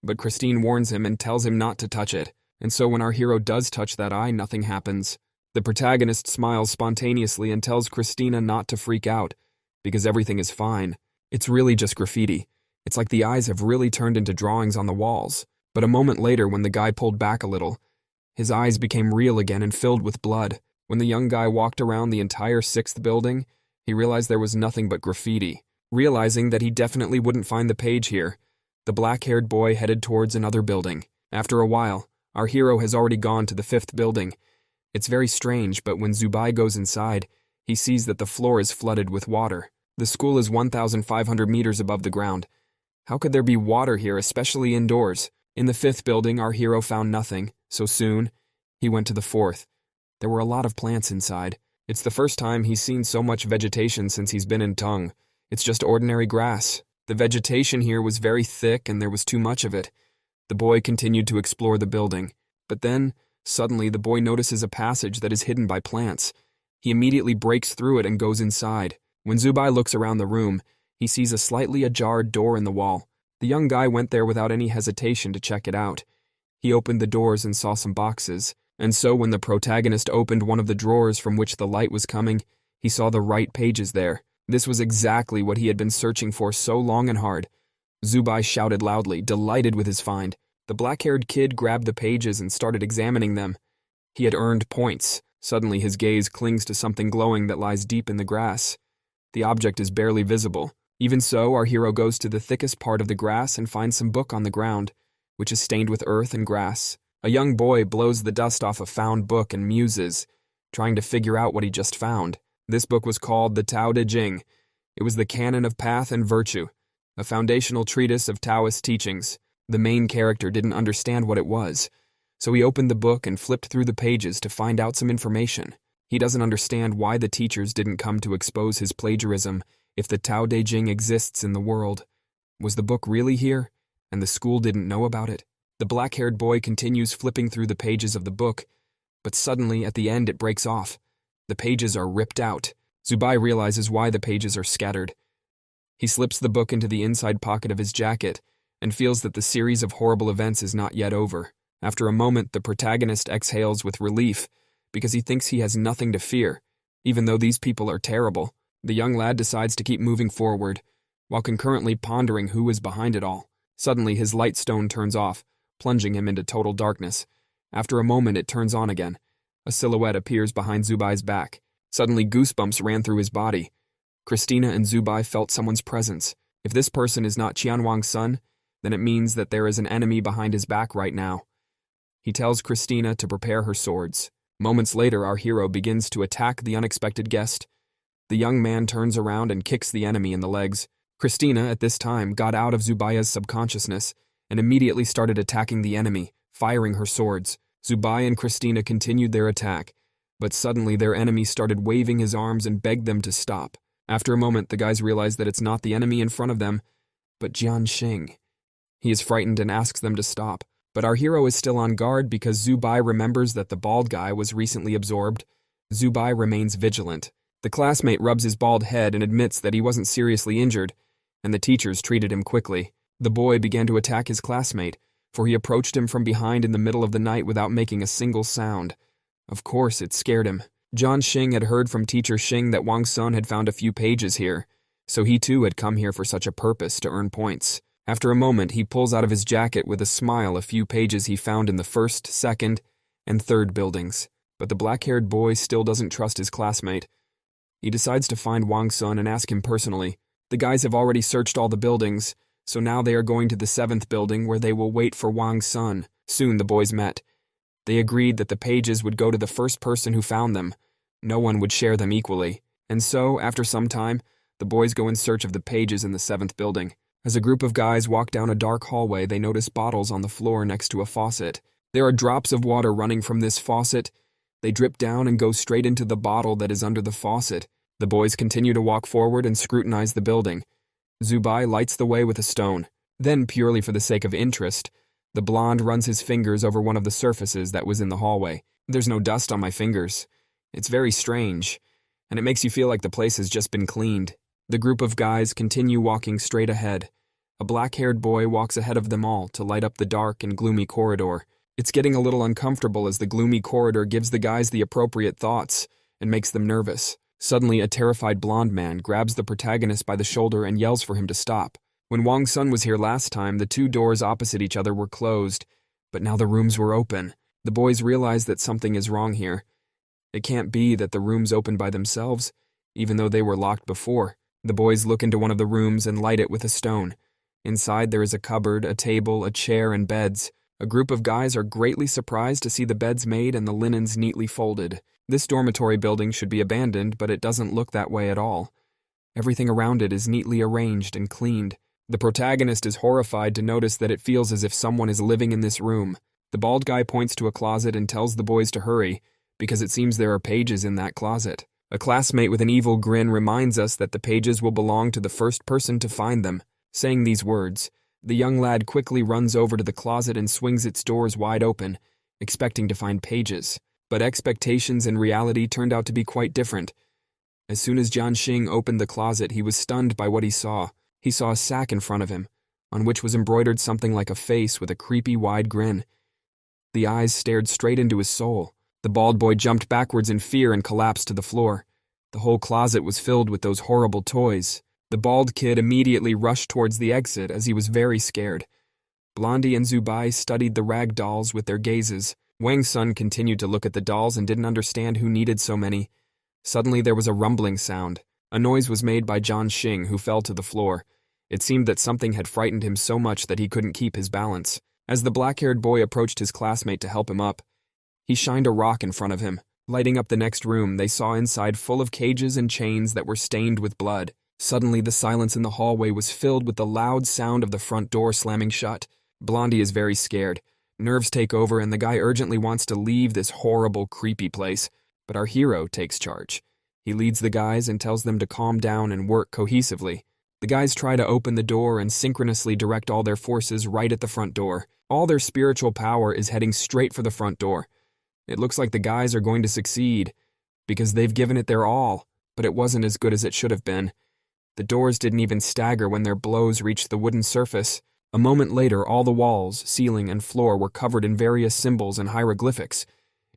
but Christine warns him and tells him not to touch it. And so when our hero does touch that eye, nothing happens. The protagonist smiles spontaneously and tells Christina not to freak out, because everything is fine. It's really just graffiti. It's like the eyes have really turned into drawings on the walls. But a moment later, when the guy pulled back a little, his eyes became real again and filled with blood. When the young guy walked around the entire 6th building, he realized there was nothing but graffiti. Realizing that he definitely wouldn't find the page here, the black-haired boy headed towards another building. After a while, our hero has already gone to the 5th building. It's very strange, but when Zubai goes inside, he sees that the floor is flooded with water. The school is 1,500 meters above the ground. How could there be water here, especially indoors? In the 5th building, our hero found nothing, so soon, he went to the 4th. There were a lot of plants inside. It's the first time he's seen so much vegetation since he's been in Tung. It's just ordinary grass. The vegetation here was very thick and there was too much of it. The boy continued to explore the building. But then, suddenly, the boy notices a passage that is hidden by plants. He immediately breaks through it and goes inside. When Zubai looks around the room, he sees a slightly ajar door in the wall. The young guy went there without any hesitation to check it out. He opened the doors and saw some boxes. And so when the protagonist opened one of the drawers from which the light was coming, he saw the right pages there. This was exactly what he had been searching for so long and hard. Zubai shouted loudly, delighted with his find. The black-haired kid grabbed the pages and started examining them. He had earned points. Suddenly his gaze clings to something glowing that lies deep in the grass. The object is barely visible. Even so, our hero goes to the thickest part of the grass and finds some book on the ground, which is stained with earth and grass. A young boy blows the dust off a found book and muses, trying to figure out what he just found. This book was called the Tao Te Ching. It was the canon of path and virtue, a foundational treatise of Taoist teachings. The main character didn't understand what it was, so he opened the book and flipped through the pages to find out some information. He doesn't understand why the teachers didn't come to expose his plagiarism if the Tao Te Ching exists in the world. Was the book really here, and the school didn't know about it? The black-haired boy continues flipping through the pages of the book, but suddenly at the end it breaks off. The pages are ripped out. Zubai realizes why the pages are scattered. He slips the book into the inside pocket of his jacket and feels that the series of horrible events is not yet over. After a moment, the protagonist exhales with relief because he thinks he has nothing to fear, even though these people are terrible. The young lad decides to keep moving forward, while concurrently pondering who is behind it all. Suddenly, his light stone turns off, plunging him into total darkness. After a moment, it turns on again. A silhouette appears behind Zubai's back. Suddenly, goosebumps ran through his body. Christina and Zubai felt someone's presence. If this person is not Qianwang's son, then it means that there is an enemy behind his back right now. He tells Christina to prepare her swords. Moments later, our hero begins to attack the unexpected guest. The young man turns around and kicks the enemy in the legs. Christina, at this time, got out of Zubai's subconsciousness and immediately started attacking the enemy, firing her swords. Zubai and Christina continued their attack, but suddenly their enemy started waving his arms and begged them to stop. After a moment, the guys realize that it's not the enemy in front of them, but Jian Xing. He is frightened and asks them to stop, but our hero is still on guard because Zubai remembers that the bald guy was recently absorbed. Zubai remains vigilant. The classmate rubs his bald head and admits that he wasn't seriously injured, and the teachers treated him quickly. The boy began to attack his classmate, for he approached him from behind in the middle of the night without making a single sound. Of course, it scared him. Jian Xing had heard from Teacher Xing that Wang Sun had found a few pages here, so he too had come here for such a purpose to earn points. After a moment, he pulls out of his jacket with a smile a few pages he found in the first, second, and third buildings. But the black-haired boy still doesn't trust his classmate. He decides to find Wang Sun and ask him personally. The guys have already searched all the buildings, so now they are going to the 7th building where they will wait for Wang Sun. Soon the boys met. They agreed that the pages would go to the first person who found them. No one would share them equally. And so, after some time, the boys go in search of the pages in the 7th building. As a group of guys walk down a dark hallway, they notice bottles on the floor next to a faucet. There are drops of water running from this faucet. They drip down and go straight into the bottle that is under the faucet. The boys continue to walk forward and scrutinize the building. Zubai lights the way with a stone. Then, purely for the sake of interest, the blonde runs his fingers over one of the surfaces that was in the hallway. There's no dust on my fingers. It's very strange, and it makes you feel like the place has just been cleaned. The group of guys continue walking straight ahead. A black-haired boy walks ahead of them all to light up the dark and gloomy corridor. It's getting a little uncomfortable as the gloomy corridor gives the guys the appropriate thoughts and makes them nervous. Suddenly, a terrified blonde man grabs the protagonist by the shoulder and yells for him to stop. When Wang Sun was here last time, the 2 doors opposite each other were closed, but now the rooms were open. The boys realize that something is wrong here. It can't be that the rooms open by themselves, even though they were locked before. The boys look into one of the rooms and light it with a stone. Inside there is a cupboard, a table, a chair, and beds. A group of guys are greatly surprised to see the beds made and the linens neatly folded. This dormitory building should be abandoned, but it doesn't look that way at all. Everything around it is neatly arranged and cleaned. The protagonist is horrified to notice that it feels as if someone is living in this room. The bald guy points to a closet and tells the boys to hurry, because it seems there are pages in that closet. A classmate with an evil grin reminds us that the pages will belong to the first person to find them. Saying these words, the young lad quickly runs over to the closet and swings its doors wide open, expecting to find pages. But expectations and reality turned out to be quite different. As soon as Jian Xing opened the closet, he was stunned by what he saw. He saw a sack in front of him, on which was embroidered something like a face with a creepy wide grin. The eyes stared straight into his soul. The bald boy jumped backwards in fear and collapsed to the floor. The whole closet was filled with those horrible toys. The bald kid immediately rushed towards the exit as he was very scared. Blondie and Zubai studied the rag dolls with their gazes. Wang's son continued to look at the dolls and didn't understand who needed so many. Suddenly there was a rumbling sound. A noise was made by John Xing, who fell to the floor. It seemed that something had frightened him so much that he couldn't keep his balance. As the black-haired boy approached his classmate to help him up, he shined a rock in front of him. Lighting up the next room, they saw inside full of cages and chains that were stained with blood. Suddenly, the silence in the hallway was filled with the loud sound of the front door slamming shut. Blondie is very scared. Nerves take over and the guy urgently wants to leave this horrible, creepy place. But our hero takes charge. He leads the guys and tells them to calm down and work cohesively. The guys try to open the door and synchronously direct all their forces right at the front door. All their spiritual power is heading straight for the front door. It looks like the guys are going to succeed, because they've given it their all, but it wasn't as good as it should have been. The doors didn't even stagger when their blows reached the wooden surface. A moment later, all the walls, ceiling, and floor were covered in various symbols and hieroglyphics.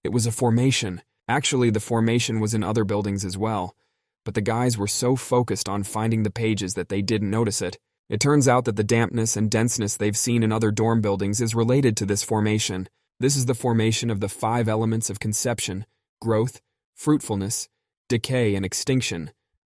It was a formation. Actually, the formation was in other buildings as well, but the guys were so focused on finding the pages that they didn't notice it. It turns out that the dampness and denseness they've seen in other dorm buildings is related to this formation. This is the formation of the 5 elements of conception, growth, fruitfulness, decay, and extinction.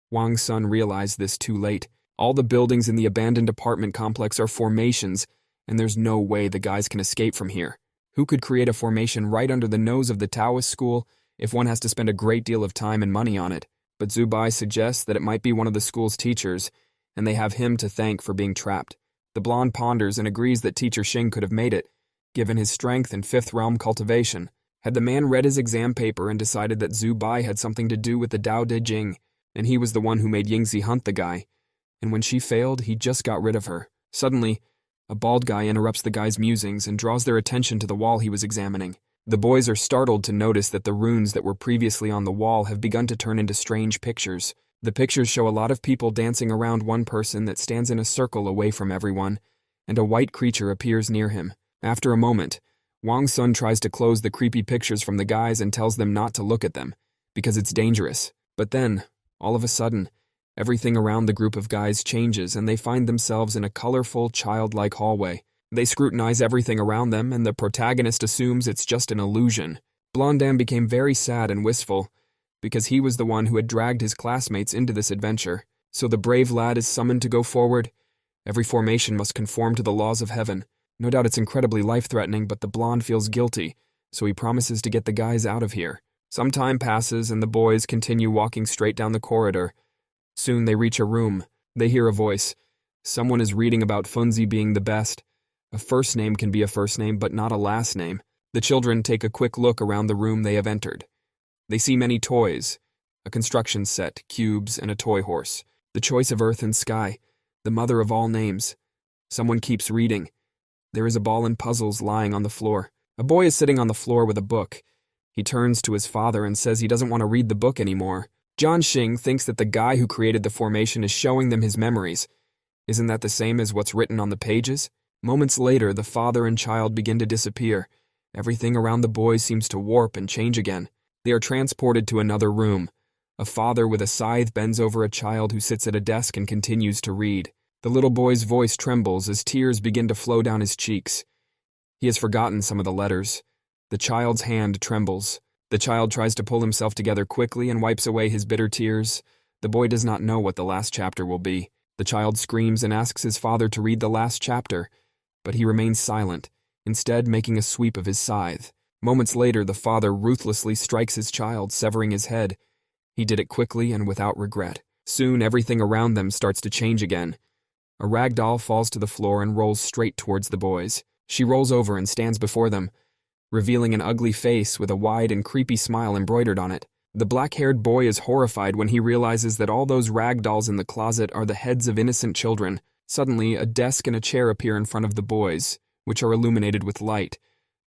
Wang's son realized this too late. All the buildings in the abandoned apartment complex are formations, and there's no way the guys can escape from here. Who could create a formation right under the nose of the Taoist school if one has to spend a great deal of time and money on it? But Zubai suggests that it might be one of the school's teachers, and they have him to thank for being trapped. The blonde ponders and agrees that Teacher Xing could have made it, given his strength and 5th realm cultivation. Had the man read his exam paper and decided that Zubai had something to do with the Dao De Jing, and he was the one who made Yingzi hunt the guy, and when she failed, he just got rid of her. Suddenly, a bald guy interrupts the guy's musings and draws their attention to the wall he was examining. The boys are startled to notice that the runes that were previously on the wall have begun to turn into strange pictures. The pictures show a lot of people dancing around one person that stands in a circle away from everyone, and a white creature appears near him. After a moment, Wang's son tries to close the creepy pictures from the guys and tells them not to look at them, because it's dangerous. But then, all of a sudden, everything around the group of guys changes and they find themselves in a colorful, childlike hallway. They scrutinize everything around them and the protagonist assumes it's just an illusion. Blondam became very sad and wistful, because he was the one who had dragged his classmates into this adventure. So the brave lad is summoned to go forward. Every formation must conform to the laws of heaven. No doubt it's incredibly life-threatening, but the blonde feels guilty, so he promises to get the guys out of here. Some time passes and the boys continue walking straight down the corridor. Soon they reach a room. They hear a voice. Someone is reading about Funzi being the best. A first name can be a first name, but not a last name. The children take a quick look around the room they have entered. They see many toys, a construction set, cubes, and a toy horse. The choice of earth and sky, the mother of all names. Someone keeps reading. There is a ball and puzzles lying on the floor. A boy is sitting on the floor with a book. He turns to his father and says he doesn't want to read the book anymore. John Xing thinks that the guy who created the formation is showing them his memories. Isn't that the same as what's written on the pages? Moments later, the father and child begin to disappear. Everything around the boys seems to warp and change again. They are transported to another room. A father with a scythe bends over a child who sits at a desk and continues to read. The little boy's voice trembles as tears begin to flow down his cheeks. He has forgotten some of the letters. The child's hand trembles. The child tries to pull himself together quickly and wipes away his bitter tears. The boy does not know what the last chapter will be. The child screams and asks his father to read the last chapter, but he remains silent, instead making a sweep of his scythe. Moments later, the father ruthlessly strikes his child, severing his head. He did it quickly and without regret. Soon, everything around them starts to change again. A rag doll falls to the floor and rolls straight towards the boys. She rolls over and stands before them, revealing an ugly face with a wide and creepy smile embroidered on it. The black-haired boy is horrified when he realizes that all those rag dolls in the closet are the heads of innocent children. Suddenly, a desk and a chair appear in front of the boys, which are illuminated with light.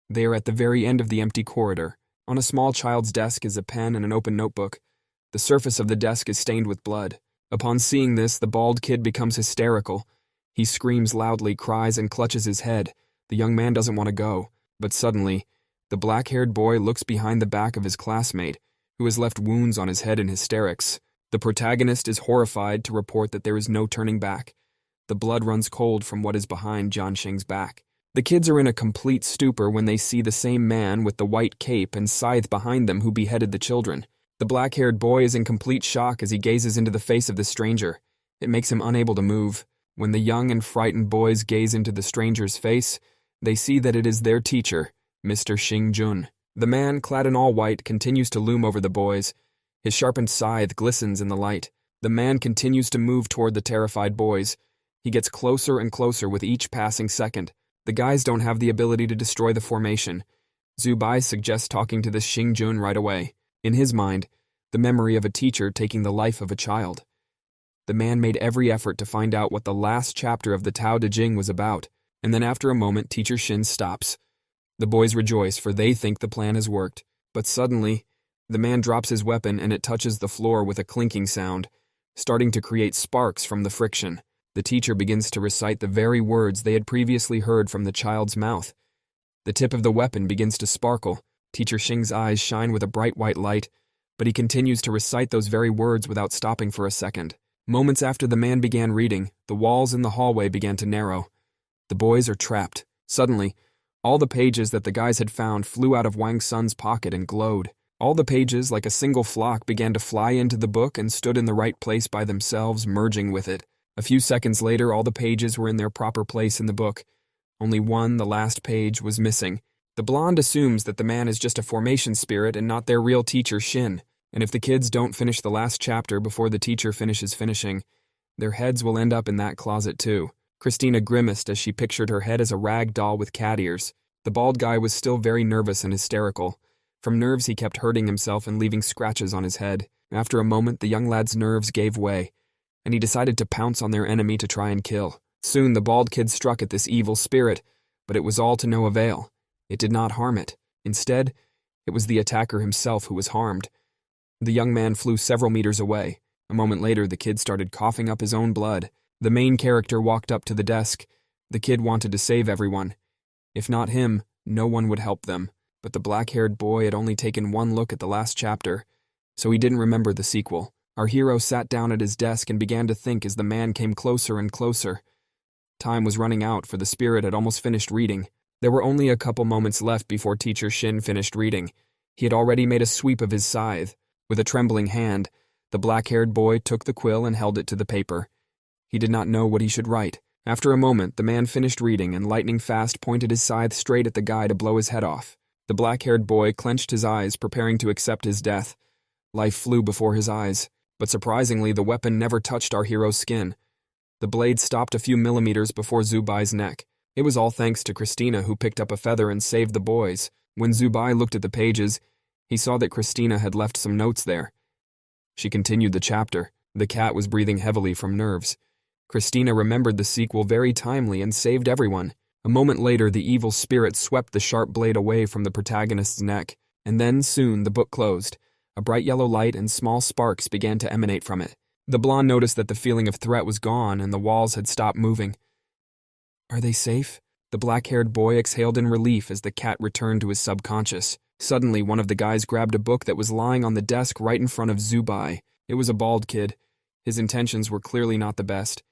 They are at the very end of the empty corridor. On a small child's desk is a pen and an open notebook. The surface of the desk is stained with blood. Upon seeing this, the bald kid becomes hysterical. He screams loudly, cries, and clutches his head. The young man doesn't want to go. But suddenly, the black-haired boy looks behind the back of his classmate, who has left wounds on his head in hysterics. The protagonist is horrified to report that there is no turning back. The blood runs cold from what is behind Jianxing's back. The kids are in a complete stupor when they see the same man with the white cape and scythe behind them who beheaded the children. The black-haired boy is in complete shock as he gazes into the face of the stranger. It makes him unable to move. When the young and frightened boys gaze into the stranger's face, they see that it is their teacher, Mr. Xing Jun. The man, clad in all white, continues to loom over the boys. His sharpened scythe glistens in the light. The man continues to move toward the terrified boys. He gets closer and closer with each passing second. The guys don't have the ability to destroy the formation. Zhu Bai suggests talking to this Xing Jun right away. In his mind, the memory of a teacher taking the life of a child. The man made every effort to find out what the last chapter of the Tao Te Ching was about, and then after a moment, Teacher Shin stops. The boys rejoice, for they think the plan has worked. But suddenly, the man drops his weapon and it touches the floor with a clinking sound, starting to create sparks from the friction. The teacher begins to recite the very words they had previously heard from the child's mouth. The tip of the weapon begins to sparkle. Teacher Xing's eyes shine with a bright white light, but he continues to recite those very words without stopping for a second. Moments after the man began reading, the walls in the hallway began to narrow. The boys are trapped. Suddenly, all the pages that the guys had found flew out of Wang Sun's pocket and glowed. All the pages, like a single flock, began to fly into the book and stood in the right place by themselves, merging with it. A few seconds later, all the pages were in their proper place in the book. Only one, the last page, was missing. The blonde assumes that the man is just a formation spirit and not their real teacher, Shin. And if the kids don't finish the last chapter before the teacher finishes finishing, their heads will end up in that closet too. Christina grimaced as she pictured her head as a rag doll with cat ears. The bald guy was still very nervous and hysterical. From nerves, he kept hurting himself and leaving scratches on his head. After a moment, the young lad's nerves gave way, and he decided to pounce on their enemy to try and kill. Soon, the bald kid struck at this evil spirit, but it was all to no avail. It did not harm it. Instead, it was the attacker himself who was harmed. The young man flew several meters away. A moment later, the kid started coughing up his own blood. The main character walked up to the desk. The kid wanted to save everyone. If not him, no one would help them. But the black-haired boy had only taken one look at the last chapter, so he didn't remember the sequel. Our hero sat down at his desk and began to think as the man came closer and closer. Time was running out, for the spirit had almost finished reading. There were only a couple moments left before Teacher Shin finished reading. He had already made a sweep of his scythe. With a trembling hand, the black-haired boy took the quill and held it to the paper. He did not know what he should write. After a moment, the man finished reading and lightning fast pointed his scythe straight at the guy to blow his head off. The black-haired boy clenched his eyes, preparing to accept his death. Life flew before his eyes, but surprisingly, the weapon never touched our hero's skin. The blade stopped a few millimeters before Zhu Bai's neck. It was all thanks to Christina, who picked up a feather and saved the boys. When Zhu Bai looked at the pages, he saw that Christina had left some notes there. She continued the chapter. The cat was breathing heavily from nerves. Christina remembered the sequel very timely and saved everyone. A moment later, the evil spirit swept the sharp blade away from the protagonist's neck, and then soon the book closed. A bright yellow light and small sparks began to emanate from it. The blonde noticed that the feeling of threat was gone and the walls had stopped moving. Are they safe? The black-haired boy exhaled in relief as the cat returned to his subconscious. Suddenly, one of the guys grabbed a book that was lying on the desk right in front of Zhu Bai. It was a bald kid. His intentions were clearly not the best.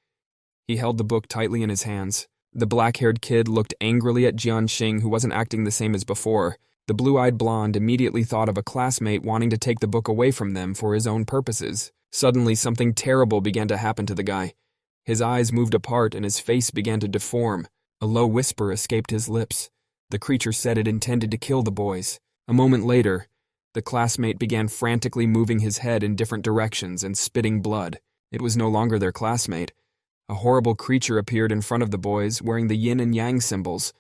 He held the book tightly in his hands. The black-haired kid looked angrily at Jianxing, who wasn't acting the same as before. The blue-eyed blonde immediately thought of a classmate wanting to take the book away from them for his own purposes. Suddenly, something terrible began to happen to the guy. His eyes moved apart and his face began to deform. A low whisper escaped his lips. The creature said it intended to kill the boys. A moment later, the classmate began frantically moving his head in different directions and spitting blood. It was no longer their classmate. A horrible creature appeared in front of the boys, wearing the yin and yang symbols.